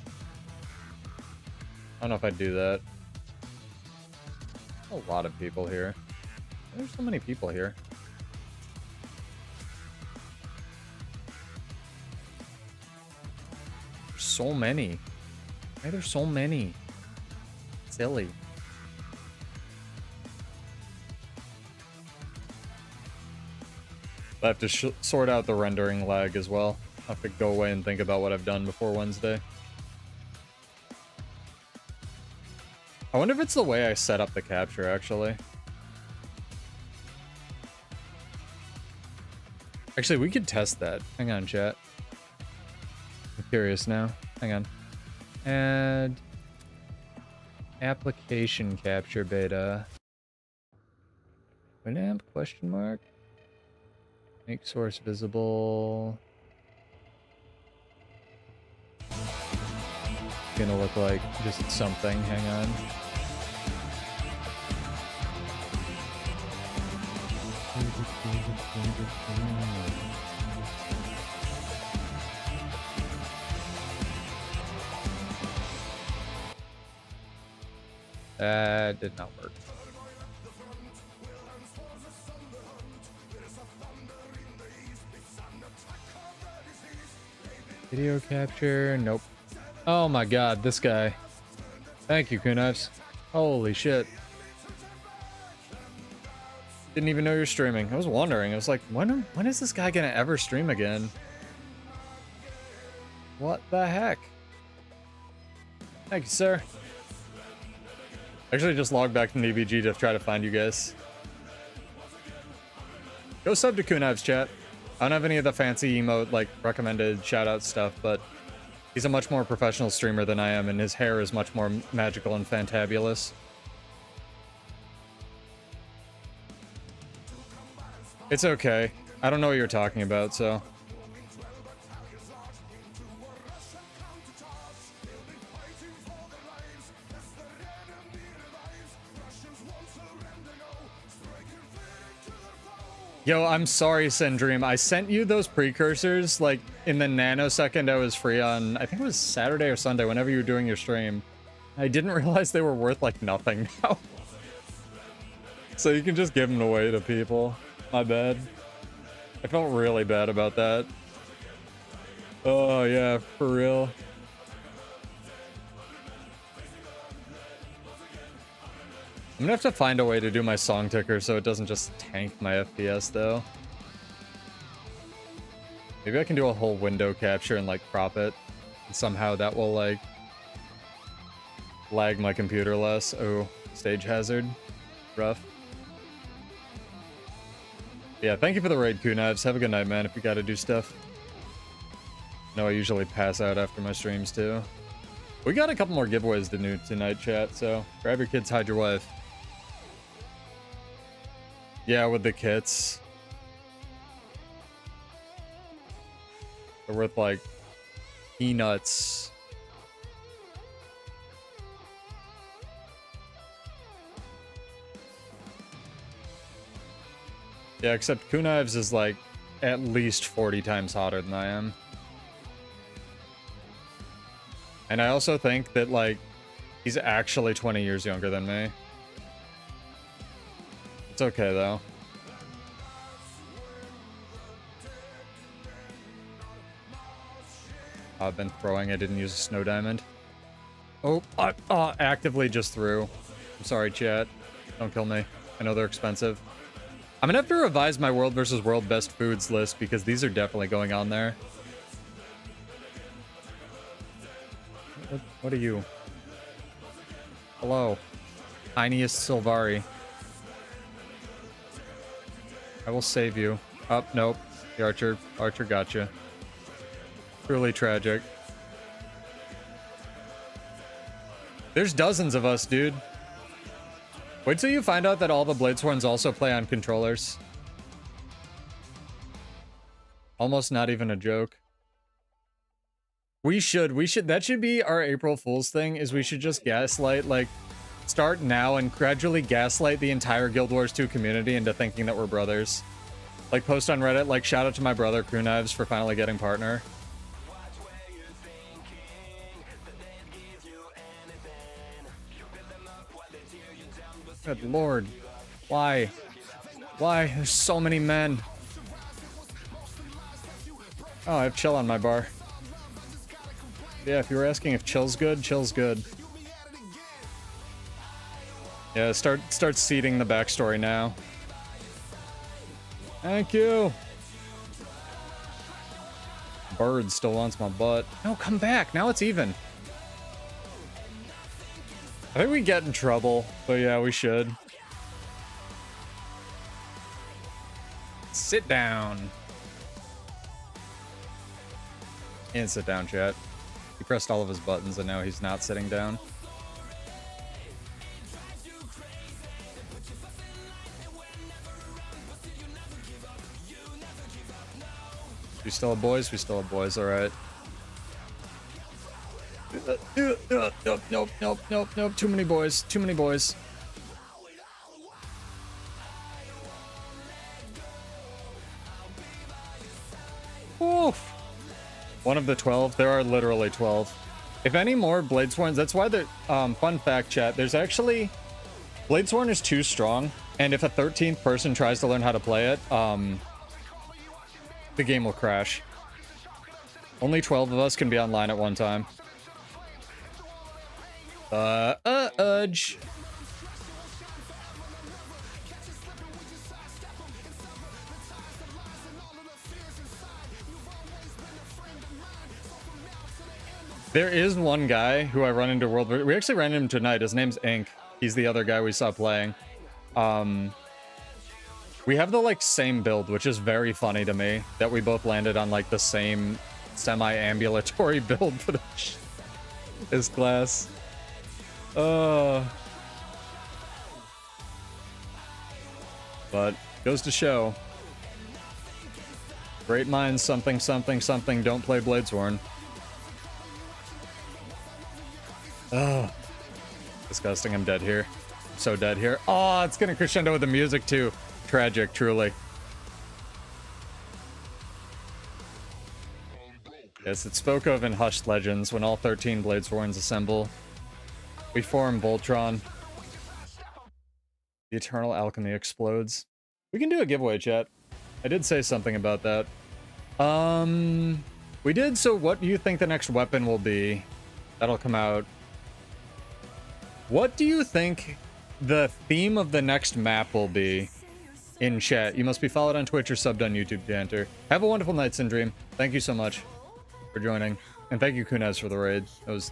S2: I don't know if I'd do that. A lot of people here. There's so many people here. There's so many. Why are there so many? Silly. I have to sort out the rendering lag as well. I have to go away and think about what I've done before Wednesday. I wonder if it's the way I set up the capture, actually. Actually, we could test that. Hang on, chat. I'm curious now. Hang on. Add application capture beta. Winamp question mark. Make source visible. gonna look like just something. Hang on. That did not work. Video capture, nope. Oh my god, this guy. Thank you, Kunaives. Holy shit. Didn't even know you're streaming. I was wondering. I was like, when is this guy gonna ever stream again? What the heck? Thank you, sir. Actually, just logged back to DBG to try to find you guys. Go sub to Kunaives, chat. I don't have any of the fancy emote, like, recommended shoutout stuff, but he's a much more professional streamer than I am, and his hair is much more magical and fantabulous. It's okay. I don't know what you're talking about, so... Yo, I'm sorry, Syndream. I sent you those precursors, like, in the nanosecond I was free on, I think it was Saturday or Sunday, whenever you were doing your stream. I didn't realize they were worth, like, nothing now. So you can just give them away to people. My bad. I felt really bad about that. Oh, yeah, for real. I'm gonna have to find a way to do my song ticker so it doesn't just tank my FPS, though. Maybe I can do a whole window capture and, like, crop it. And somehow that will, like, lag my computer less. Oh, stage hazard. Rough. Yeah, thank you for the raid, Kunaives. Have a good night, man, if you gotta do stuff. No, I usually pass out after my streams, too. We got a couple more giveaways to do tonight, chat, so grab your kids, hide your wife. Yeah, with the kits. They're worth, like, peanuts. Yeah, except Kunaives is, like, at least 40 times hotter than I am. And I also think that, like, he's actually 20 years younger than me. It's okay, though. I've been throwing. I didn't use a snow diamond. Oh, actively just threw. I'm sorry, chat. Don't kill me. I know they're expensive. I'm gonna have to revise my world versus world best foods list because these are definitely going on there. What are you? Hello. Tiniest Silvari. I will save you. Oh, nope. The Archer gotcha. Truly tragic. There's dozens of us, dude. Wait till you find out that all the Bladesworns also play on controllers. Almost not even a joke. We should, that should be our April Fool's thing, is we should just gaslight, like, start now and gradually gaslight the entire Guild Wars 2 community into thinking that we're brothers. Like, post on Reddit, like, shout out to my brother, Kunaives, for finally getting partner. Good lord. Why? Why? There's so many men. Oh, I have chill on my bar. Yeah, if you were asking if chill's good, chill's good. Yeah, start seeding the backstory now. Thank you. Bird still wants my butt. No, come back. Now it's even. I think we get in trouble, but yeah, we should. Sit down. And sit down, chat. He pressed all of his buttons and now he's not sitting down. We still have boys? We still have boys, alright. Nope. Too many boys. Too many boys. Oof. One of the 12. There are literally 12. If any more Bladesworns, that's why the fun fact, chat. There's actually Bladesworn is too strong, and if a 13th person tries to learn how to play it, the game will crash. Only 12 of us can be online at one time. Udge. There is one guy who I run into World War. We actually ran into him tonight. His name's Ink. He's the other guy we saw playing. We have the like same build, which is very funny to me that we both landed on like the same semi-ambulatory build for this class. But goes to show. Great minds, something, don't play Bladesworn. Oh, disgusting. I'm dead here. I'm so dead here. Oh, it's gonna crescendo with the music too. Tragic, truly. Yes, it spoke of in Hushed Legends when all 13 Bladesworns assemble. We form Voltron. The eternal alchemy explodes. We can do a giveaway, chat. I did say something about that. We did, so what do you think the next weapon will be? That'll come out. What do you think the theme of the next map will be? In chat. You must be followed on Twitch or subbed on YouTube, Janter. Have a wonderful night, Syndream. Thank you so much for joining. And thank you, Kunez, for the raid. That was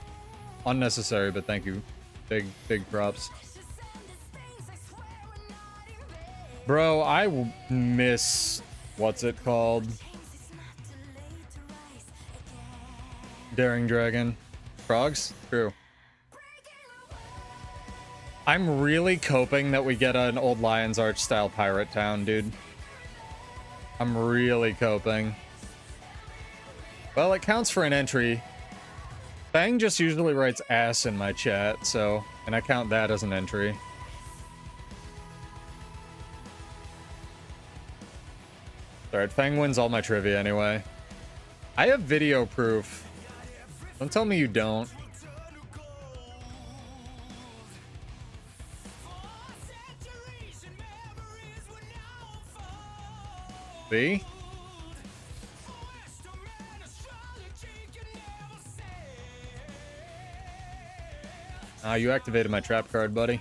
S2: unnecessary, but thank you. Big props. Bro, I miss... What's it called? Daring Dragon. Frogs? True. I'm really coping that we get an old Lion's Arch style pirate town, dude. I'm really coping. Well, it counts for an entry. Fang just usually writes ass in my chat, so... And I count that as an entry. Alright, Fang wins all my trivia anyway. I have video proof. Don't tell me you don't. See? Ah, you activated my trap card, buddy.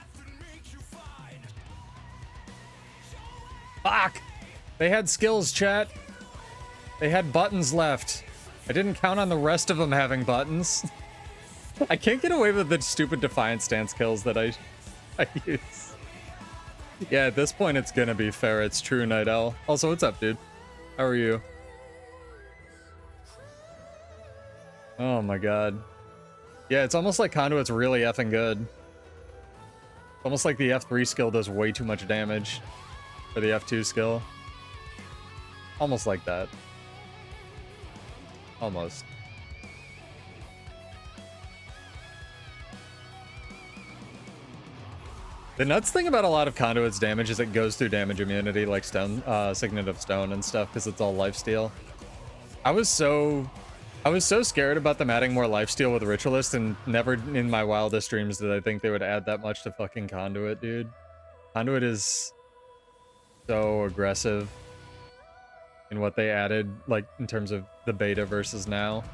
S2: Fuck! They had skills, chat. They had buttons left. I didn't count on the rest of them having buttons. I can't get away with the stupid Defiant Stance kills that I use. Yeah, at this point, it's gonna be fair. It's true, Night Owl. Also, what's up, dude? How are you? Oh my god. Yeah, it's almost like Conduit's really effing good. It's almost like the F3 skill does way too much damage for the F2 skill. Almost like that. Almost. The nuts thing about a lot of Conduit's damage is it goes through damage immunity, like Stone, Signet of Stone and stuff, because it's all lifesteal. I was so scared about them adding more lifesteal with Ritualist, and never in my wildest dreams did I think they would add that much to fucking Conduit, dude. Conduit is so aggressive in what they added, like, in terms of the beta versus now.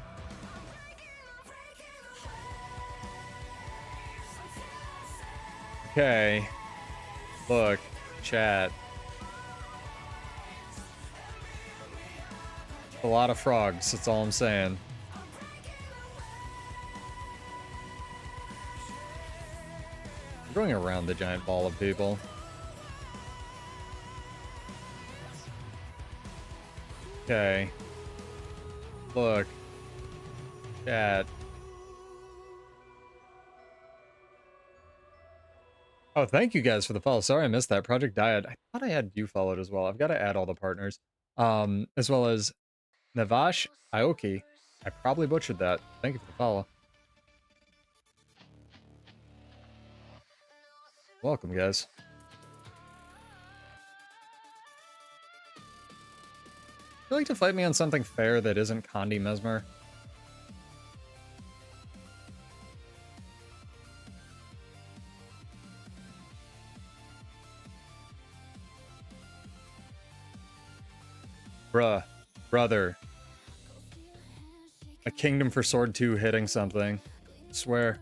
S2: Okay. Look, chat. A lot of frogs, that's all I'm saying. I'm going around the giant ball of people. Okay. Look. Chat. Oh, thank you guys for the follow. Sorry I missed that. Project Diet. I thought I had you followed as well. I've got to add all the partners. As well as Navash Aoki. I probably butchered that. Thank you for the follow. Welcome, guys. Would you like to fight me on something fair that isn't Condi Mesmer? Bruh. Brother. A Kingdom for Sword 2 hitting something. I swear.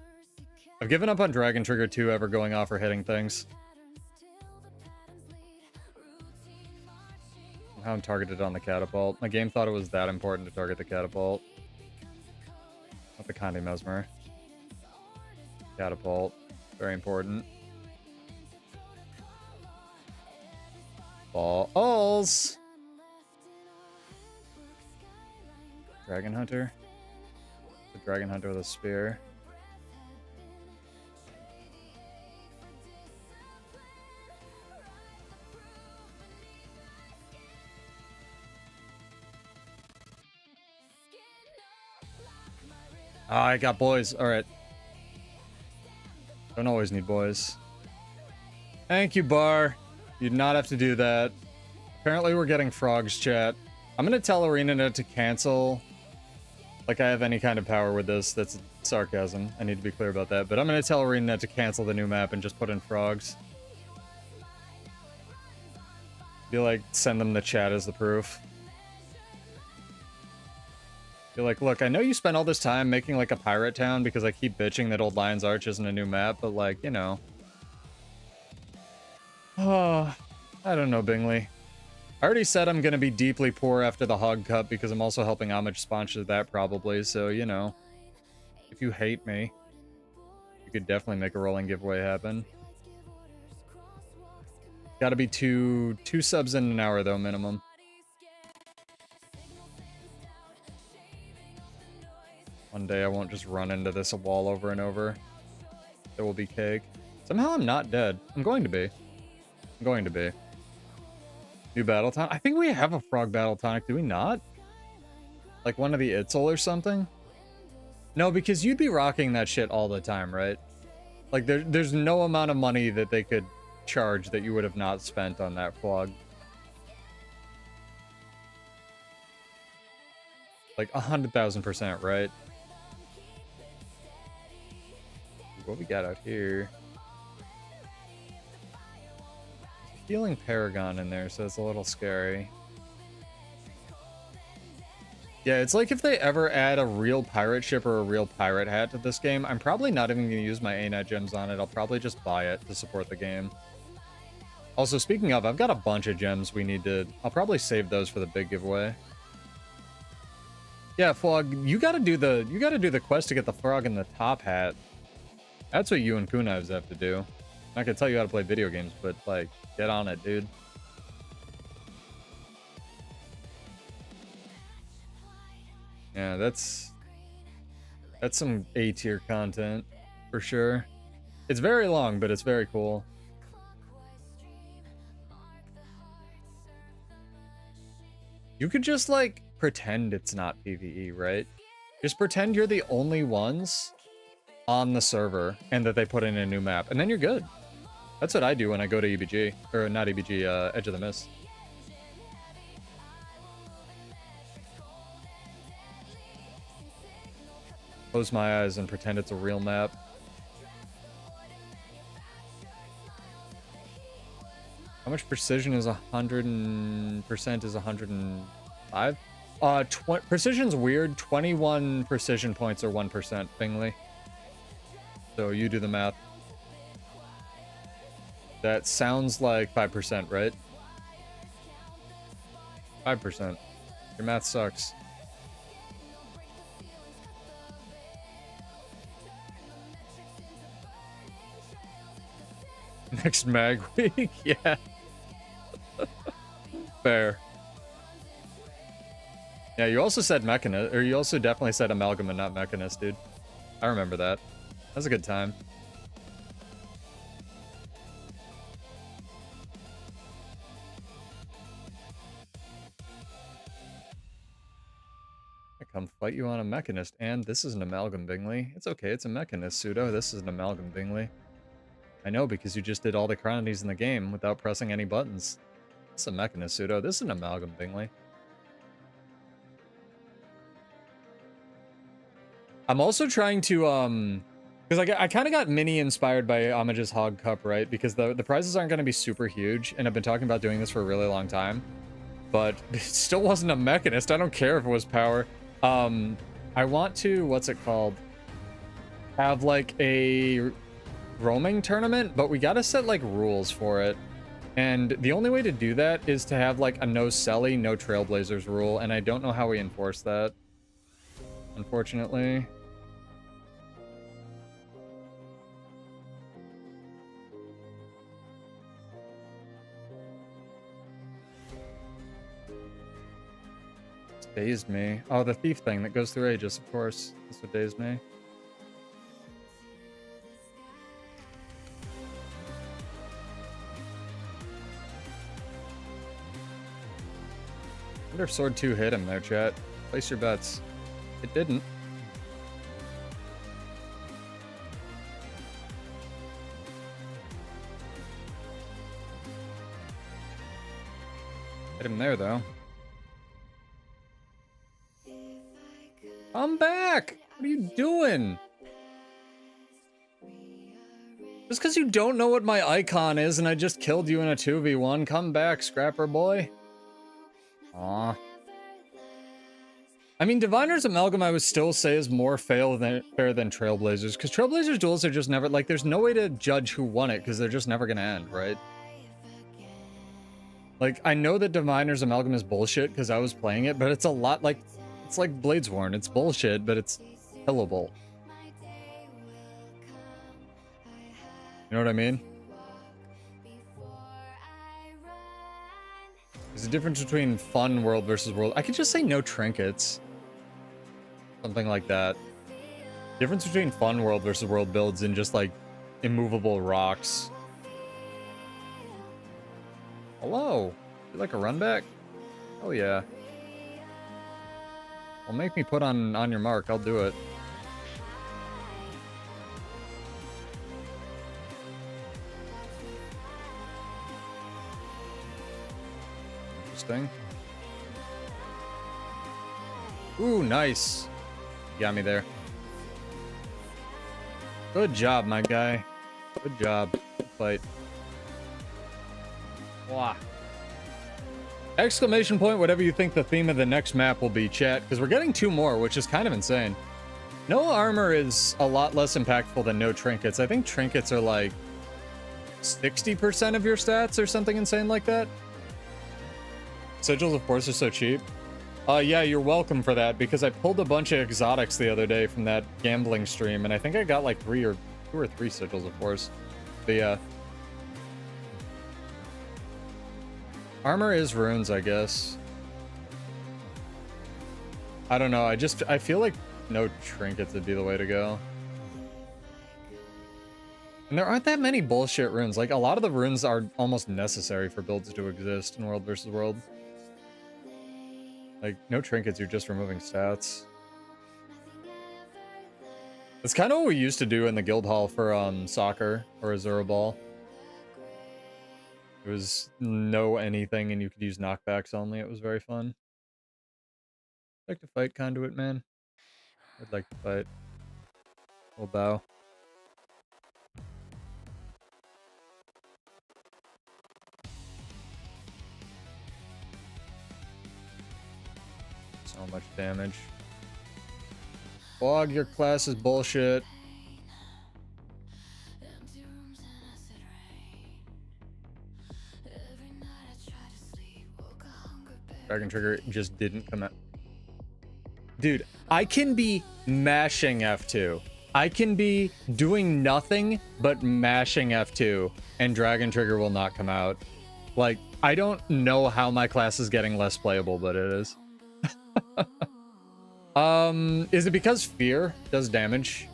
S2: I've given up on Dragon Trigger 2 ever going off or hitting things. How I'm targeted on the catapult. My game thought it was that important to target the catapult. Not the Condi Mesmer. Catapult. Very important. Balls! Dragon Hunter. The Dragon Hunter with a spear. Oh, I got boys. Alright. Don't always need boys. Thank you, Bar. You did not have to do that. Apparently we're getting frogs, chat. I'm gonna tell ArenaNet to cancel. Like I have any kind of power with this. That's sarcasm. I need to be clear about that. But I'm gonna tell ArenaNet to cancel the new map and just put in frogs. Be like, send them the chat as the proof. Be like, look, I know you spent all this time making like a pirate town because I keep bitching that Old Lion's Arch isn't a new map, but like, you know. Oh, I don't know, Bingley. I already said I'm gonna be deeply poor after the Hog Cup because I'm also helping Homage sponsor that probably, so, you know. If you hate me, you could definitely make a rolling giveaway happen. Gotta be two subs in an hour though, minimum. One day I won't just run into this wall over and over. There will be cake. Somehow I'm not dead. I'm going to be. I'm going to be. New battle tonic? I think we have a frog battle tonic, do we not? Like one of the Itzel or something? No, because you'd be rocking that shit all the time, right? Like there's no amount of money that they could charge that you would have not spent on that frog. Like 100,000%, right? What we got out here? Healing Paragon in there, so it's a little scary. Yeah, it's like if they ever add a real pirate ship or a real pirate hat to this game, I'm probably not even going to use my ANET gems on it. I'll probably just buy it to support the game. Also, speaking of, I've got a bunch of gems we need to... I'll probably save those for the big giveaway. Yeah, Flog, you gotta do the quest to get the frog in the top hat. That's what you and Kunives have to do. I'm not gonna tell you how to play video games, but like, get on it, dude. Yeah, that's some A tier content for sure. It's very long, but it's very cool. You could just like pretend it's not PvE, right? Just pretend you're the only ones on the server and that they put in a new map, and then you're good. That's what I do when I go to EBG, or not EBG, Edge of the Mist. Close my eyes and pretend it's a real map. How much precision is 100% is 105? Precision's weird. 21 precision points are 1%, Bingley. So you do the math. That sounds like 5%, right? 5%. Your math sucks. Next mag week? Yeah. Fair. Yeah, you also said Mechanist, or you also definitely said Amalgam and not Mechanist, dude. I remember that. That was a good time. I come fight you on a Mechanist, and this is an Amalgam, Bingley. It's okay, it's a Mechanist, Pseudo. This is an Amalgam, Bingley. I know, because you just did all the quantities in the game without pressing any buttons. This is a Mechanist pseudo. This is an Amalgam Bingley. I'm also trying to, because I kind of got mini inspired by Homage's Hog Cup, right? Because the prizes aren't going to be super huge, and I've been talking about doing this for a really long time. But it still wasn't a Mechanist. I don't care if it was power. I want to, what's it called? Have like a roaming tournament, but we gotta set like rules for it. And the only way to do that is to have like a no Selly, no Trailblazers rule, and I don't know how we enforce that, unfortunately. It's dazed me. Oh, the thief thing that goes through ages, of course. That's what dazed me. I wonder if Sword 2 hit him there, chat. Place your bets. It didn't. Hit him there, though. Come back! What are you doing? Just because you don't know what my icon is and I just killed you in a 2v1, come back, Scrapper boy. Aw. I mean, Diviner's Amalgam I would still say is more fair than Trailblazers, because Trailblazers duels are just never, like, there's no way to judge who won it, because they're just never gonna end, right? Like, I know that Diviner's Amalgam is bullshit, because I was playing it, but it's a lot like, it's like Bladesworn. It's bullshit, but it's killable. You know what I mean? There's a difference between fun world versus world. I could just say no trinkets. Something like that. Difference between fun world versus world builds and just like immovable rocks. Hello. You like a run back? Oh yeah. Well, make me put on your mark. I'll do it. Interesting. Ooh, nice. Got me there. Good job, my guy. Good job. Good fight. Wow. Exclamation point, whatever you think the theme of the next map will be, chat, because we're getting 2 more, which is kind of insane. No armor is a lot less impactful than no trinkets. I think trinkets are like 60% of your stats or something insane like that. Sigils, of course, are so cheap. Yeah, you're welcome for that, because I pulled a bunch of exotics the other day from that gambling stream, and I think I got like 2 or 3 sigils, of course. But yeah. Armor is runes, I guess. I don't know, I feel like no trinkets would be the way to go. And there aren't that many bullshit runes. Like, a lot of the runes are almost necessary for builds to exist in World versus World. Like, no trinkets, you're just removing stats. That's kind of what we used to do in the guild hall for soccer or Azura Ball. It was no anything and you could use knockbacks only. It was very fun. I'd like to fight, Conduit Man. I'd like to fight. We'll bow. So much damage. Bog, your class is bullshit. Dragon Trigger just didn't come out. Dude, I can be mashing F2. I can be doing nothing but mashing F2 and Dragon Trigger will not come out. Like, I don't know how my class is getting less playable, but it is. Is it because Fear does damage?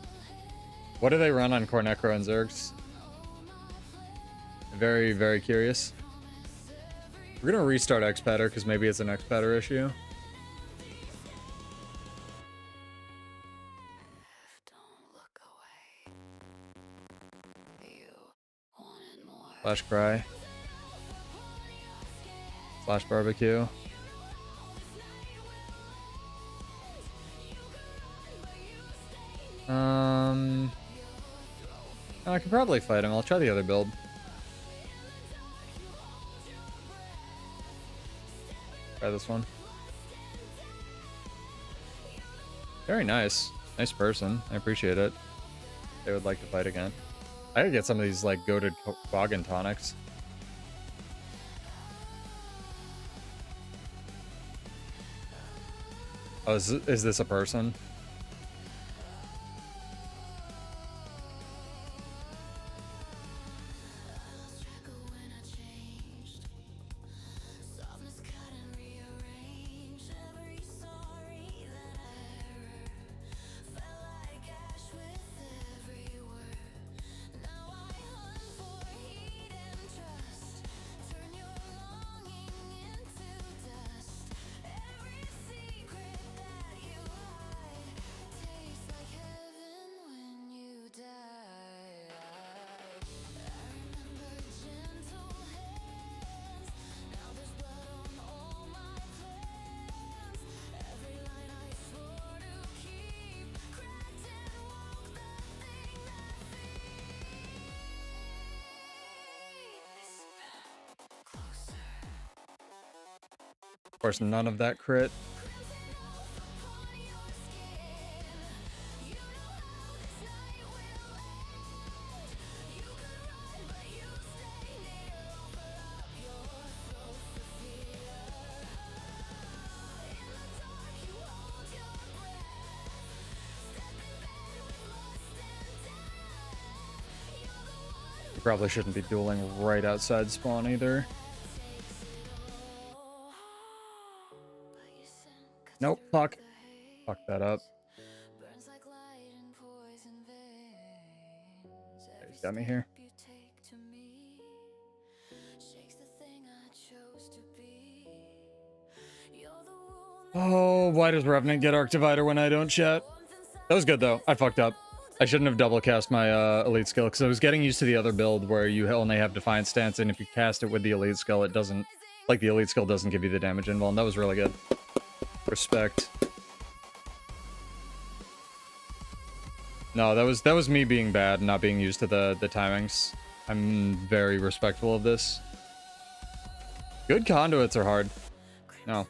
S2: What do they run on Cornecro and Zergs? Very, very curious. We're gonna restart XPadder because maybe it's an XPadder issue. Slash cry. Slash barbecue. I could probably fight him. I'll try the other build. Try this one. Very nice. Nice person. I appreciate it. They would like to fight again. I gotta get some of these, like, goated Boggin tonics. Oh, is this a person? Of course, none of that crit. You probably shouldn't be dueling right outside spawn either. Nope, fuck. Fuck that up. Okay, he's got me here. Oh, why does Revenant get Arc Divider when I don't chat? That was good though. I fucked up. I shouldn't have double cast my elite skill because I was getting used to the other build where you only have Defiant Stance, and if you cast it with the elite skill, it doesn't, like, the elite skill doesn't give you the damage involved, and that was really good. Respect. No, that was me being bad, not being used to the timings. I'm very respectful of this. Good conduits are hard. No,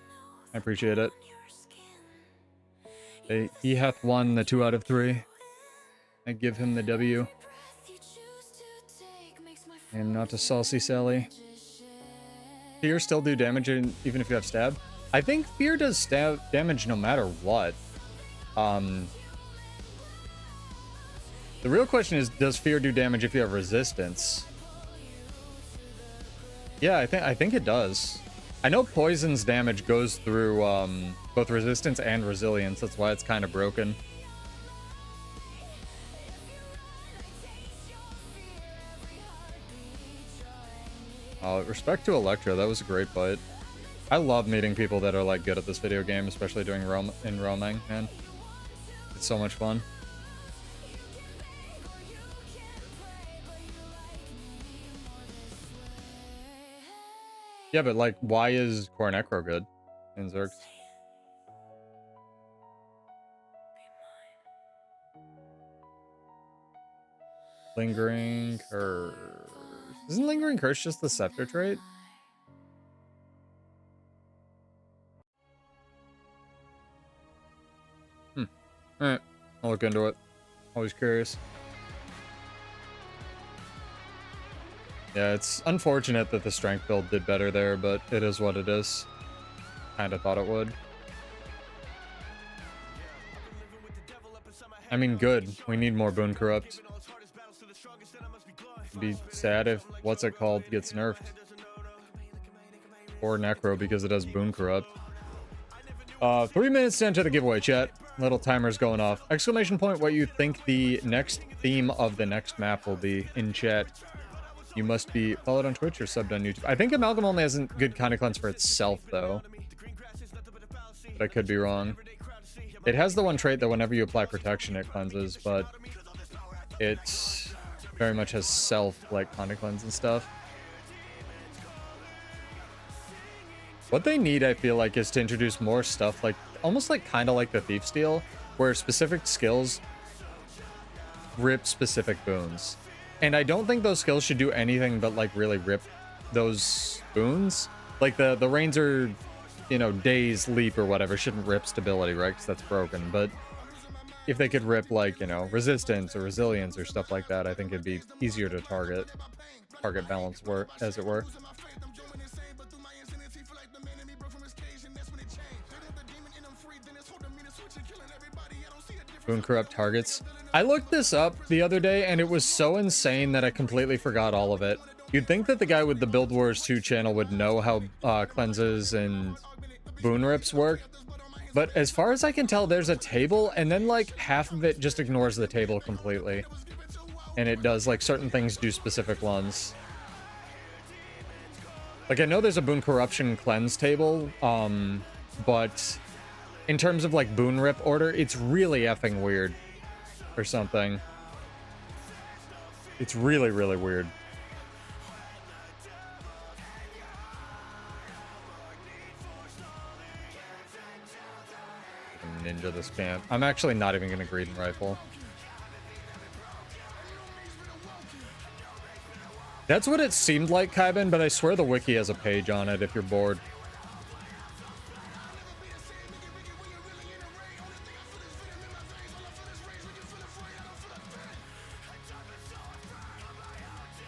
S2: I appreciate it. He hath won the 2 out of 3. I give him the W. And not to Saucy Sally. Fear still do damage even if you have stab? I think Fear does stab damage no matter what. The real question is, does Fear do damage if you have resistance? Yeah, I think it does. I know Poison's damage goes through both resistance and resilience. That's why it's kind of broken. Respect to Electra. That was a great fight. I love meeting people that are, like, good at this video game, especially doing roaming, man. It's so much fun. Yeah, but, like, why is Core Necro good in Zerx? Lingering Curse. Isn't Lingering Curse just the Scepter trait? Alright, I'll look into it. Always curious. Yeah, it's unfortunate that the strength build did better there, but it is what it is. Kinda thought it would. I mean, good. We need more Boon Corrupt. It'd be sad if what's it called gets nerfed. Or Necro because it has Boon Corrupt. 3 minutes to enter the giveaway, chat. Little timer's going off. Exclamation point what you think the next theme of the next map will be in chat. You must be followed on Twitch or subbed on YouTube. I think Amalgam only has a good Conda Cleanse for itself, though. But I could be wrong. It has the one trait that whenever you apply protection, it cleanses, but it very much has self, like Conda Cleanse and stuff. What they need, I feel like, is to introduce more stuff, like almost like kind of like the Thief Steal, where specific skills rip specific boons. And I don't think those skills should do anything but like really rip those boons. Like the Ranger, you know, Daze Leap or whatever shouldn't rip stability, right? Because that's broken. But if they could rip like, you know, resistance or resilience or stuff like that, I think it'd be easier to target balance work, as it were. Boon corrupt targets. I looked this up the other day and it was so insane that I completely forgot all of it. You'd think that the guy with the Build Wars 2 channel would know how cleanses and boon rips work. But as far as I can tell, there's a table and then like half of it just ignores the table completely. And it does like certain things do specific ones. Like I know there's a boon corruption cleanse table, but in terms of like boon rip order, it's really effing weird or something. It's really, really weird. Ninja this camp. I'm actually not even gonna greed and rifle. That's what it seemed like, Kaiben, but I swear the wiki has a page on it if you're bored.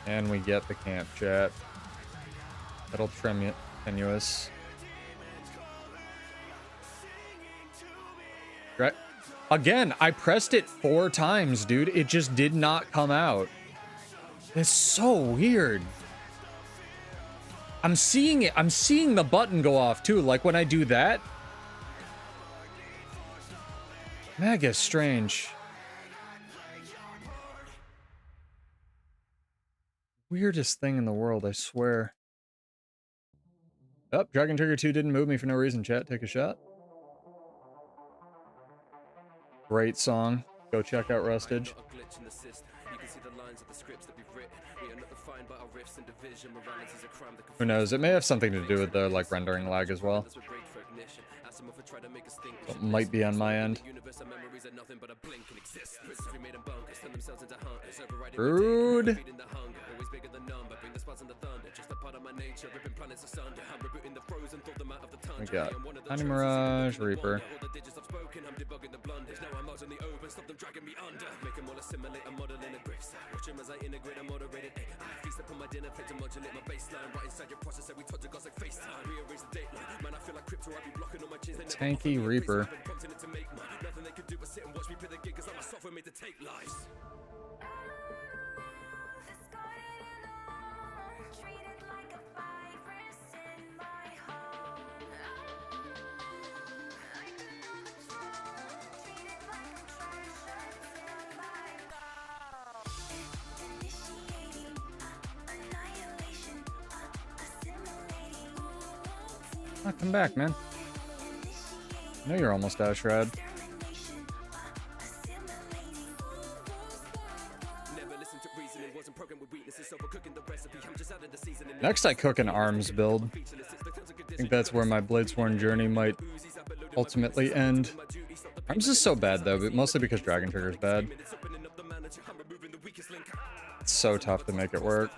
S2: And we get the camp chat. That'll tenuous. Right. Again, I pressed it 4 times, dude. It just did not come out. It's so weird. I'm seeing it. I'm seeing the button go off too. Like when I do that. Mega strange. Weirdest thing in the world, I swear. Oh, Dragon Trigger 2 didn't move me for no reason, chat. Take a shot. Great song. Go check out Rustage. Who knows? It may have something to do with the like rendering lag as well. It might be on my end. Rude. We got Honey Mirage, Reaper. Tanky Reaper. Oh, come back, man. I know you're almost out of shred. Next, I cook an arms build. I think that's where my Bladesworn journey might ultimately end. Arms is so bad, though, but mostly because Dragon Trigger is bad. It's so tough to make it work.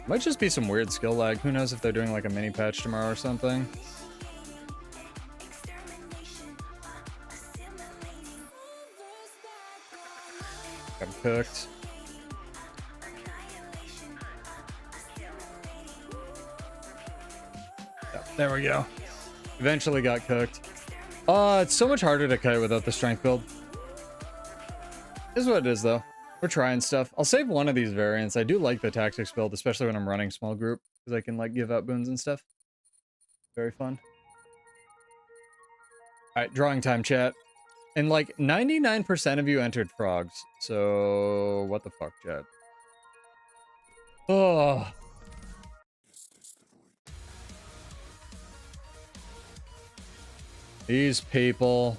S2: Might just be some weird skill lag. Who knows if they're doing like a mini patch tomorrow or something. I'm cooked. Yep, there we go. Eventually got cooked. It's so much harder to kite without the strength build. Is what it is though. We're trying stuff. I'll save one of these variants. I do like the tactics build, especially when I'm running small group, because I can like give out boons and stuff. Very fun. All right, drawing time, chat. And like 99% of you entered frogs. So what the fuck, chat? Oh. These people.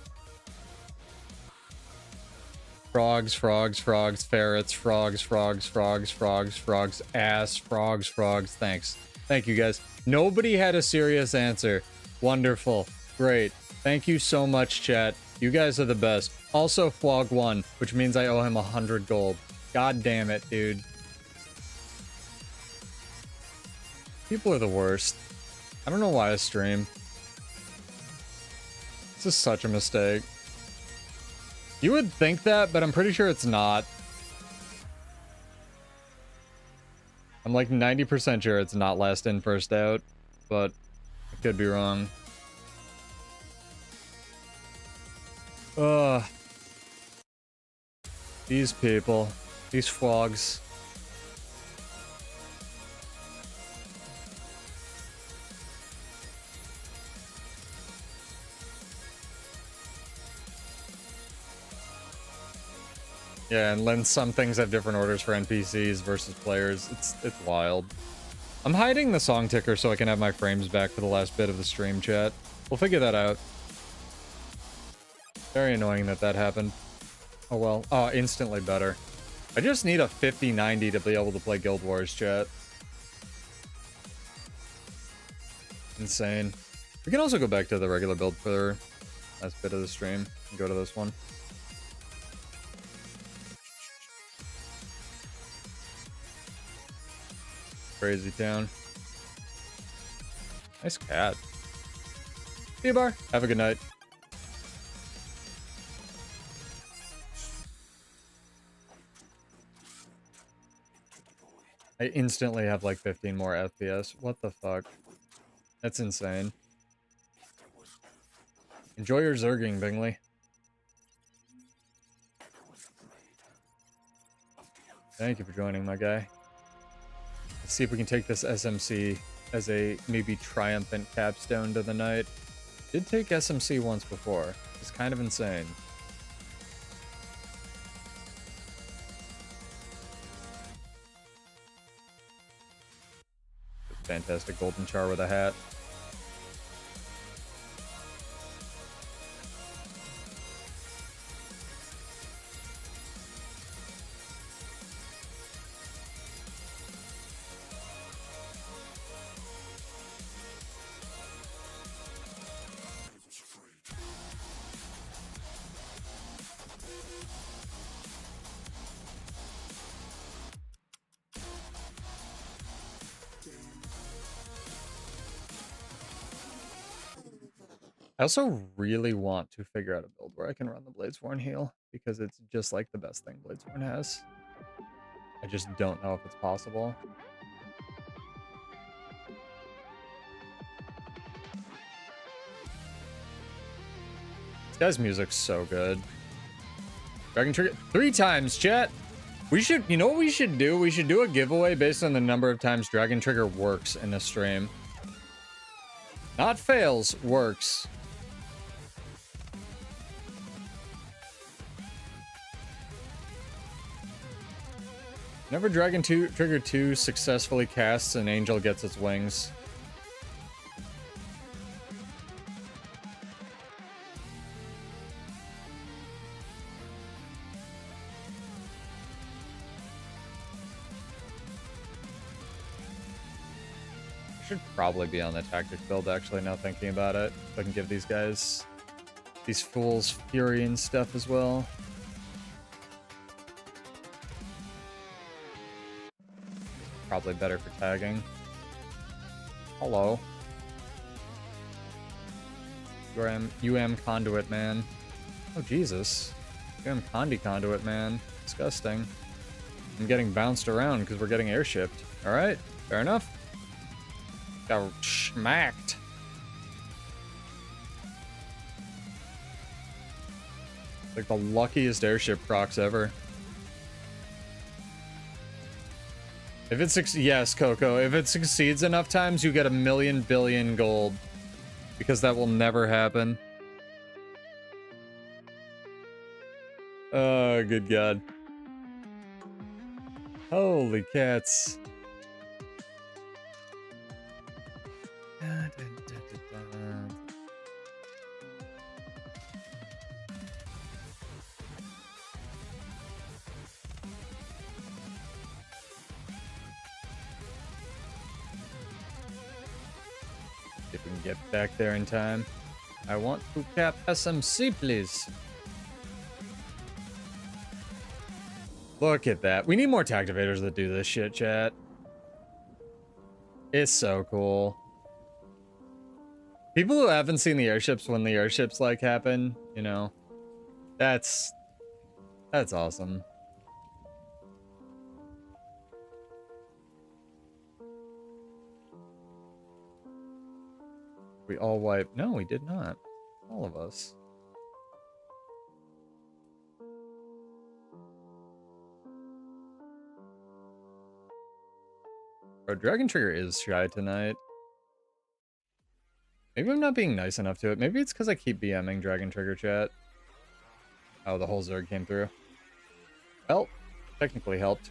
S2: Frogs, frogs, frogs, ferrets, frogs, frogs, frogs, frogs, frogs, ass, frogs, frogs. Thanks. Thank you, guys. Nobody had a serious answer. Wonderful. Great. Thank you so much, chat. You guys are the best. Also, Flog won, which means I owe him 100 gold. God damn it, dude. People are the worst. I don't know why I stream. This is such a mistake. You would think that, but I'm pretty sure it's not. I'm like 90% sure it's not last in, first out, but I could be wrong. Ugh. These people. These flogs. Yeah, and then some things have different orders for NPCs versus players. It's wild. I'm hiding the song ticker so I can have my frames back for the last bit of the stream, chat. We'll figure that out. Very annoying that happened. Oh well. Oh, instantly better. I just need a 5090 to be able to play Guild Wars, chat. Insane. We can also go back to the regular build for the last bit of the stream and go to this one. Crazy town. Nice cat. See you, Bar. Have a good night. I instantly have like 15 more FPS. What the fuck? That's insane. Enjoy your zerging, Bingley. Thank you for joining, my guy. Let's see if we can take this SMC as a maybe triumphant capstone to the night. Did take SMC once before. It's kind of insane. Fantastic golden char with a hat. I also really want to figure out a build where I can run the Bladesworn heal, because it's just like the best thing Bladesworn has. I just don't know if it's possible. This guy's music's so good. Dragon Trigger 3 times, chat! We should, you know what we should do? We should do a giveaway based on the number of times Dragon Trigger works in a stream. Not fails, works. Whenever Dragon Trigger 2 successfully casts, an angel gets its wings. Should probably be on the tactic build, actually, now thinking about it. So I can give these guys, these fools, fury and stuff as well. Probably better for tagging. Hello. UM conduit, man. Oh, Jesus. UM conduit, man. Disgusting. I'm getting bounced around because we're getting airshipped. Alright, fair enough. Got smacked. Like the luckiest airship procs ever. If it yes, Coco. If it succeeds enough times, you get 1,000,000 billion gold. Because that will never happen. Oh, good God. Holy cats. If we can get back there in time. I want to cap SMC, please. Look at that. We need more tactivators that do this shit, chat. It's so cool. People who haven't seen the airships when the airships like happen, you know, that's awesome. We all wiped. No, we did not. All of us. Bro, Dragon Trigger is shy tonight. Maybe I'm not being nice enough to it. Maybe it's because I keep BMing Dragon Trigger chat. Oh, the whole Zerg came through. Well, technically helped.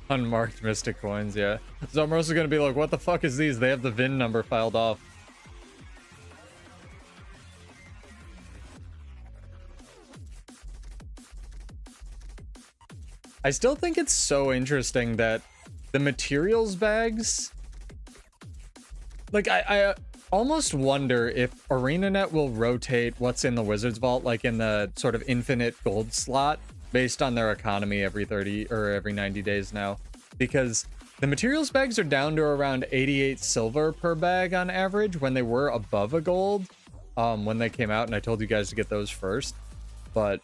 S2: Unmarked Mystic Coins, yeah. Zomros is gonna be like, what the fuck is these? They have the VIN number filed off. I still think it's so interesting that the materials bags... Like, I almost wonder if ArenaNet will rotate what's in the Wizards Vault, like in the sort of infinite gold slot, based on their economy every 30 or every 90 days now. Because the materials bags are down to around 88 silver per bag on average when they were above a gold when they came out, and I told you guys to get those first. But,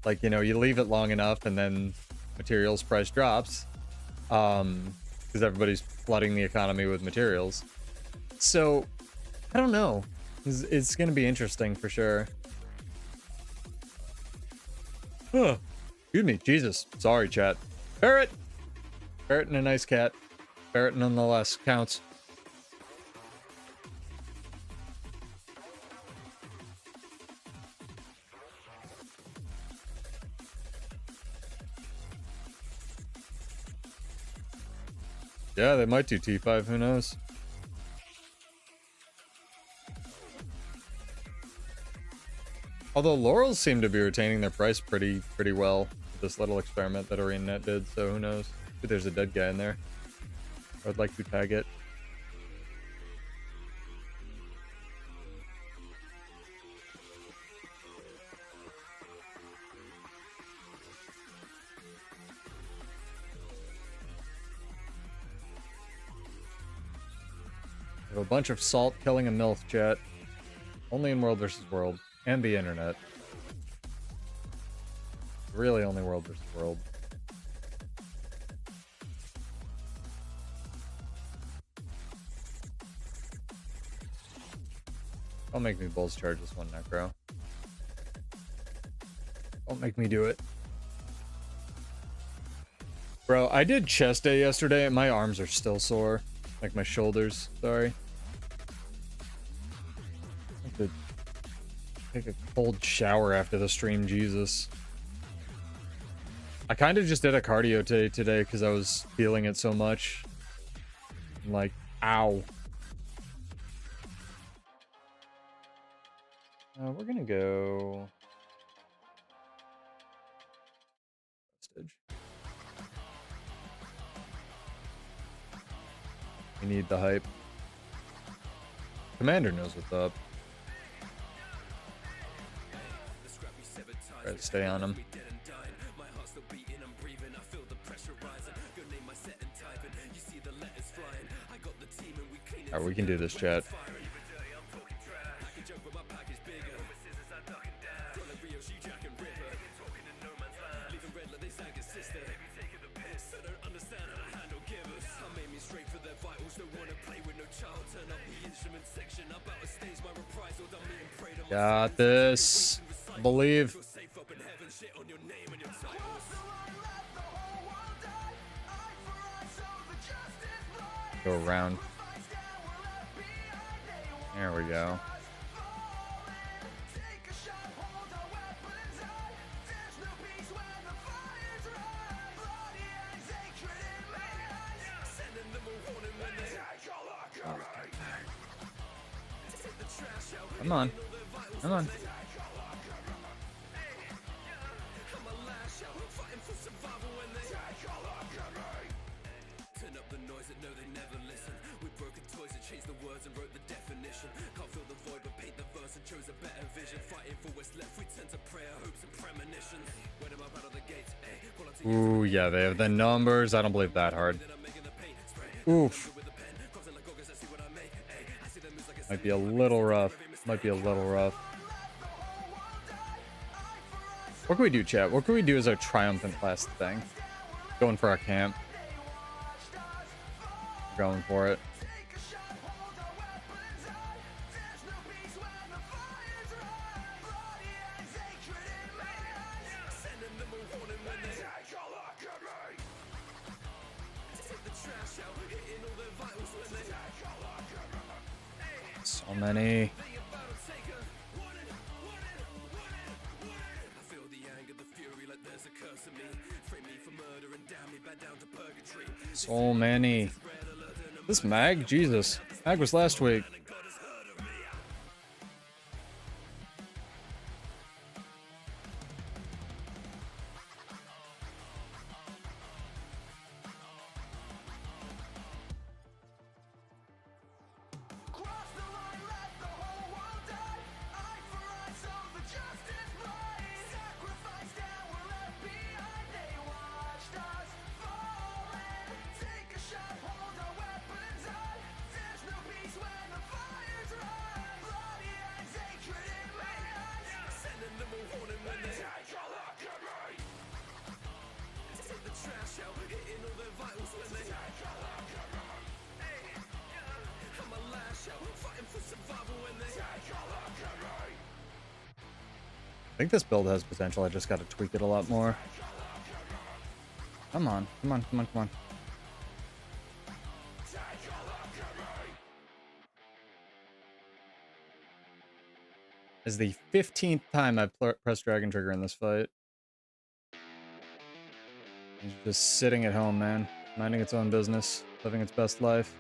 S2: like, you know, you leave it long enough and then materials price drops because everybody's flooding the economy with materials. So, I don't know. It's going to be interesting for sure. Huh. Excuse me. Jesus. Sorry, chat. Parrot! Parrot and a nice cat. Parrot nonetheless. Counts. Yeah, they might do T5. Who knows? Although Laurels seem to be retaining their price pretty well with this little experiment that ArenaNet did, so who knows? Maybe there's a dead guy in there. I'd like to tag it. We have a bunch of salt killing a MILF, chat. Only in World vs. World. And the internet. Really only World vs. World. Don't make me Bulls charge this one necro. Don't make me do it. Bro, I did chest day yesterday and my arms are still sore. Like my shoulders, sorry. I have to take a cold shower after the stream, Jesus. I kind of just did a cardio day today because I was feeling it so much. I'm like, ow. We're gonna go... Prestige. We need the hype. Commander knows what's up. Try to stay on him. Alright, we can do this, chat. Got this. I believe. Go around. There we go. Come on. Come on. Ooh, yeah, they have the numbers. I don't believe that hard. Oof. Might be a little rough. Might be a little rough. What can we do, chat? What can we do as our triumphant last thing? Going for our camp. Going for it. So many. So many. This mag? Jesus. Mag was last week. I think this build has potential. I just got to tweak it a lot more. Come on, come on, come on, come on. This is the 15th time I've pressed Dragon Trigger in this fight. It's just sitting at home, man. Minding its own business. Living its best life.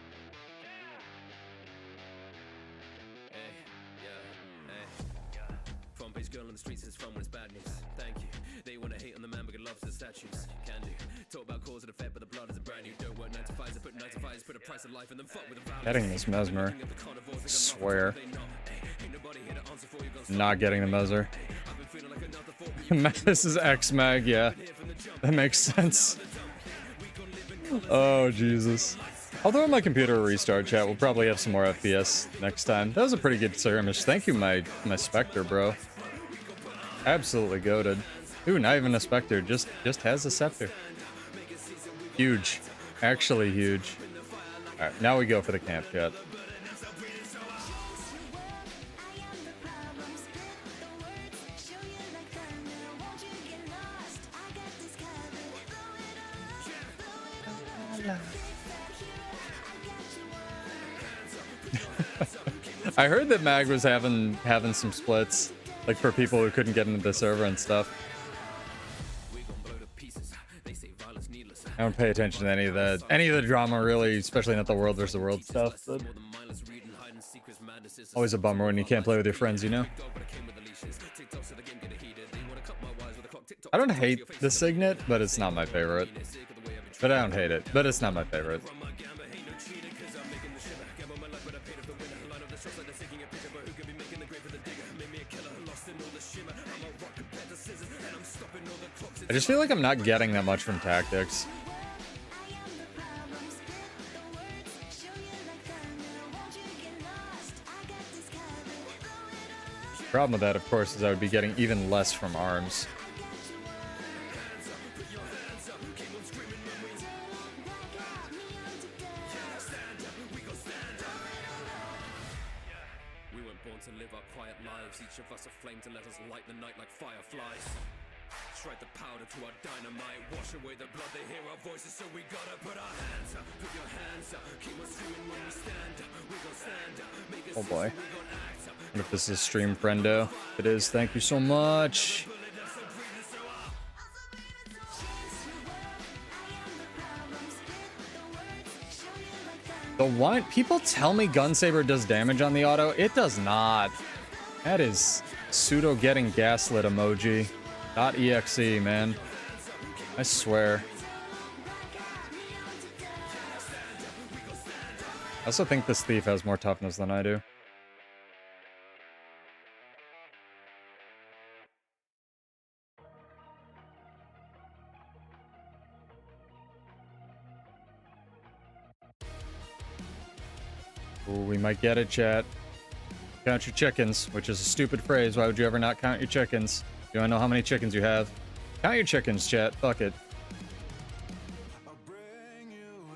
S5: Girl on the streets is fun when it's bad news. Thank you. They wanna hate on the man, but God loves the statues. Can do. Talk about cause and effect, but the blood isn't brand new. Don't work 9 to 5s, I put 9 to 5s, put a price of life and then fuck with the value.
S2: Getting this mesmer. I swear. Not getting the mesmer. This is X-Mag, yeah. That makes sense. Oh, Jesus. I'll throw my computer a restart, chat. We'll probably have some more FPS next time. That was a pretty good skirmish. Thank you, my Spectre, bro. Absolutely goated. Ooh, not even a Spectre. Just has a scepter. Huge. Actually huge. Alright, now we go for the camp, chat. I heard that Mag was having some splits, like for people who couldn't get into the server and stuff. I don't pay attention to any of the drama really, especially not the world versus the world stuff. But always a bummer when you can't play with your friends, you know? I don't hate the Signet, but it's not my favorite. But I don't hate it, but it's not my favorite. I just feel like I'm not getting that much from tactics. Problem with that, of course, is I would be getting even less from arms.
S5: We weren't born to live our quiet lives. Each of us a flame to let us light the night like fireflies. strike the powder to our dynamite. Wash away the blood, they hear our voices, so we gotta put our hands up. Put your hands up, keep on screaming when we stand up. We gon' stand up, make it
S2: Oh boy.
S5: we gon' act up.
S2: What if this is stream friendo? It is. Thank you so much. The one people tell me Gunsaber does damage on the auto. It does not. That is pseudo getting gaslit emoji. .exe, man. I swear. I also think this thief has more toughness than I do. Ooh, we might get it, chat. Count your chickens, which is a stupid phrase. Why would you ever not count your chickens? You wanna know how many chickens you have? Count your chickens, chat. Fuck it.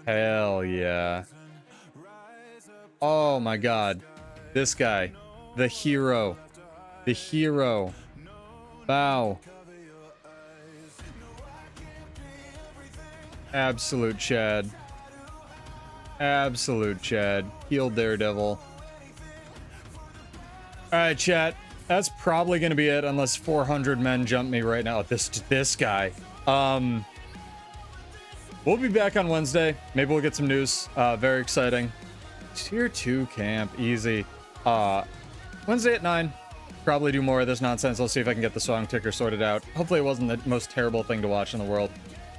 S2: Hell yeah. Oh my god. This guy. The hero. The hero. Bow. Absolute Chad. Absolute Chad. Healed Daredevil. Alright, chat. That's probably gonna be it unless 400 men jump me right now. This guy. We'll be back on Wednesday. Maybe we'll get some news. Very exciting. Tier 2 camp. Easy. Wednesday at 9. Probably do more of this nonsense. I'll see if I can get the song ticker sorted out. Hopefully it wasn't the most terrible thing to watch in the world.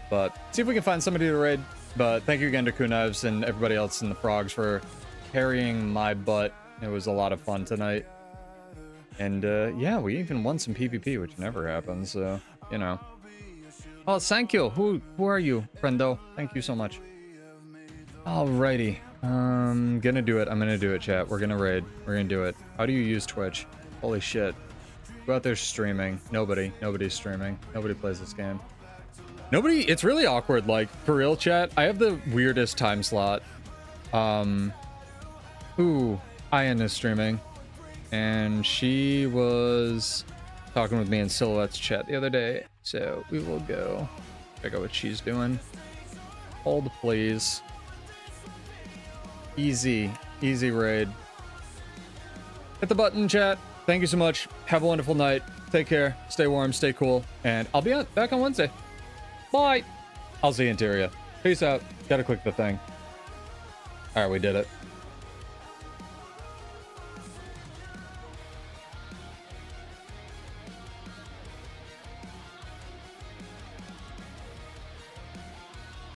S2: But see if we can find somebody to raid. But thank you again to Knives and everybody else in the frogs for carrying my butt. It was a lot of fun tonight. And yeah, we even won some PvP, which never happens, so, you know. Oh, thank you. Who are you, friendo? Thank you so much. Alrighty. Gonna do it. I'm gonna do it, chat. We're gonna raid. We're gonna do it. How do you use Twitch? Holy shit. Go out there streaming. Nobody's streaming. Nobody plays this game. It's really awkward, like, for real, chat. I have the weirdest time slot. Ooh, Ian is streaming. And she was talking with me in Silhouette's chat the other day. So we will go check out what she's doing. Hold, please. Easy raid. Hit the button, chat. Thank you so much. Have a wonderful night. Take care. Stay warm. Stay cool. And I'll be back on Wednesday. Bye. I'll see you in Tyria. Peace out. Gotta click the thing. All right, we did it.